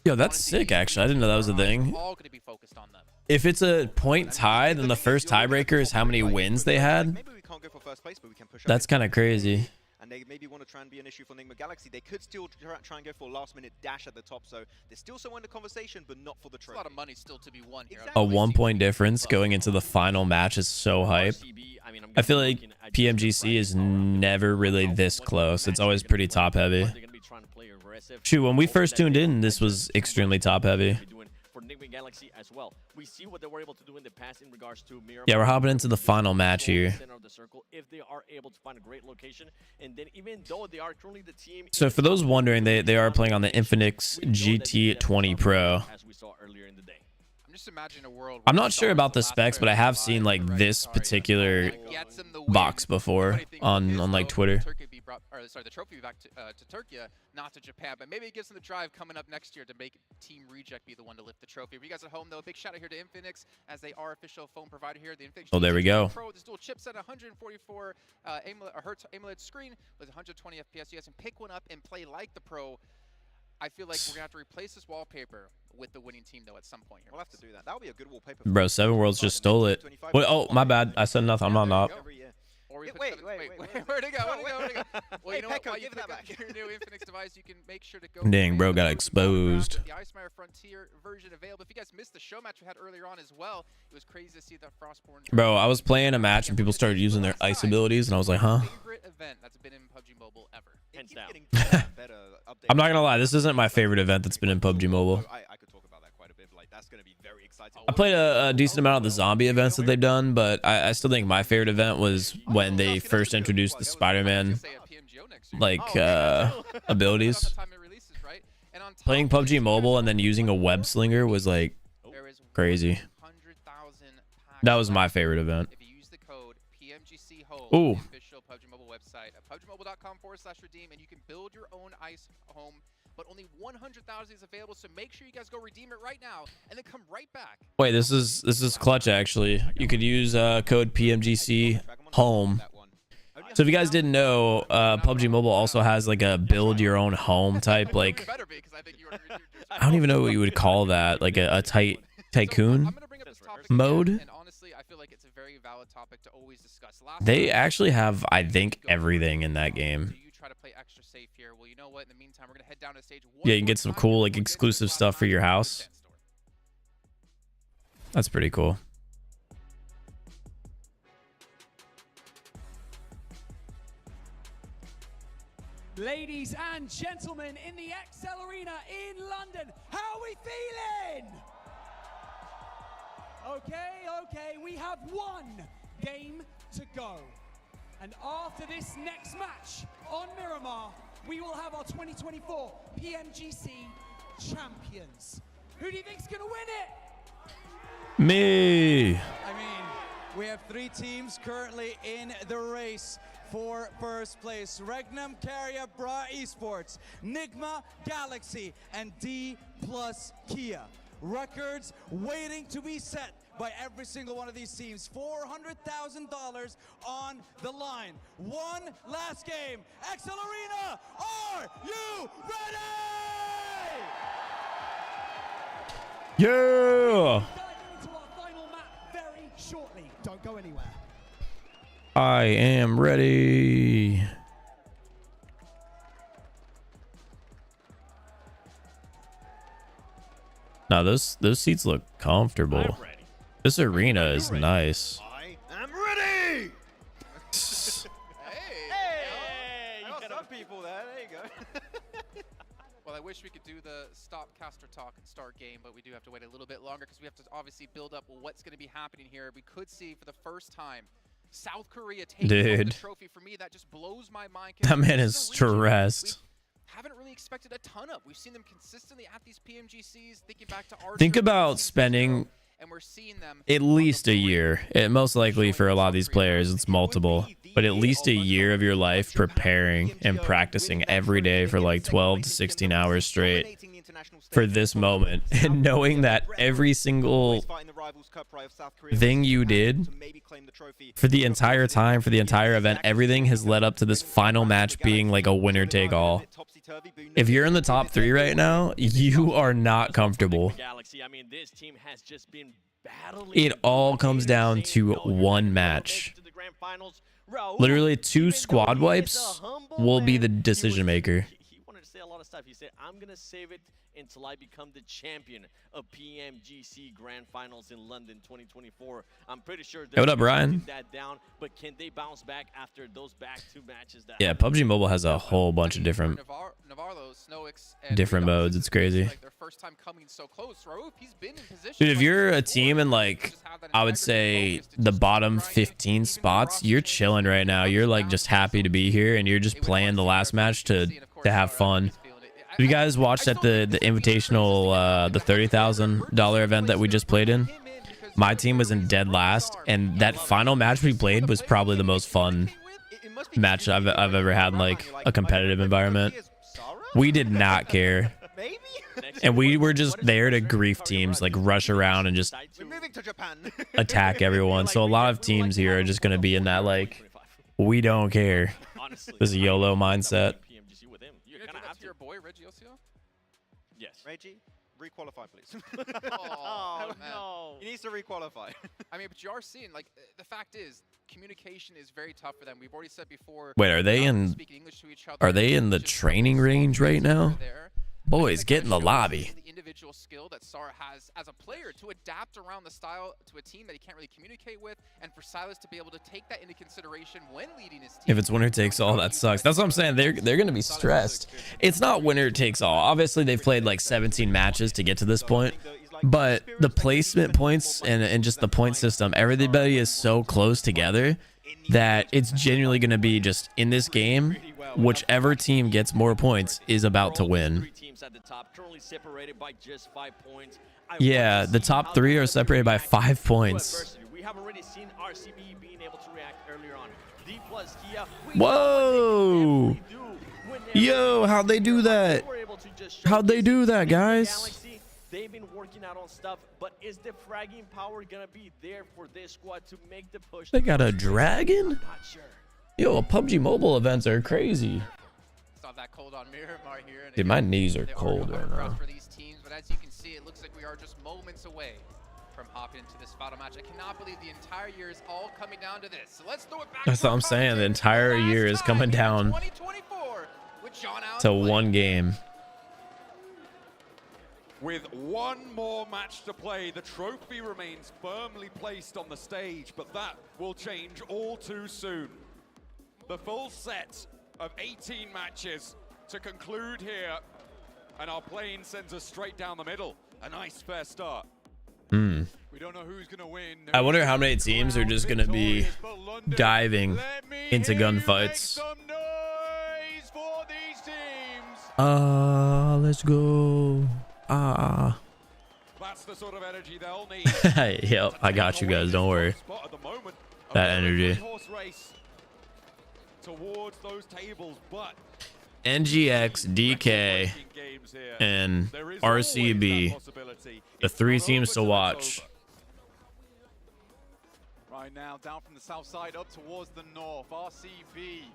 B: Yo, that's sick, actually. I didn't know that was a thing.
D: All gonna be focused on them.
B: If it's a point tie, then the first tiebreaker is how many wins they had.
E: Maybe we can't go for first place, but we can push.
B: That's kind of crazy.
E: And they maybe want to try and be an issue for Enigma Galaxy. They could still try and go for a last-minute dash at the top, so there's still someone in the conversation, but not for the trophy.
D: A lot of money still to be won here.
B: A 1-point difference going into the final match is so hype. I feel like PMGC is never really this close. It's always pretty top-heavy. Shoot, when we first tuned in, this was extremely top-heavy.
F: For Enigma Galaxy as well. We see what they were able to do in the past in regards to Miramar.
B: Yeah, we're hopping into the final match here.
F: Center of the circle, if they are able to find a great location, and then even though they are currently the team.
B: So for those wondering, they are playing on the Infinix GT20 Pro.
F: As we saw earlier in the day.
D: Just imagine a world.
B: I'm not sure about the specs, but I have seen like this particular box before on like Twitter.
D: The trophy back to Turkey, not to Japan, but maybe it gives them the drive coming up next year to make Team Reject be the one to lift the trophy. For you guys at home, though, a big shout out here to Infinix as they are official phone provider here. The Infinix
B: there we go.
D: Pro, this dual chipset, 144 Hertz AMOLED screen with 120 FPS. You guys can pick one up and play like the Pro. I feel like we're gonna have to replace this wallpaper with the winning team though at some point here.
E: We'll have to do that. That would be a good wallpaper.
B: Bro, Seven Worlds just stole it. Wait, oh, my bad. I said nothing. I'm not.
D: Wait, where'd it go? Well, you know what? While you pick up your new Infinix device, you can make sure to go.
B: Dang, bro, got exposed.
D: The Icemire Frontier version available. If you guys missed the show match we had earlier on as well, it was crazy to see that Frostborn.
B: Bro, I was playing a match and people started using their ice abilities, and I was like, huh?
D: Favorite event that's been in PUBG Mobile ever.
F: Hands down.
B: I'm not gonna lie, this isn't my favorite event that's been in PUBG Mobile.
E: I could talk about that quite a bit. Like that's gonna be very exciting.
B: I played a decent amount of the zombie events that they've done, but I still think my favorite event was when they first introduced the Spider-Man like abilities. Playing PUBG Mobile and then using a web slinger was like crazy. That was my favorite event.
D: If you use the code PMGC Home,
B: Ooh.
D: the official PUBG Mobile website at PUBGMobile.com/redeem, and you can build your own ice home. But only 100,000 is available, so make sure you guys go redeem it right now, and then come right back.
B: Wait, this is clutch actually. You could use code PMGC Home. So if you guys didn't know, PUBG Mobile also has like a build your own home type, like I don't even know what you would call that, like a tycoon mode.
D: And honestly, I feel like it's a very valid topic to always discuss.
B: They actually have, I think, everything in that game.
D: Try to play extra safe here. Well, you know what? In the meantime, we're gonna head down to stage 1.
B: Yeah, you can get some cool like exclusive stuff for your house. That's pretty cool.
G: Ladies and gentlemen, in the XL Arena in London, how are we feeling? Okay, we have one game to go. And after this next match on Miramar, we will have our 2024 PMGC champions. Who do you think's gonna win it?
B: Me.
L: I mean, we have 3 teams currently in the race for first place. Regnum Carrier Bra Esports, Enigma Galaxy, and D+ Kia. Records waiting to be set by every single one of these teams. $400,000 on the line. One last game. XL Arena, are you ready?
B: Yeah.
G: Diving into our final map very shortly. Don't go anywhere.
B: I am ready. Now those seats look comfortable. This arena is nice.
E: I am ready!
D: Hey!
E: I got some people there. There you go.
D: Well, I wish we could do the stop caster talk and start game, but we do have to wait a little bit longer because we have to obviously build up what's going to be happening here. We could see for the first time South Korea taking home the trophy. For me, that just blows my mind.
B: That man is stressed.
D: Haven't really expected a ton of. We've seen them consistently at these PMGCs. Thinking back to our
B: Think about spending
D: and we're seeing them
B: at least a year. It most likely for a lot of these players, it's multiple, but at least a year of your life preparing and practicing every day for like 12 to 16 hours straight for this moment, and knowing that every single thing you did for the entire time, for the entire event, everything has led up to this final match being like a winner take all. If you're in the top 3 right now, you are not comfortable. It all comes down to one match. Literally 2 squad wipes will be the decision maker.
F: He wanted to say a lot of stuff. He said, I'm going to save it until I become the champion of PMGC Grand Finals in London 2024. I'm pretty sure
B: what up, Brian?
F: That down, but can they bounce back after those back-to matches?
B: Yeah, PUBG Mobile has a whole bunch of different modes. It's crazy. Dude, if you're a team in like, I would say the bottom 15 spots, you're chilling right now. You're like just happy to be here, and you're just playing the last match to have fun. Have you guys watched at the invitational, the $30,000 event that we just played in? My team was in dead last, and that final match we played was probably the most fun match I've ever had in like a competitive environment. We did not care. And we were just there to grief teams, like rush around and just attack everyone. So a lot of teams here are just going to be in that like, we don't care. This is a YOLO mindset.
E: Yes. Reggie, requalify, please.
D: Oh, no.
E: He needs to requalify.
D: I mean, but you are seeing, like, the fact is, communication is very tough for them. We've already said before.
B: Wait, are they in the training range right now? Boys, get in the lobby.
D: The individual skill that Sara has as a player to adapt around the style to a team that he can't really communicate with, and for Silas to be able to take that into consideration when leading his team.
B: If it's winner takes all, that sucks. That's what I'm saying. They're going to be stressed. It's not winner takes all. Obviously, they've played like 17 matches to get to this point, but the placement points and just the point system, everybody is so close together that it's genuinely going to be just in this game, whichever team gets more points is about to win. Yeah, the top 3 are separated by 5 points.
F: We have already seen RCB being able to react earlier on.
B: Whoa! Yo, how'd they do that? How'd they do that, guys?
F: They've been working out on stuff, but is the fragging power gonna be there for this squad to make the push?
B: They got a dragon? Not sure. Yo, PUBG Mobile events are crazy.
D: That cold on Miramar here.
B: Dude, my knees are cold right now.
D: For these teams, but as you can see, it looks like we are just moments away from hopping into this final match. I cannot believe the entire year is all coming down to this. So let's throw it back.
B: That's what I'm saying. The entire year is coming down to one game.
M: With one more match to play, the trophy remains firmly placed on the stage, but that will change all too soon. The full set of 18 matches to conclude here, and our plane sends us straight down the middle. A nice fair start.
C: We don't know who's gonna win.
B: I wonder how many teams are just gonna be diving into gunfights. Let's go.
M: That's the sort of energy they'll need.
B: Yep, I got you guys. Don't worry. That energy.
M: Towards those tables, but
B: NGX, DK, and RCB, the 3 teams to watch.
C: Right now, down from the south side up towards the north, RCB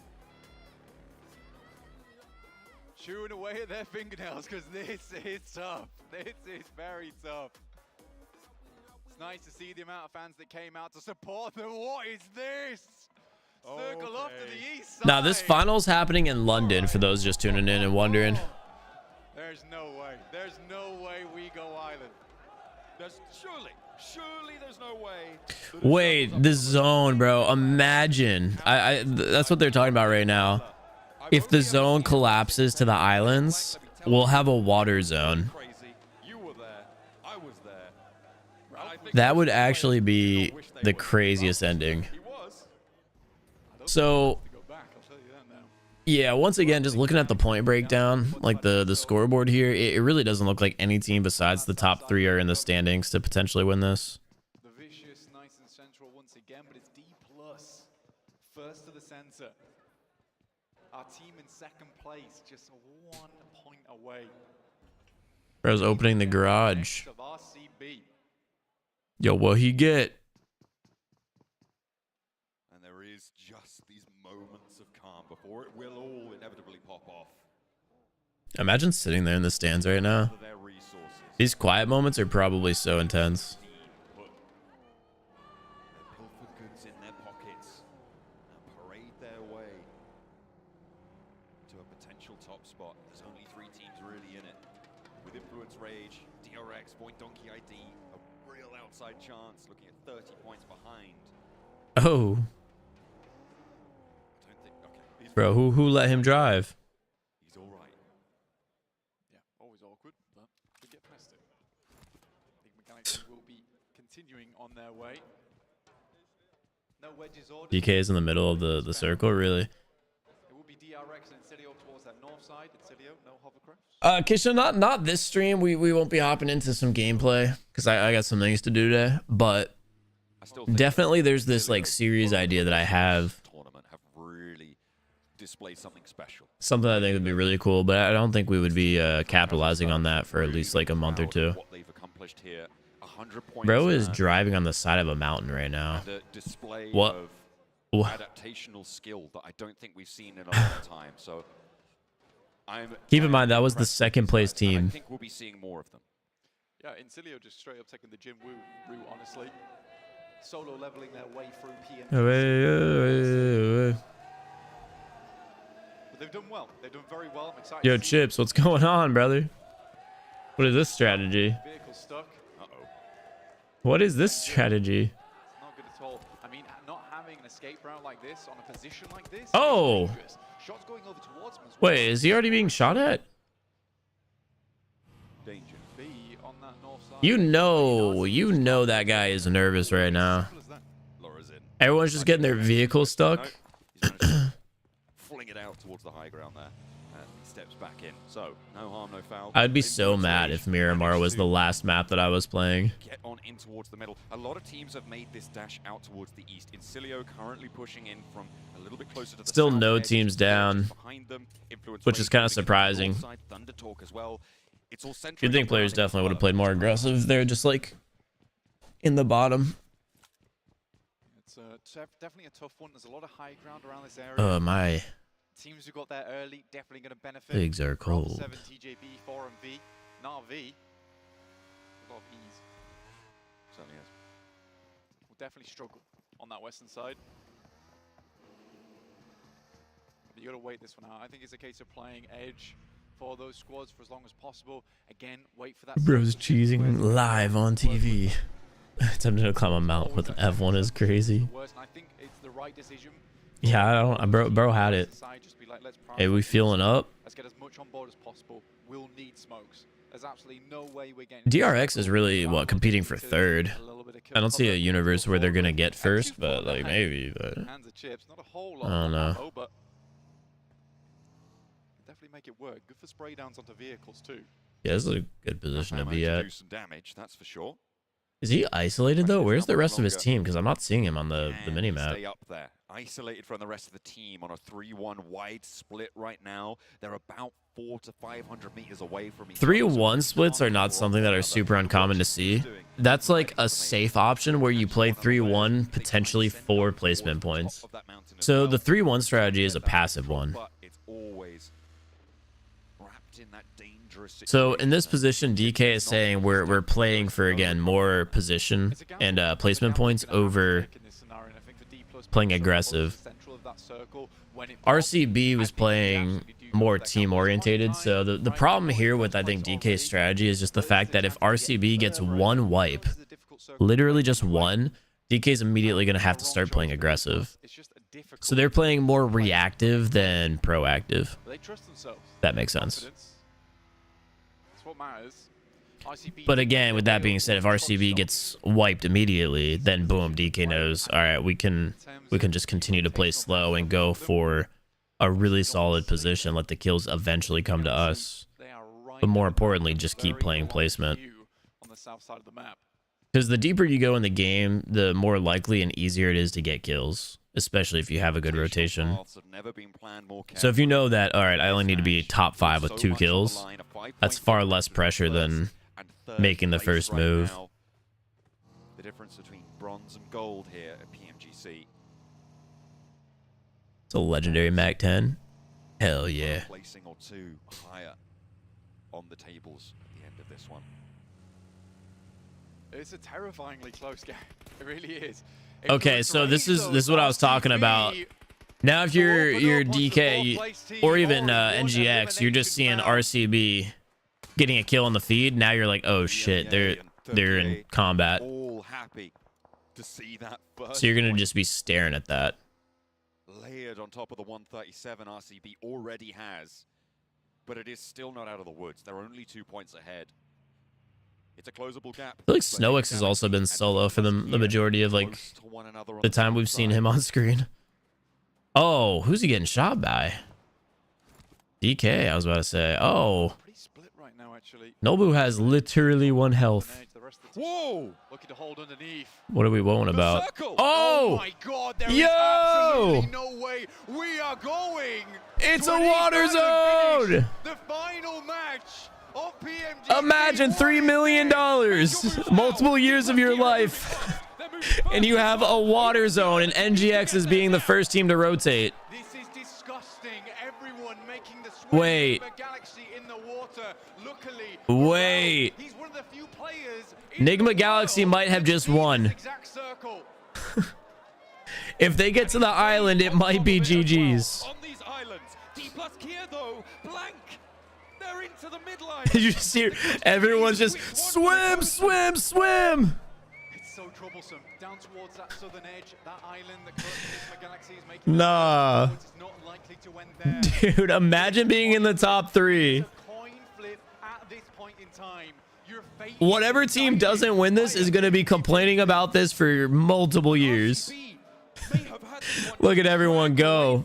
C: chewing away at their fingernails because this is tough. This is very tough. It's nice to see the amount of fans that came out to support them. What is this? Circle off to the east side.
B: Now, this final's happening in London for those just tuning in and wondering.
C: There's no way. There's no way we go island.
A: Surely there's no way.
B: Wait, the zone, bro. Imagine. That's what they're talking about right now. If the zone collapses to the islands, we'll have a water zone.
A: You were there. I was there.
B: That would actually be the craziest ending. So, yeah, once again, just looking at the point breakdown, like the scoreboard here, it really doesn't look like any team besides the top 3 are in the standings to potentially win this.
C: The vicious, nice and central once again, but it's D+. First to the center. Our team in second place, just 1 point away.
B: Bro's opening the garage. Yo, what he get?
A: And there is just these moments of calm before it will all inevitably pop off.
B: Imagine sitting there in the stands right now. These quiet moments are probably so intense.
A: Pilfer goods in their pockets and parade their way to a potential top spot. There's only 3 teams really in it. With Influence Rage, DRX, Point Donkey ID, a real outside chance, looking at 30 points behind.
B: Oh.
A: I don't think, okay.
B: Bro, who let him drive?
A: He's all right.
C: Yeah, always awkward, but we get past it. I think Mechanics will be continuing on their way. No wedges ordered.
B: DK is in the middle of the circle, really.
C: It will be DRX and Incilio towards that north side. Incilio, no hovercraft.
B: Okay, so not this stream. We won't be hopping into some gameplay because I got some things to do today. But definitely there's this like series idea that I have.
A: Tournament have really displayed something special.
B: Something I think would be really cool, but I don't think we would be capitalizing on that for at least like a month or 2.
A: What they've accomplished here, 100 points.
B: Bro is driving on the side of a mountain right now.
A: And a display
B: What?
A: of adaptational skill that I don't think we've seen in a long time. So
B: Keep in mind that was the second place team.
A: I think we'll be seeing more of them.
C: Yeah, Incilio just straight up taking the Jim Woo route, honestly. Solo leveling their way through PMGC. But they've done well. They've done very well. I'm excited.
B: Yo, Chips, what's going on, brother? What is this strategy?
C: Vehicle stuck.
A: Uh-oh.
B: What is this strategy?
C: Not good at all. I mean, not having an escape route like this on a position like this.
B: Oh.
C: Is dangerous. Shots going over towards him as well.
B: Wait, is he already being shot at?
A: Danger.
C: B on that north side.
B: You know that guy is nervous right now.
A: Laura's in.
B: Everyone's just getting their vehicle stuck.
A: Nope. He's managed to fling it out towards the high ground there. And he steps back in. So, no harm, no foul.
B: I'd be so mad if Miramar was the last map that I was playing.
A: Get on in towards the middle. A lot of teams have made this dash out towards the east. Incilio currently pushing in from a little bit closer to the
B: Still
A: south
B: no
A: edge.
B: teams down,
A: Behind them. Influence
B: which is
A: Rage
B: kind of
A: moving into the
B: surprising.
A: north side. Thunder Talk as well. It's all central.
B: You'd think players definitely would have played more aggressive. They're just like in the bottom.
C: It's definitely a tough one. There's a lot of high ground around this area.
B: My
C: Teams who got there early definitely going to benefit.
B: legs are
C: From
B: cold.
C: 7 TJB, 4 and V. Not V. A lot of E's.
A: Certainly is.
C: Will definitely struggle on that western side. But you got to wait this one out. I think it's a case of playing edge for those squads for as long as possible. Again, wait for that.
B: Bro's cheesing live on TV. Attempting to climb a mountain with an F1 is crazy.
C: And I think it's the right decision.
B: Yeah, I don't. Bro had it.
C: Just be like, let's
B: Hey, we feeling up?
C: Let's get as much on board as possible. We'll need smokes. There's absolutely no way we're getting.
B: DRX is really what competing for 3rd. I don't see a universe where they're gonna get 1st, but like maybe. But
C: Hands of chips, not a whole lot.
B: I don't know.
C: Ammo, but definitely make it work. Good for spray downs onto vehicles too.
B: yeah, this is a good position to be at.
A: Do some damage, that's for sure.
B: Is he isolated though? Where's the rest of his team? Because I'm not seeing him on the
A: And
B: mini
A: stay
B: map.
A: up there, isolated from the rest of the team on a 3-1 wide split right now. They're about 400 to 500 meters away from each other.
B: 3-1 splits are not something that are super uncommon to see. That's like a safe option where you play 3-1, potentially 4 placement points. So the 3-1 strategy is a passive one.
A: But it's always wrapped in that dangerous
B: So in this position, DK is saying we're playing for, again, more position and placement points over playing aggressive.
C: that circle when it
B: RCB was playing more team orientated, so the problem here with I think DK's strategy is just the fact that if RCB gets one wipe, literally just one, DK's immediately going to have to start playing aggressive. So they're playing more reactive than proactive.
C: They trust themselves.
B: That makes sense.
C: That's what matters.
B: But again, with that being said, if RCB gets wiped immediately, then boom, DK knows, all right, we can just continue to play slow and go for a really solid position, let the kills eventually come to us. But more importantly, just keep playing placement.
C: On the south side of the map.
B: Because the deeper you go in the game, the more likely and easier it is to get kills, especially if you have a good rotation. So if you know that, all right, I only need to be top 5 with 2 kills, that's far less pressure than making the first move.
A: The difference between bronze and gold here at PMGC.
B: It's a legendary Mac 10. Hell yeah.
A: Placing or 2 higher on the tables at the end of this one.
C: It's a terrifyingly close game. It really is.
B: Okay, so this is what I was talking about. Now if you're DK or even NGX, you're just seeing RCB getting a kill on the feed. Now you're like, oh shit, they're in combat.
A: All happy to see that first
B: So you're gonna just be staring at that.
A: layered on top of the 137 RCB already has, but it is still not out of the woods. They're only 2 points ahead. It's a closable gap.
B: I feel like SnowX has also been solo for them the majority of like the time we've seen him on screen. Oh, who's he getting shot by? DK, I was about to say. Oh, Nobu has literally 1 health.
C: Whoa! Looking to hold underneath.
B: What are we won about?
C: Oh my God! There is absolutely no way we are going.
B: It's a water zone.
C: The final match of PMGC.
B: Imagine $3 million, multiple years of your life, and you have a water zone, and NGX is being the first team to rotate.
C: This is disgusting. Everyone making the swim.
B: Wait.
C: Galaxy in the water. Luckily,
B: Wait.
C: he's one of the few players.
B: Nigma Galaxy might have just won. If they get to the island, it might be GG's.
M: On these islands, D+ Kia though, blank. They're into the mid line.
B: You just see everyone's just swim, swim, swim.
C: It's so troublesome. Down towards that southern edge, that island that Nigma Galaxy is making.
B: Nah.
C: It's not likely to end there.
B: Dude, imagine being in the top 3.
C: Coin flip at this point in time.
B: Whatever team doesn't win this is going to be complaining about this for multiple years. Look at everyone go.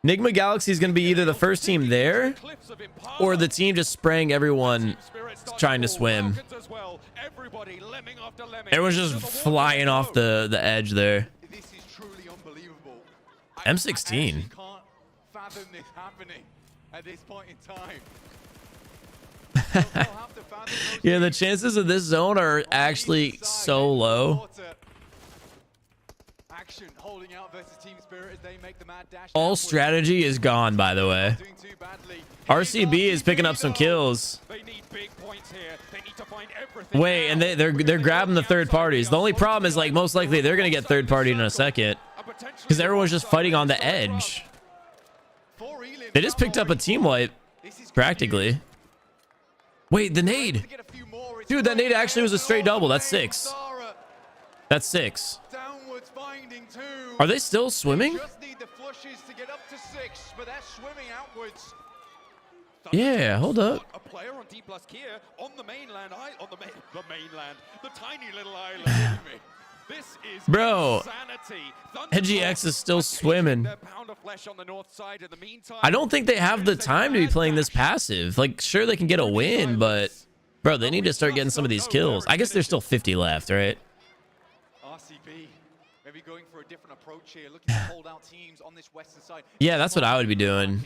B: Nigma Galaxy is going to be either the first team there or the team just spraying everyone trying to swim. Everyone's just flying off the edge there.
C: This is truly unbelievable.
B: M16.
C: I can't fathom this happening at this point in time.
B: Yeah, the chances of this zone are actually so low.
C: Action holding out versus Team Spirit as they make the mad dash.
B: All strategy is gone, by the way. RCB is picking up some kills. Wait, and they're grabbing the third parties. The only problem is, like, most likely they're gonna get third party in a second because everyone's just fighting on the edge. They just picked up a team wipe, practically. Wait, the nade. Dude, that nade actually was a straight double. That's 6. That's 6. Are they still swimming? Yeah, hold up.
M: A player on D+ Kia on the mainland, the mainland, the tiny little island. This is
B: Bro,
M: insanity.
B: NGX is still swimming. I don't think they have the time to be playing this passive. Like, sure, they can get a win, but bro, they need to start getting some of these kills. I guess there's still 50 left, right?
C: RCB maybe going for a different approach here, looking to hold out teams on this western side.
B: Yeah, that's what I would be doing.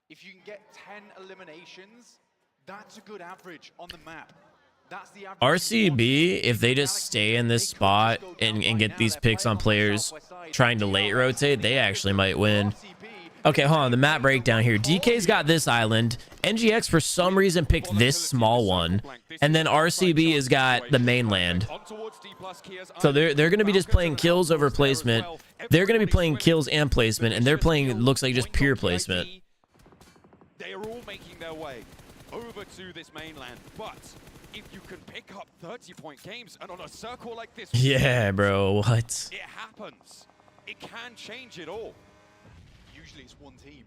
C: If you can get 10 eliminations, that's a good average on the map. That's the average.
B: RCB, if they just stay in this spot and get these picks on players trying to late rotate, they actually might win. Okay, hold on. The map breakdown here. DK's got this island. NGX for some reason picked this small one, and then RCB has got the mainland. So they're going to be just playing kills over placement. They're going to be playing kills and placement, and they're playing, it looks like, just pure placement.
M: They are all making their way over to this mainland, but if you can pick up 30-point games and on a circle like this,
B: Yeah, bro, what?
M: it happens. It can change it all.
C: Usually it's one team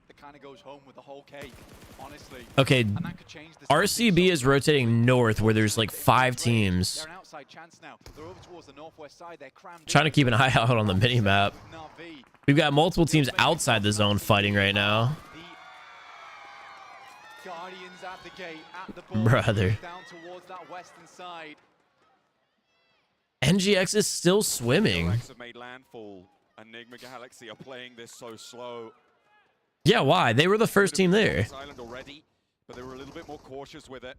C: that kind of goes home with the whole cake, honestly.
B: Okay,
C: And that could change the
B: RCB is rotating north where there's like 5 teams.
C: They're an outside chance now. They're over towards the northwest side. They're crammed
B: Trying to keep an ey out on the mini-map. We've got multiple teams outside the zone fighting right now.
C: Guardians at the gate, at the ball,
B: Brother.
C: down towards that western side.
B: NGX is still swimming.
M: DRX have made landfall. Enigma Galaxy are playing this so slow.
B: Yeah, why? They were the first team there.
M: Island already, but they were a little bit more cautious with it.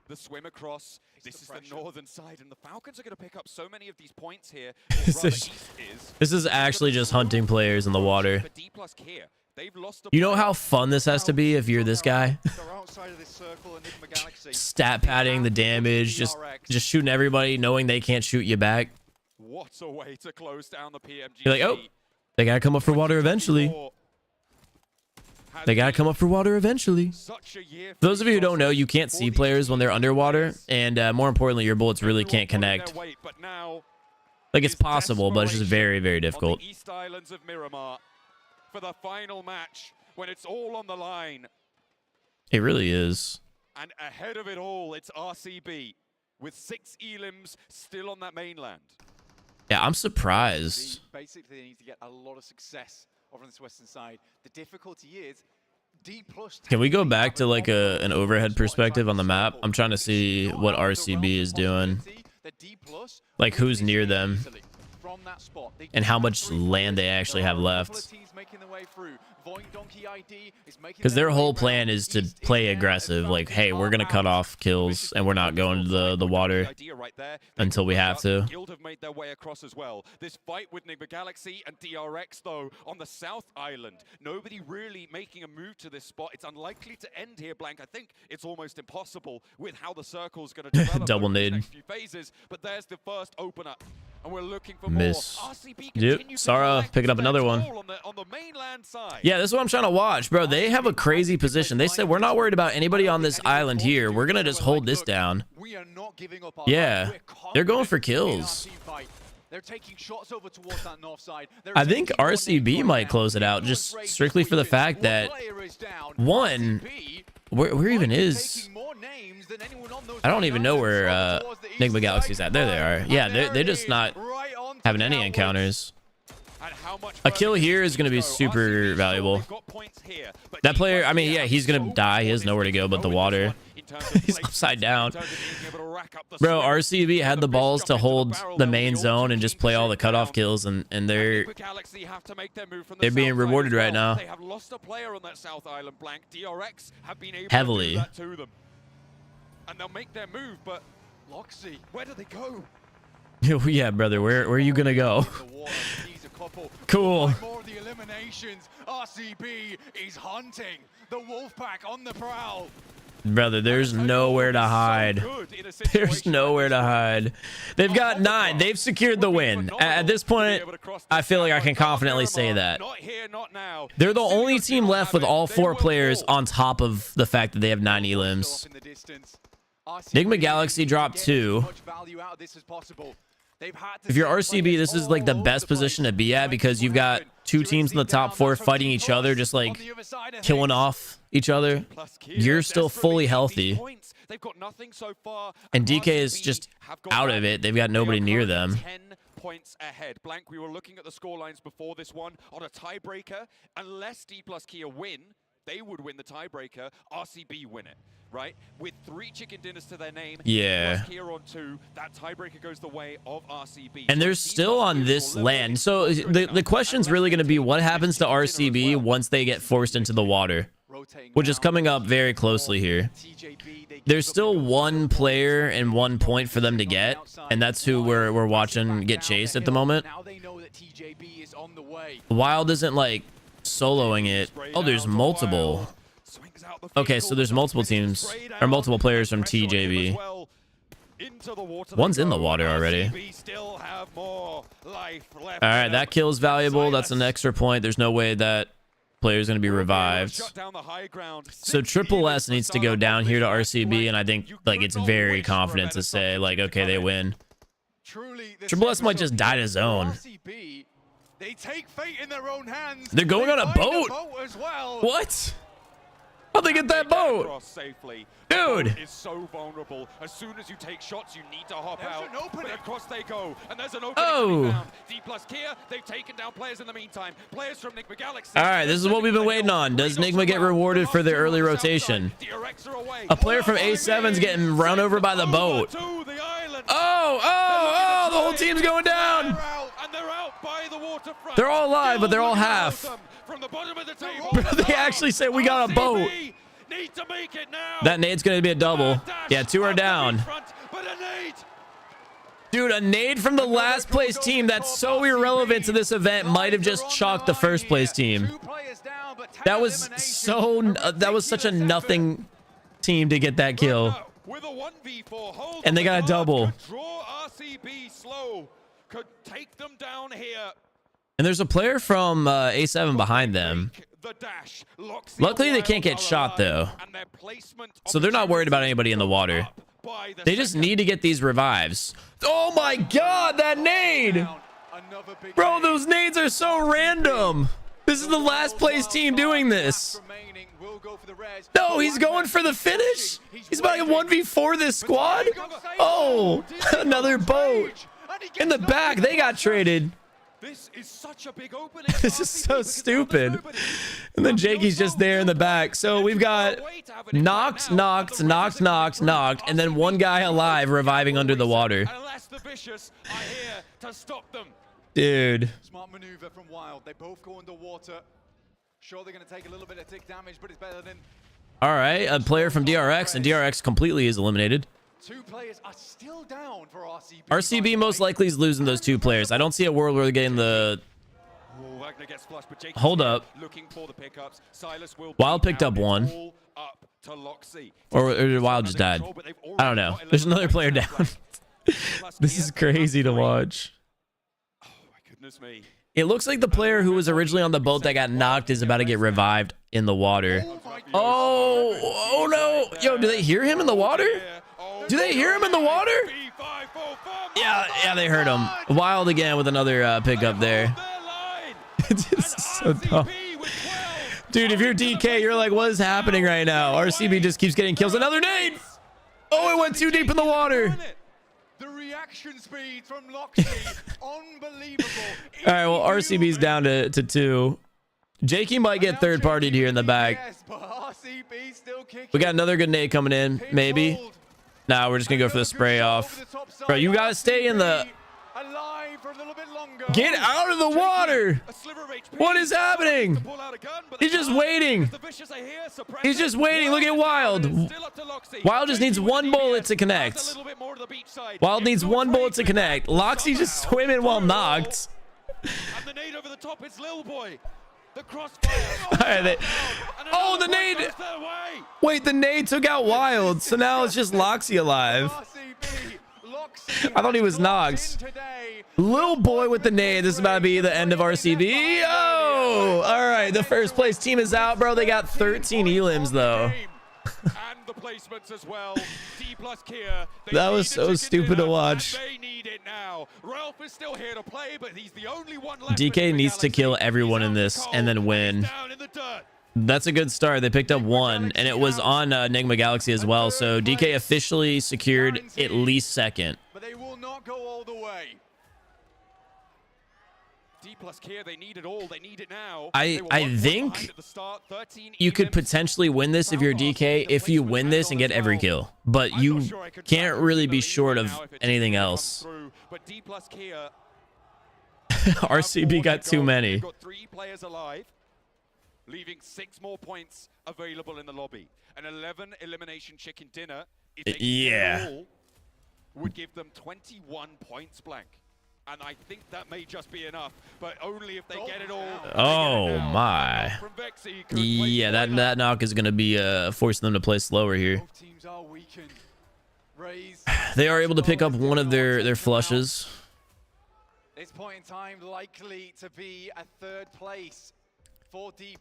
M: The swim across. This is the northern side, and the Falcons are going to pick up so many of these points here.
B: This is actually just hunting players in the water.
M: For D+ here, they've lost.
B: You know how fun this has to be if you're this guy? Stat padding the damage, just shooting everybody, knowing they can't shoot you back.
M: What a way to close down the PMGC.
B: You're like, oh, they gotta come up for water eventually. They gotta come up for water eventually. For those of you who don't know, you can't see players when they're underwater, and more importantly, your bullets really can't connect. Like, it's possible, but it's just very, very difficult.
M: East Islands of Miramar for the final match when it's all on the line.
B: It really is.
M: And ahead of it all, it's RCB with 6 elims still on that mainland.
B: Yeah, I'm surprised.
C: Basically, they need to get a lot of success over on this western side. The difficulty is D+.
B: Can we go back to like an overhead perspective on the map? I'm trying to see what RCB is doing. Like who's near them and how much land they actually have left. Because their whole plan is to play aggressive. Like, hey, we're going to cut off kills and we're not going to the water until we have to.
M: Guild have made their way across as well. This fight with Enigma Galaxy and DRX, though, on the South Island. Nobody really making a move to this spot. It's unlikely to end here, Blank. I think it's almost impossible with how the circle's going to develop
B: Double
M: over the
B: nade.
M: next few phases. But there's the first opener. And we're looking for
B: Miss.
M: more. RCB
B: Yep, Sarah picking up another one.
M: On the mainland side.
B: Yeah, this is what I'm trying to watch, bro. They have a crazy position. They said, we're not worried about anybody on this island here. We're going to just hold this down. Yeah, they're going for kills.
C: They're taking shots over towards that north side.
B: I think RCB might close it out just strictly for the fact that, one, where even is... I don't even know where Enigma Galaxy's at. There they are. Yeah, they're just not having any encounters. A kill here is going to be super valuable. That player, I mean, yeah, he's going to die. He has nowhere to go but the water. He's upside down. Bro, RCB had the balls to hold the main zone and just play all the cutoff kills, and they're being rewarded right now.
M: They have lost a player on that South Island, Blank. DRX have been able
B: Heavily.
M: to do that to them. And they'll make their move, but Loxy, where do they go?
B: Yeah, brother, where are you going to go? Cool.
C: More of the eliminations. RCB is hunting. The Wolfpack on the prowl.
B: Brother, there's nowhere to hide. There's nowhere to hide. They've got 9. They've secured the win. At this point, I feel like I can confidently say that. They're the only team left with all 4 players on top of the fact that they have 9 elims. Enigma Galaxy dropped 2. If you're RCB, this is like the best position to be at because you've got 2 teams in the top 4 fighting each other, just like killing off each other. You're still fully healthy. And DK is just out of it. They've got nobody near them.
M: 10 points ahead. Blank, we were looking at the scorelines before this one on a tiebreaker. Unless D+Kia win, they would win the tiebreaker. RCB win it. Right? With 3 chicken dinners to their name,
B: yeah.
M: Here on 2, that tiebreaker goes the way of RCB.
B: And they're still on this land. So the question's really going to be what happens to RCB once they get forced into the water, which is coming up very closely here. There's still 1 player and 1 point for them to get, and that's who we're watching get chased at the moment. Wild isn't like soloing it. Oh, there's multiple. Okay, so there's multiple teams or multiple players from TJB. One's in the water already. All right, that kill is valuable. That's an extra point. There's no way that player's going to be revived. So Triple S needs to go down here to RCB, and I think like it's very confident to say like, okay, they win. Triple S might just die to zone.
C: They take fate in their own hands.
B: They're going on a boat.
C: As well.
B: What? How'd they get that boat? Dude.
M: Is so vulnerable. As soon as you take shots, you need to hop out. But across they go, and there's an opening.
B: Oh.
M: D plus Kia, they've taken down players in the meantime. Players from Nigma Galaxy.
B: All right, this is what we've been waiting on. Does Nigma get rewarded for their early rotation? A player from A7's getting run over by the boat. Oh, the whole team's going down. They're all alive, but they're all half. They actually say we got a boat. That nade's going to be a double. Yeah, 2 are down. Dude, a nade from the last place team that's so irrelevant to this event might have just chalked the first place team. That was such a nothing team to get that kill. And they got a double. And there's a player from A7 behind them. Luckily, they can't get shot, though. So they're not worried about anybody in the water. They just need to get these revives. Oh my god, that nade! Bro, those nades are so random. This is the last place team doing this. No, he's going for the finish? He's about to 1v4 this squad? Oh, another boat. In the back, they got traded.
M: This is such a big opening.
B: This is so stupid. And then Jakey's just there in the back. So we've got knocked, and then one guy alive reviving under the water. Dude.
C: Smart maneuver from Wild. They both go underwater. Sure, they're going to take a little bit of tick damage, but it's better than...
B: All right, a player from DRX, and DRX completely is eliminated.
C: 2 players are still down for RCB.
B: RCB most likely is losing those 2 players. I don't see a world where they're getting the... Hold up. Wild picked up 1. Or Wild just died. I don't know. There's another player down. This is crazy to watch.
M: Oh my goodness me.
B: It looks like the player who was originally on the boat that got knocked is about to get revived in the water. Oh no. Yo, do they hear him in the water? Do they hear him in the water? Yeah, they heard him. Wild again with another pickup there. This is so dumb. Dude, if you're DK, you're like, what is happening right now? RCB just keeps getting kills. Another nade! Oh, it went too deep in the water.
C: The reaction speed from Loxy, unbelievable.
B: All right, well, RCB's down to 2. Jakey might get third-partied here in the back. We got another good nade coming in, maybe. Nah, we're just gonna go for the spray off. Bro, you gotta stay in the... Get out of the water! What is happening? He's just waiting. He's just waiting. Look at Wild. Wild just needs 1 bullet to connect. Wild needs 1 bullet to connect. Loxy just swimming while knocked. All right, oh, the nade! Wait, the nade took out Wild, so now it's just Loxy alive. I thought he was knocked. Little boy with the nade. This is about to be the end of RCB. Oh, all right. The first place team is out, bro. They got 13 elims, though. That was so stupid to watch. DK needs to kill everyone in this and then win. That's a good start. They picked up 1, and it was on Nigma Galaxy as well. So DK officially secured at least 2nd.
C: But they will not go all the way.
M: D plus Kia, they need it all. They need it now.
B: I think you could potentially win this if you're DK if you win this and get every kill. But you can't really be short of anything else. RCB got too many.
M: Got 3 players alive, leaving 6 more points available in the lobby. An 11 elimination chicken dinner, if they all, would give them 21 points blank. And I think that may just be enough, but only if they get it all.
B: Oh my. Yeah, that knock is going to be forcing them to play slower here.
C: Both teams are weakened. Raise.
B: They are able to pick up one of their flushes.
C: This point in time likely to be a third place for D+.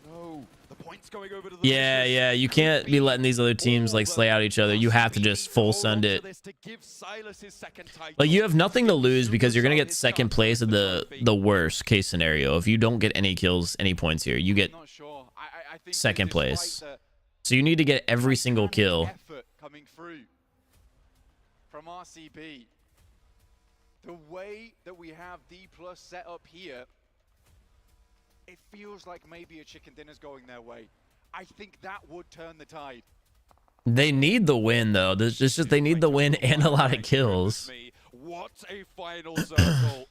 M: No, the points going over to the
B: Yeah, you can't be letting these other teams like slay out each other. You have to just full send it. Like, you have nothing to lose because you're gonna get second place in the worst case scenario. If you don't get any kills, any points here, you get second place. So you need to get every single kill.
C: Coming through from RCB. The way that we have D+ set up here, it feels like maybe a chicken dinner's going their way. I think that would turn the tide.
B: They need the win though. It's just they need the win and a lot of kills.
M: What a final circle.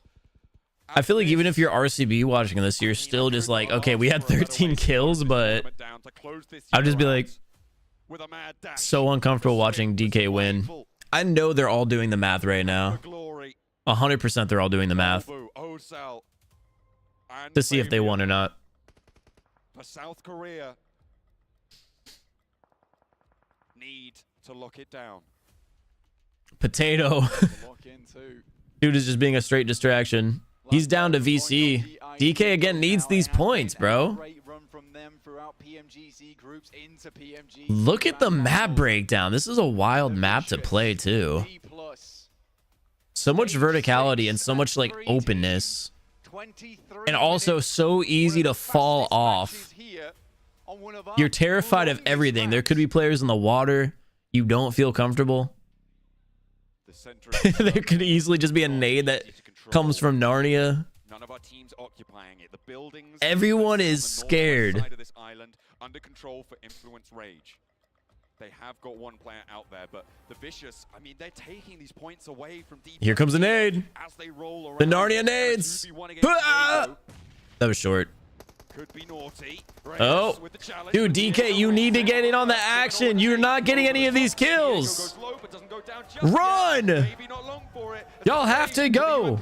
B: I feel like even if you're RCB watching this, you're still just like, okay, we had 13 kills, but I'll just be like so uncomfortable watching DK win. I know they're all doing the math right now. 100% they're all doing the math to see if they won or not.
M: For South Korea, need to lock it down.
B: Potato. Dude is just being a straight distraction. He's down to VC. DK again needs these points, bro. Look at the map breakdown. This is a wild map to play too. So much verticality and so much like openness. And also so easy to fall off. You're terrified of everything. There could be players in the water. You don't feel comfortable. There could easily just be a nade that comes from Narnia.
M: None of our teams occupying it. The buildings.
B: Everyone is scared.
M: Side of this island under control for Influence Rage. They have got one player out there, but the Vicious, I mean, they're taking these points away from D+.
B: Here comes a nade.
M: As they roll around.
B: The Narnia nades. Ah! That was short.
M: Could be naughty.
B: Oh, dude, DK, you need to get in on the action. You're not getting any of these kills. Run! Y'all have to go.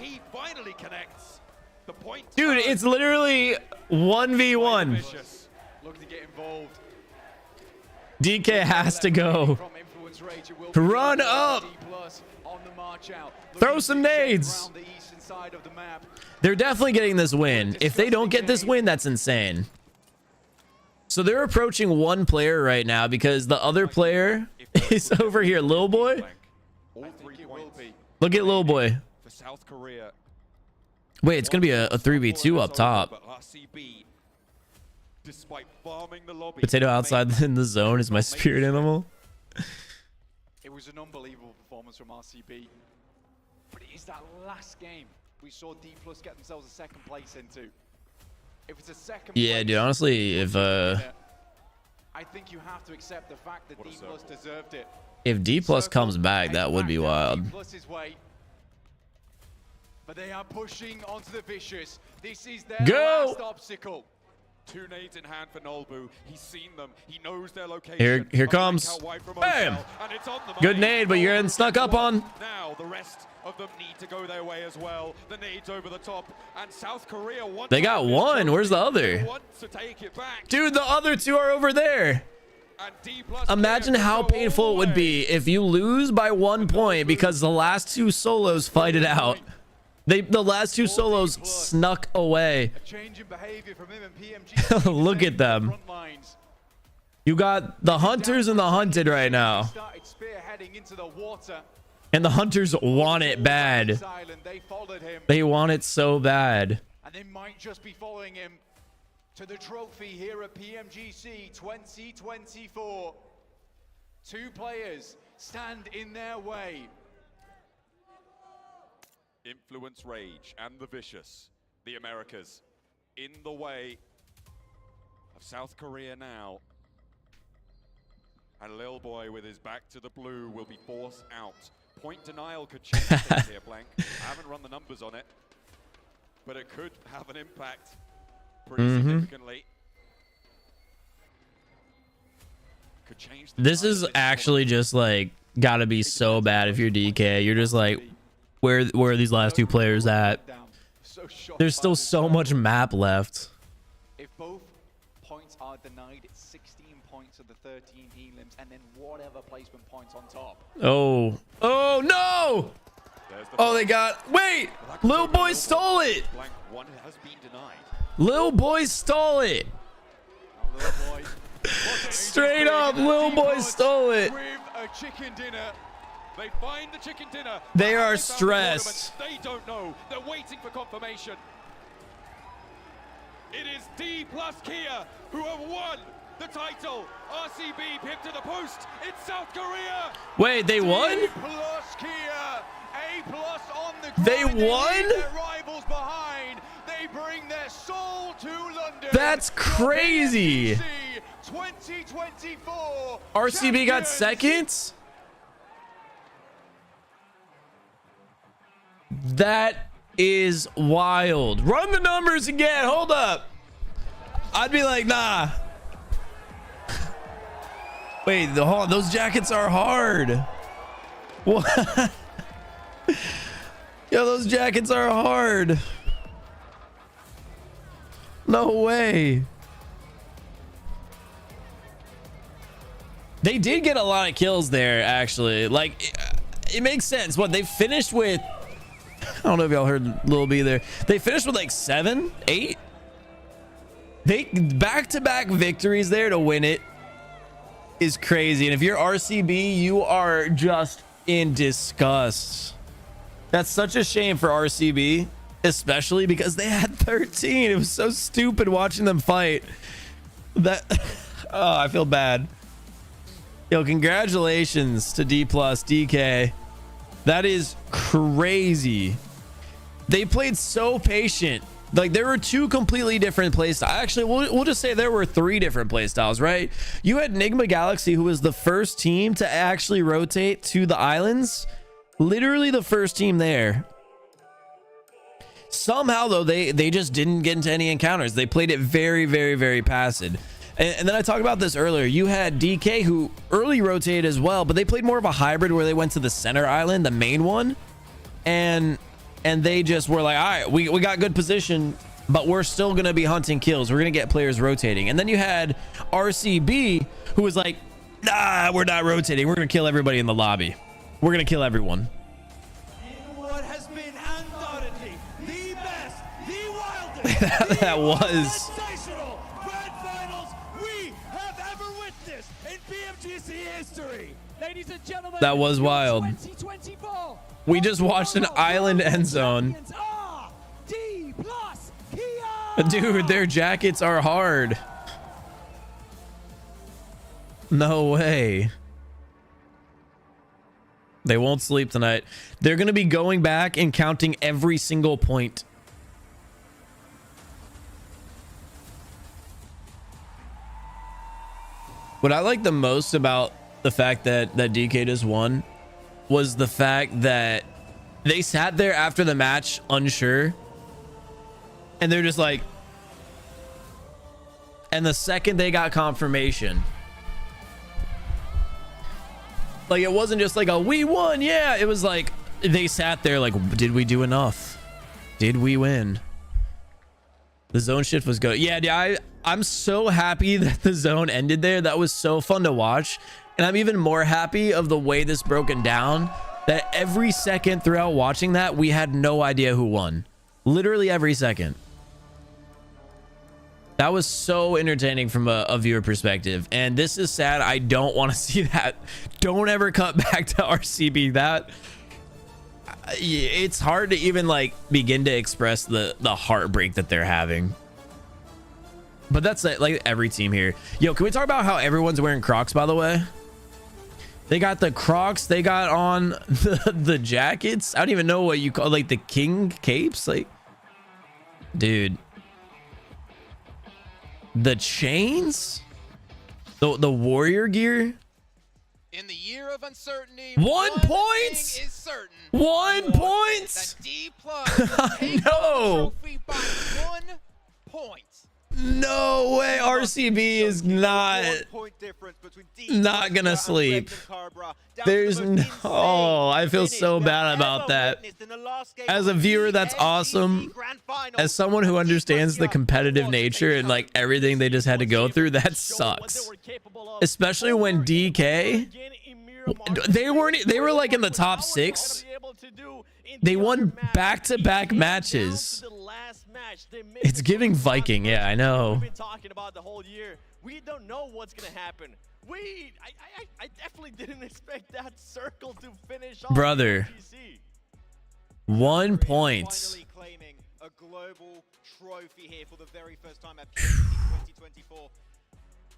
B: Dude, it's literally 1v1.
C: Look to get involved.
B: DK has to go. Run up. Throw some nades. They're definitely getting this win. If they don't get this win, that's insane. So they're approaching one player right now because the other player is over here. Lil Boy. Look at Lil Boy. Wait, it's going to be a 3v2 up top. Potato outside in the zone is my spirit animal.
C: It was an unbelievable performance from RCB. But it is that last game we saw D+ get themselves a second place into. If it's a second
B: Yeah, dude, honestly, if
C: I think you have to accept the fact that D+ deserved it.
B: if D+ comes back, that would be wild.
C: But they are pushing onto the Vicious. This is their
B: Go!
C: last obstacle.
M: 2 nades in hand for Nolbu. He's seen them. He knows their location.
B: Here comes. Bam! Good nade, but you're getting snuck up on.
M: Now the rest of them need to go their way as well. The nades over the top, and South Korea want.
B: They got one. Where's the other?
M: to take it back.
B: Dude, the other two are over there. Imagine how painful it would be if you lose by 1 point because the last two solos fight it out. The last two solos snuck away. Look at them. You got the hunters and the hunted right now. And the hunters want it bad. They want it so bad.
C: And they might just be following him to the trophy here at PMGC 2024. 2 players stand in their way.
M: Influence Rage and the Vicious, the Americas, in the way of South Korea now. And Lil Boy with his back to the blue will be forced out. Point denial could change things here, Blank. I haven't run the numbers on it, but it could have an impact pretty significantly. Could change the
B: This is actually just like gotta be so bad if you're DK. You're just like, Where are these last two players at? There's still so much map left.
C: If both points are denied, it's 16 points of the 13 elims, and then whatever placement points on top.
B: Oh no! Oh, they got. Wait, Lil Boy stole it.
A: Blank one has been denied.
B: Lil Boy stole it. Straight up, Lil Boy stole it.
M: With a chicken dinner. They find the chicken dinner.
B: They are stressed.
M: They don't know. They're waiting for confirmation. It is D plus Kia who have won the title. RCB pipped to the post. It's South Korea.
B: Wait, they won?
C: D plus Kia. A plus on the
B: They
C: grind.
B: won?
C: Leave their rivals behind. They bring their soul to London.
B: That's crazy.
C: PMGC 2024.
B: RCB got
C: champions.
B: seconds? That is wild. Run the numbers again. Hold up. I'd be like, nah. Wait, those jackets are hard. What? Yo, those jackets are hard. No way. They did get a lot of kills there, actually. Like, it makes sense. What, they finished with... I don't know if y'all heard Lil B there. They finished with like 7, 8. They back-to-back victories there to win it is crazy. And if you're RCB, you are just in disgust. That's such a shame for RCB, especially because they had 13. It was so stupid watching them fight. That oh, I feel bad. Yo, congratulations to D plus DK. That is crazy. They played so patient. Like, there were 2 completely different playstyles. Actually, we'll just say there were 3 different playstyles, right? You had Enigma Galaxy, who was the first team to actually rotate to the islands. Literally the first team there. Somehow, though, they just didn't get into any encounters. They played it very, very, very passive. And then I talked about this earlier. You had DK, who early rotated as well, but they played more of a hybrid where they went to the center island, the main one. And they just were like, all right, we got good position, but we're still going to be hunting kills. We're going to get players rotating. And then you had RCB, who was like, nah, we're not rotating. We're going to kill everybody in the lobby. We're going to kill everyone.
L: What has been undoubtedly the best, the wildest,
B: That was.
L: sensational grand finals we have ever witnessed in PMGC history. Ladies and gentlemen,
B: That was wild.
L: 2024.
B: We just watched an island end zone.
L: D plus Kia.
B: Dude, their jackets are hard. No way. They won't sleep tonight. They're going to be going back and counting every single point. What I like the most about the fact that DK just won was the fact that they sat there after the match unsure, and they're just like, and the second they got confirmation, like, it wasn't just like a we won, yeah, it was like they sat there like, did we do enough? Did we win? The zone shift was good. Yeah, I'm so happy that the zone ended there. That was so fun to watch. And I'm even more happy of the way this broken down, that every second throughout watching that, we had no idea who won. Literally every second. That was so entertaining from a viewer perspective. And this is sad. I don't want to see that. Don't ever cut back to RCB. That, it's hard to even like begin to express the heartbreak that they're having. But that's like every team here. Yo, can we talk about how everyone's wearing Crocs, by the way? They got the Crocs. They got on the jackets. I don't even know what you call, like, the king capes. Like, dude, the chains, the warrior gear.
D: In the year of uncertainty,
B: 1 point
D: thing is certain.
B: 1 point.
D: That D plus will take
B: No.
D: the trophy by 1 point.
B: No way. RCB is not gonna sleep. There's no. Oh, I feel so bad about that. As a viewer, that's awesome. As someone who understands the competitive nature and like everything they just had to go through, that sucks. Especially when DK, they were like in the top 6. They won back-to-back matches. It's giving Viking. Yeah, I know.
F: We've been talking about the whole year. We don't know what's gonna happen. I definitely didn't expect that circle to finish off.
B: Brother,
F: PMGC.
B: 1 point.
E: Finally claiming a global trophy here for the very first time at PMGC 2024.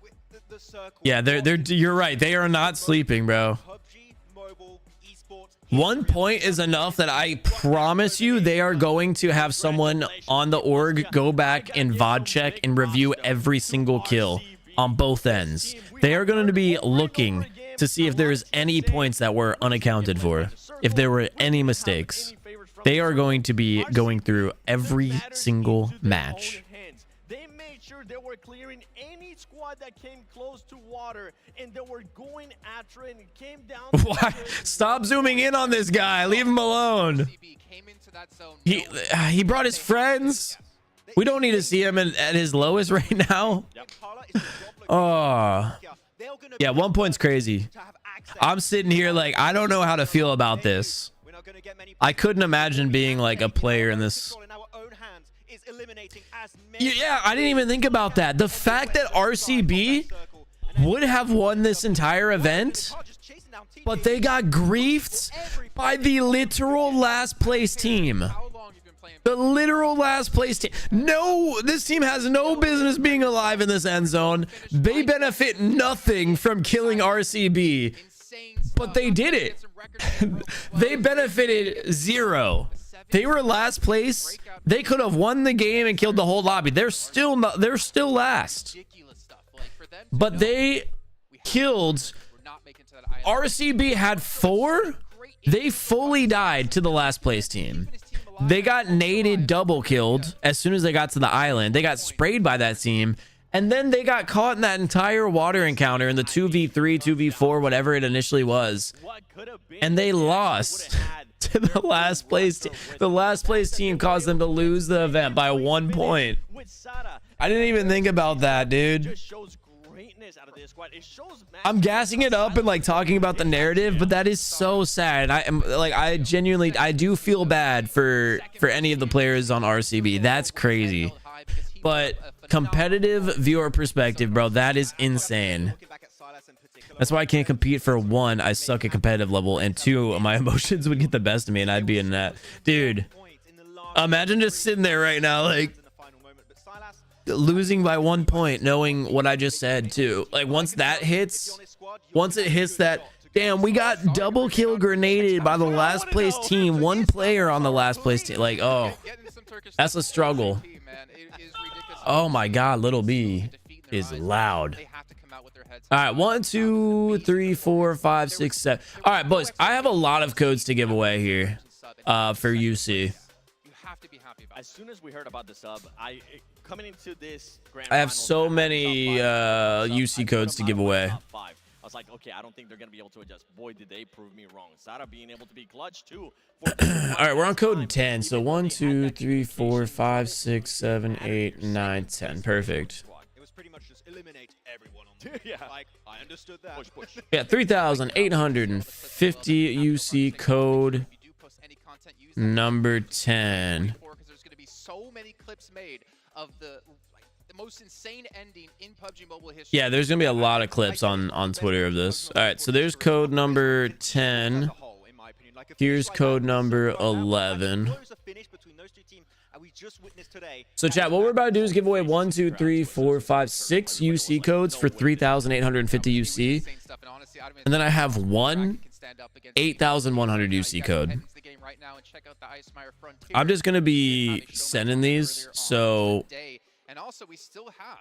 E: With the circle.
B: Yeah, you're right. They are not sleeping, bro.
E: PUBG Mobile Esports
B: 1 point is enough that I promise you they are going to have someone on the org go back and VOD check and review every single kill on both ends. They are going to be looking to see if there's any points that were unaccounted for, if there were any mistakes. They are going to be going through every single match.
F: They made sure they were clearing any squad that came close to water, and they were going after it, and it came down.
B: Why? Stop zooming in on this guy. Leave him alone. He brought his friends. We don't need to see him at his lowest right now. Oh. Yeah, 1 point's crazy. I'm sitting here like, I don't know how to feel about this. I couldn't imagine being like a player in this. Yeah, I didn't even think about that. The fact that RCB would have won this entire event, but they got griefed by the literal last place team. The literal last place team. No, this team has no business being alive in this end zone. They benefit nothing from killing RCB, but they did it. They benefited 0. They were last place. They could have won the game and killed the whole lobby. They're still last. But they killed. RCB had 4. They fully died to the last place team. They got naded double killed as soon as they got to the island. They got sprayed by that team. And then they got caught in that entire water encounter in the 2v3, 2v4, whatever it initially was. And they lost to the last place team. The last place team caused them to lose the event by 1 point. I didn't even think about that, dude. I'm gassing it up and like talking about the narrative, but that is so sad. I genuinely do feel bad for any of the players on RCB. That's crazy. But competitive viewer perspective, bro, that is insane. That's why I can't compete. For 1, I suck at competitive level, and 2, my emotions would get the best of me and I'd be in that. Dude, imagine just sitting there right now like losing by 1 point, knowing what I just said too. Like once it hits that, damn, we got double kill grenaded by the last place team, 1 player on the last place team. Like, oh, that's a struggle. Oh my god, Little B is loud. All right, 1, 2, 3, 4, 5, 6, 7. All right, boys, I have a lot of codes to give away here for UC.
F: As soon as we heard about the sub, coming into this grand
B: I have
F: finals,
B: so many UC codes to give away.
F: I was like, okay, I don't think they're going to be able to adjust. Boy, did they prove me wrong. Sada being able to be clutch too.
B: All right, we're on code 10. So 1, 2, 3, 4, 5, 6, 7, 8, 9, 10. Perfect.
E: It was pretty much just eliminate everyone on the
F: Yeah.
E: Like, I understood that.
F: Push.
B: Yeah, 3,850 UC code number 10.
D: There's going to be so many clips made of the most insane ending in PUBG Mobile history.
B: Yeah, there's gonna be a lot of clips on Twitter of this. All right, so there's code number 10. Here's code number 11. So chat, what we're about to do is give away 1, 2, 3, 4, 5, 6 UC codes for 3,850 UC, and then I have 1 8,100 UC code. I'm just gonna be sending these, so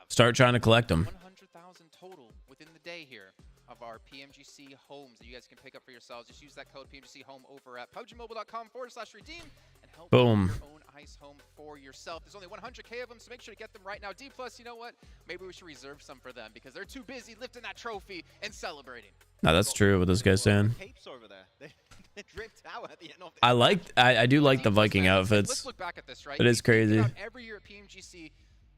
B: start trying to collect them.
D: 100,000 total within the day here of our PMGC homes that you guys can pick up for yourselves. Just use that code PMGC home over at PUBGmobile.com/redeem and help
B: Boom.
D: your own ice home for yourself. yourself. There's only 100K of them, so make sure to get them right now. D+, you know what? Maybe we should reserve some for them because they're too busy lifting that trophy and celebrating.
B: No, that's true what this guy's saying.
E: Capes over there. They dripped out at the end of it.
B: I do like the Viking outfits.
D: Let's look back at this, right?
B: It is crazy.
D: Every year at PMGC,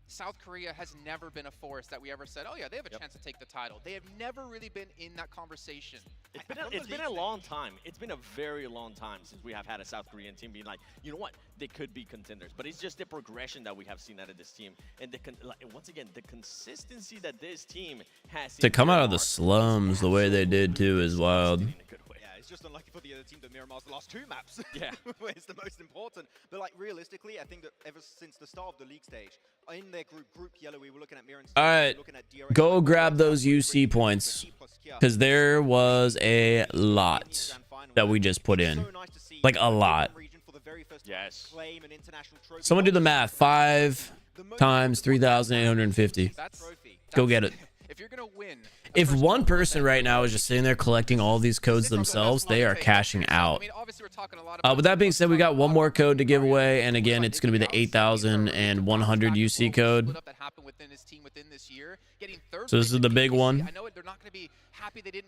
D: South Korea has never been a force that we ever said, oh yeah, they have a chance to take the title. They have never really been in that conversation.
F: It's been a long time. It's been a very long time since we have had a South Korean team being like, you know what, they could be contenders. But it's just the progression that we have seen out of this team. And once again, the consistency that this team has.
B: To come out of the slums the way they did too is wild.
E: It's just unlucky for the other team that Miramar's the last 2 maps.
F: Yeah.
E: Where it's the most important. But like realistically, I think that ever since the start of the league stage, in their group yellow, we were looking at Mira and
B: All right, go grab those UC points because there was a lot that we just put in, like a lot.
F: Yes.
B: Someone do the math. 5 times 3,850. Go get it.
D: If you're gonna win,
B: if one person right now is just sitting there collecting all these codes themselves, they are cashing out. With that being said, we got one more code to give away, and again, it's going to be the 8,100 UC code. So this is the big one.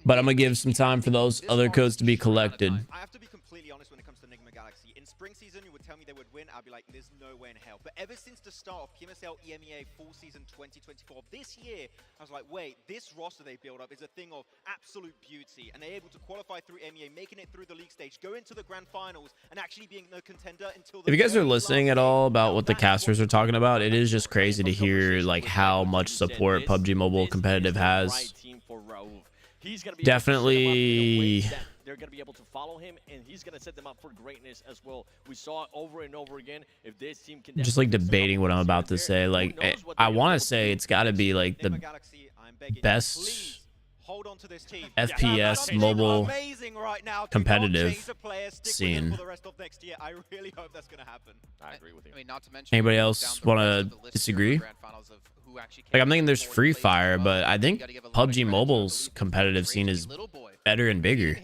B: But I'm going to give some time for those other codes to be collected.
E: I have to be completely honest when it comes to Enigma Galaxy. In spring season, you would tell me they would win. I'd be like, there's no way in hell. But ever since the start of KMSL EMEA full season 2024, this year, I was like, wait, this roster they build up is a thing of absolute beauty. And they're able to qualify through MEA, making it through the league stage, go into the grand finals, and actually being a contender until the
B: If you guys are listening at all about what the casters are talking about, it is just crazy to hear like how much support PUBG Mobile competitive has. Definitely.
F: They're going to be able to follow him, and he's going to set them up for greatness as well. We saw it over and over again. If this team can
B: Just like debating what I'm about to say, like I want to say it's got to be like the best FPS mobile competitive scene.
E: I really hope that's going to happen.
F: I agree with you.
B: Anybody else want to disagree? Like I'm thinking there's Free Fire, but I think PUBG Mobile's competitive scene is better and bigger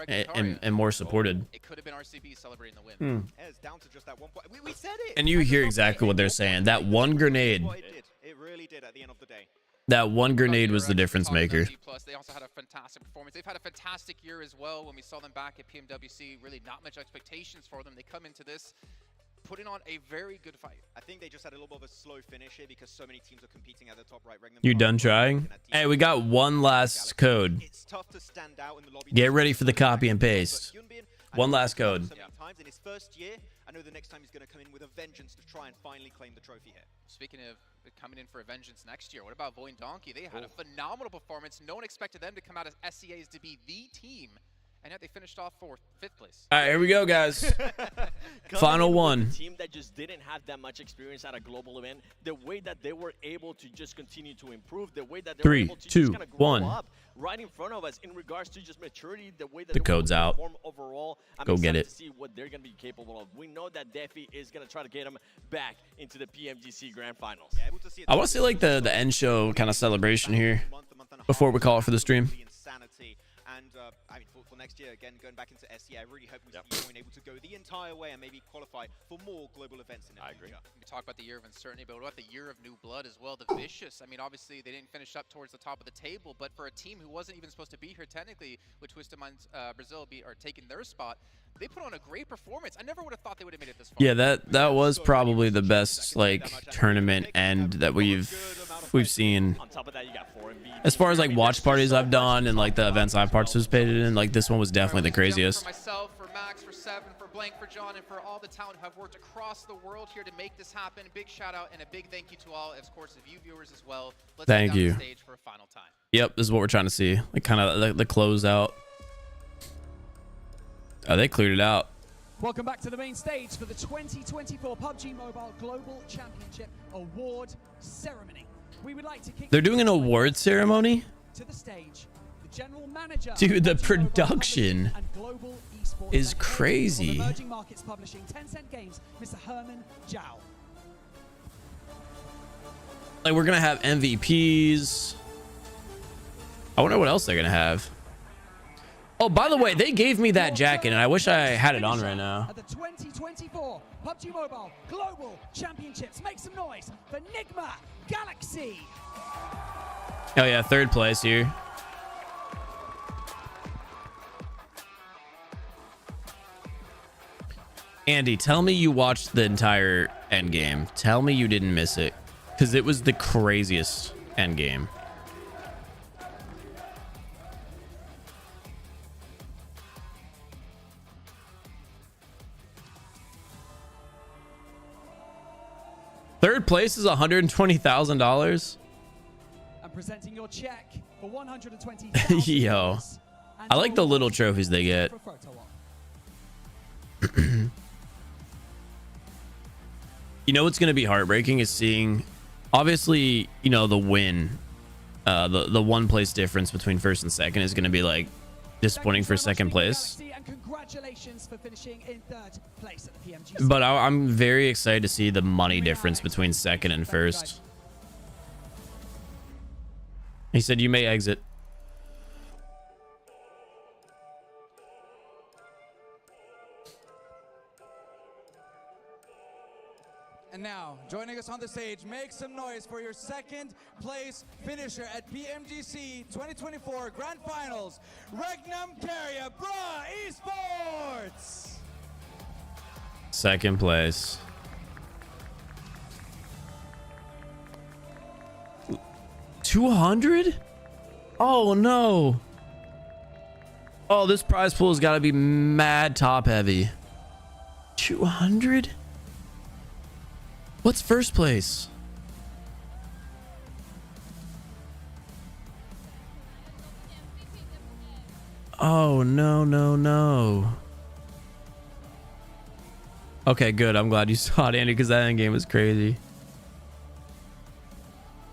B: and more supported.
D: It could have been RCB celebrating the win.
E: Down to just that one point. We said it.
B: And you hear exactly what they're saying. That one grenade.
E: It really did at the end of the day.
B: That one grenade was the difference maker.
D: They also had a fantastic performance. They've had a fantastic year as well. When we saw them back at PMWC, really not much expectations for them. They come into this putting on a very good fight.
E: I think they just had a little bit of a slow finish here because so many teams are competing at the top right.
B: You done trying? Hey, we got one last code.
E: It's tough to stand out in the lobby.
B: Get ready for the copy and paste. One last code.
E: Times in his first year, I know the next time he's going to come in with a vengeance to try and finally claim the trophy here.
D: Speaking of coming in for a vengeance next year, what about Void Donkey? They had a phenomenal performance. No one expected them to come out as SCAs to be the team. And yet they finished off 5th place.
B: All right, here we go, guys. Final one.
F: Team that just didn't have that much experience at a global event. The way that they were able to just continue to improve, the way that they were able to just kind of grow up right in front of us in regards to just maturity, the way that
B: the code's out.
F: Overall, I'm
B: go get it.
F: To see what they're going to be capable of. We know that Defi is going to try to get them back into the PMGC Grand Finals.
B: I want to see like the end show kind of celebration here before we call it for the stream.
E: And I mean, for next year, again, going back into SCA, I really hope we see Join able to go the entire way and maybe qualify for more global events in the future.
D: We talk about the year of uncertainty, but what about the year of new blood as well? The Vicious. I mean, obviously, they didn't finish up towards the top of the table, but for a team who wasn't even supposed to be here technically, with Twisted Minds Brazil are taking their spot, they put on a great performance. I never would have thought they would have made it this far.
B: Yeah, that was probably the best like tournament end that we've seen.
F: On top of that, you got 4 MV.
B: As far as like watch parties I've done and like the events I've participated in, like this one was definitely the craziest.
D: For myself, for Max, for Seven, for Blank, for John, and for all the talent who have worked across the world here to make this happen. Big shout out and a big thank you to all, of course, of you viewers as well. Let's
B: thank
D: get
B: you.
D: on the stage for a final time.
B: Yep, this is what we're trying to see. Like kind of the closeout. Oh, they cleared it out.
G: Welcome back to the main stage for the 2024 PUBG Mobile Global Championship Award Ceremony. We would like to kick
B: They're doing an award ceremony?
G: to the stage. The general manager,
B: Dude, the
G: PUBG
B: production
G: and global esports
B: is
G: of
B: crazy.
G: Emerging Markets Publishing, Tencent Games, Mr. Herman Zhao.
B: Like we're gonna have MVPs. I wonder what else they're gonna have. Oh, by the way, they gave me that jacket, and I wish I had it on right now.
G: At the 2024 PUBG Mobile Global Championships. Make some noise for Nigma Galaxy.
B: Oh yeah, 3rd place here. Andy, tell me you watched the entire end game. Tell me you didn't miss it, because it was the craziest end game. Third place is $120,000.
G: I'm presenting your check for $120,000.
B: Yo, I like the little trophies they get. You know what's going to be heartbreaking is seeing, obviously, you know, the win, the 1 place difference between 1st and 2nd is going to be like disappointing for 2nd place.
G: And congratulations for finishing in 3rd place at the PMGC.
B: But I'm very excited to see the money difference between 2nd and 1st. He said you may exit.
L: And now, joining us on the stage, make some noise for your 2nd place finisher at PMGC 2024 Grand Finals, Regnum Carrier Bra Esports!
B: 2nd place. $200? Oh no. Oh, this prize pool has got to be mad top heavy. 200? What's 1st place? Oh, no. Okay, good. I'm glad you saw it, Andy, because that end game was crazy.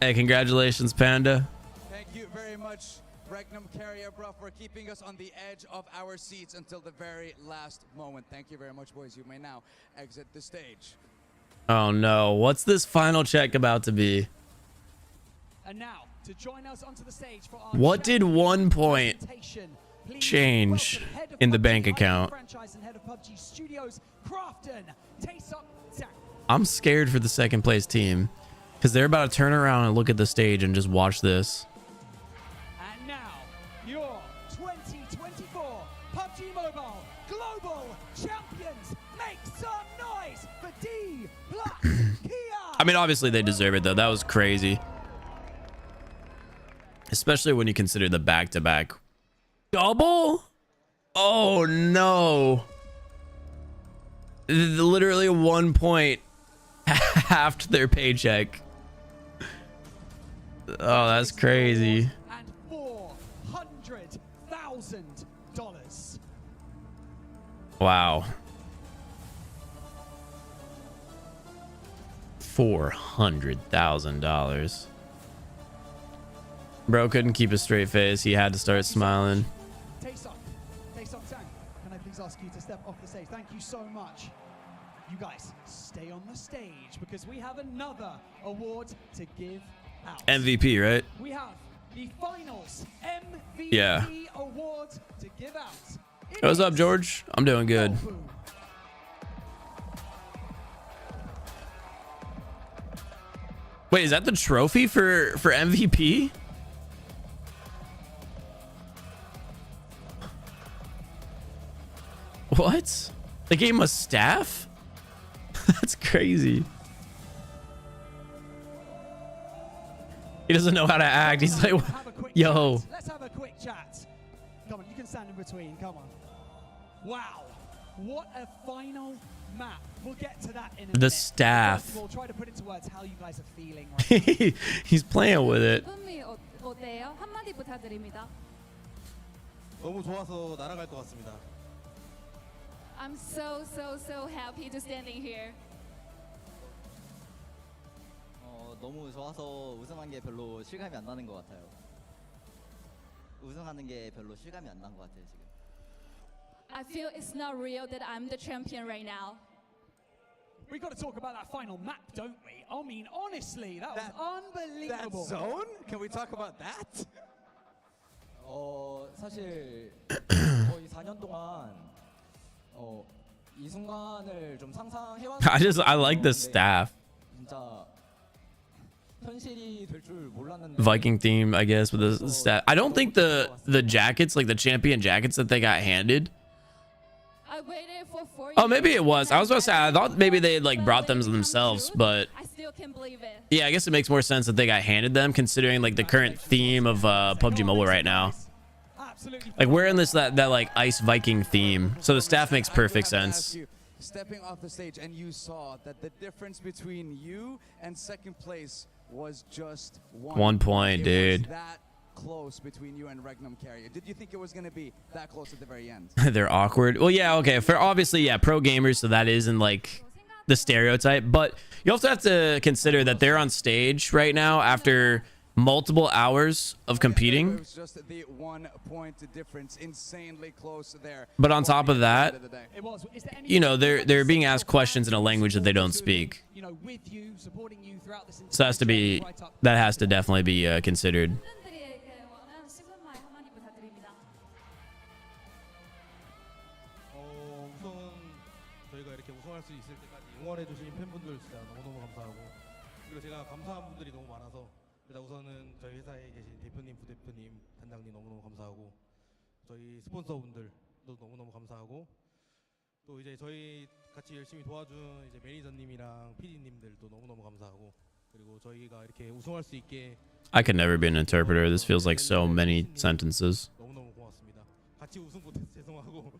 B: Hey, congratulations, Panda.
L: Thank you very much, Regnum Carrier Bra, for keeping us on the edge of our seats until the very last moment. Thank you very much, boys. You may now exit the stage.
B: Oh no, what's this final check about to be?
G: And now, to join us onto the stage for our
B: What did 1 point change in the bank account?
G: franchise and head of PUBG Studios, Crafton,
B: I'm scared for the 2nd place team, because they're about to turn around and look at the stage and just watch this.
G: And now, your 2024 PUBG Mobile Global Champions. Make some noise for D Plus Kia.
B: I mean, obviously they deserve it though. That was crazy. Especially when you consider the back-to-back double. Oh no. Literally 1 point halved their paycheck. Oh, that's crazy.
G: And $400,000.
B: Wow. $400,000. Bro couldn't keep a straight face. He had to start smiling.
G: Taesok Tang, can I please ask you to step off the stage? Thank you so much. You guys, stay on the stage because we have another award to give out.
B: MVP, right?
G: We have the finals MVP award to give out.
B: Hey, what's up, George? I'm doing good. Wait, is that the trophy for MVP? What? They gave him a staff? That's crazy. He doesn't know how to act. He's like, yo.
G: Let's have a quick chat. Come on, you can stand in between. Come on. Wow. What a final map. We'll get to that in a minute.
B: The staff.
G: We'll try to put into words how you guys are feeling right now.
B: He's playing with it.
N: 어때요? 한마디 부탁드립니다.
L: 너무 좋아서 날아갈 것 같습니다.
N: I'm so happy to standing here.
O: 너무 좋아서 우승한 게 별로 실감이 안 나는 것 같아요. 우승하는 게 별로 실감이 안 난 것 같아요 지금.
N: I feel it's not real that I'm the champion right now.
G: We got to talk about that final map, don't we? I mean, honestly, that was unbelievable.
L: That zone? Can we talk about that?
O: 사실
B: I like the staff. Viking theme, I guess, with the staff. I don't think the jackets, like the champion jackets that they got handed.
N: I waited for 4
B: Oh, maybe it was. I was about to say, I thought maybe they had like brought them themselves, but
N: I still can't believe it.
B: yeah, I guess it makes more sense that they got handed them, considering like the current theme of PUBG Mobile right now. Like we're in this that like ice Viking theme, so the staff makes perfect sense.
L: Stepping off the stage, and you saw that the difference between you and second place was just
B: 1 point, dude.
L: That close between you and Regnum Carrier. Did you think it was going to be that close at the very end?
B: They're awkward. Well, yeah, okay. For obviously, yeah, pro gamers, so that isn't like the stereotype, but you also have to consider that they're on stage right now after multiple hours of competing.
L: It was just the 1 point difference, insanely close there.
B: But on top of that, you know, they're being asked questions in a language that they don't speak. So that has to definitely be considered.
P: 응원해주신 팬분들 진짜 너무너무 감사하고 그리고 제가 감사한 분들이 너무 많아서 일단 우선은 저희 회사에 계신 대표님, 부대표님, 단장님 너무너무 감사하고 저희 스폰서분들도 너무너무 감사하고 또 이제 저희 같이 열심히 도와준 이제 매니저님이랑 PD님들도 너무너무 감사하고 그리고 저희가 이렇게 우승할 수 있게
B: I could never be an interpreter. This feels like so many sentences.
P: 너무너무 고맙습니다. 같이 우승 못해서 죄송하고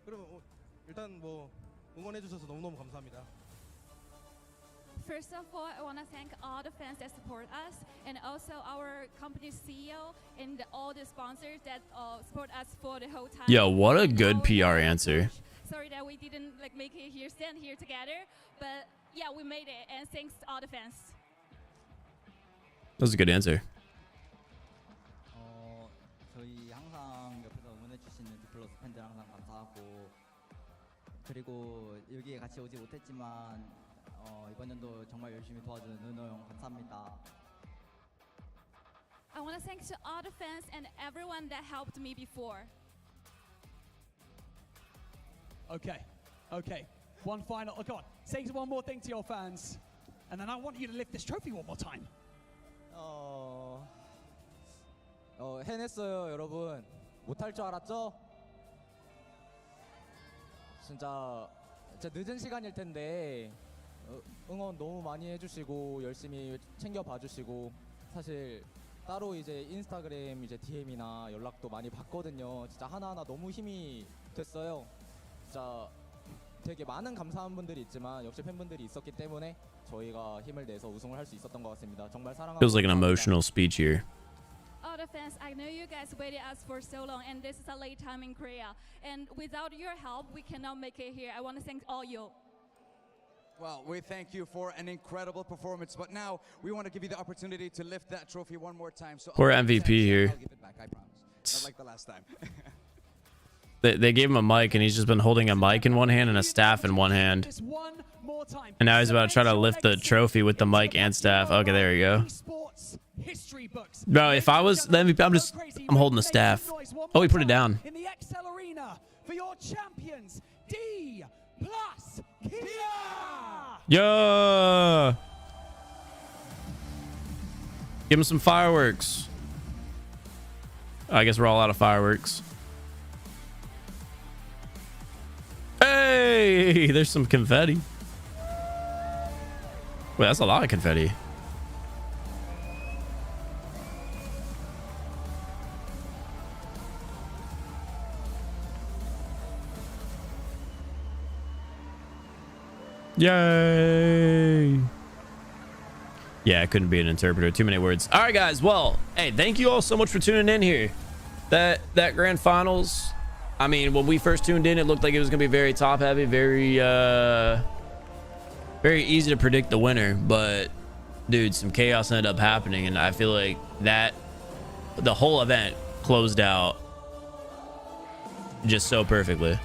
P: 그러면 일단 뭐 응원해주셔서 너무너무 감사합니다.
N: First of all, I want to thank all the fans that support us, and also our company CEO and all the sponsors that support us for the whole time.
B: Yo, what a good PR answer.
N: Sorry that we didn't like make it here, stand here together, but yeah, we made it, and thanks to all the fans.
B: That was a good answer.
O: 저희 항상 옆에서 응원해주시는 디플러스 팬들 항상 감사하고 그리고 여기에 같이 오지 못했지만 이번 연도 정말 열심히 도와준 은호 형 감사합니다.
N: I want to thank to all the fans and everyone that helped me before.
G: Okay. One final. Oh God, say one more thing to your fans, and then I want you to lift this trophy one more time.
Q: 해냈어요, 여러분. 못할 줄 알았죠? 진짜 늦은 시간일 텐데 응원 너무 많이 해주시고 열심히 챙겨봐 주시고 사실 따로 이제 인스타그램 이제 DM이나 연락도 많이 받거든요. 진짜 하나하나 너무 힘이 됐어요. 진짜 되게 많은 감사한 분들이 있지만 역시 팬분들이 있었기 때문에 저희가 힘을 내서 우승을 할 수 있었던 것 같습니다. 정말 사랑하고
B: Feels like an emotional speech here.
N: All the fans, I know you guys waited us for so long, and this is a late time in Korea. And without your help, we cannot make it here. I want to thank all you.
L: Well, we thank you for an incredible performance, but now we want to give you the opportunity to lift that trophy one more time. So
B: Poor MVP here.
L: I'll give it back, I promise. Not like the last time.
B: They gave him a mic, and he's just been holding a mic in one hand and a staff in one hand. And now he's about to try to lift the trophy with the mic and staff. Okay, there we go. Bro, if I was the MVP, I'm holding the staff. Oh, he put it down.
G: In the XL Arena for your champions, D plus Kia.
B: Yeah. Give him some fireworks. I guess we're all out of fireworks. Hey, there's some confetti. Wait, that's a lot of confetti. Yay. Yeah, I couldn't be an interpreter. Too many words. All right, guys. Well, hey, thank you all so much for tuning in here. That grand finals, I mean, when we first tuned in, it looked like it was going to be very top heavy, very easy to predict the winner. But, dude, some chaos ended up happening. And I feel like that the whole event closed out just so perfectly.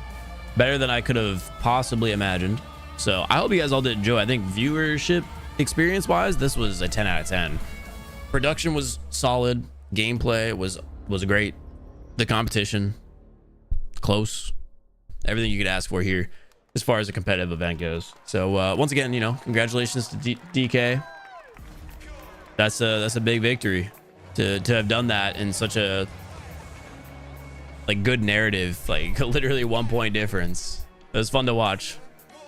B: Better than I could have possibly imagined. So I hope you guys all did enjoy. I think viewership experience wise, this was a 10 out of 10. Production was solid. Gameplay was great. the competition close, everything you could ask for here as far as a competitive event goes. So once again, you know, congratulations to DK. That's a big victory to have done that in such a like good narrative, like literally 1 point difference. It was fun to watch.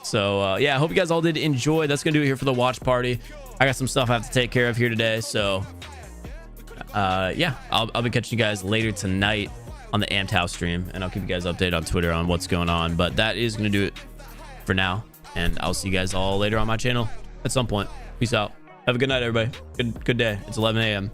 B: So yeah, I hope you guys all did enjoy. That's gonna do it here for the watch party. I got some stuff I have to take care of here today, so yeah, I'll be catching you guys later tonight on the Amped House stream, and I'll keep you guys updated on Twitter on what's going on. But that is gonna do it for now, and I'll see you guys all later on my channel at some point. Peace out. Have a good night, everybody. Good day. It's 11 a.m.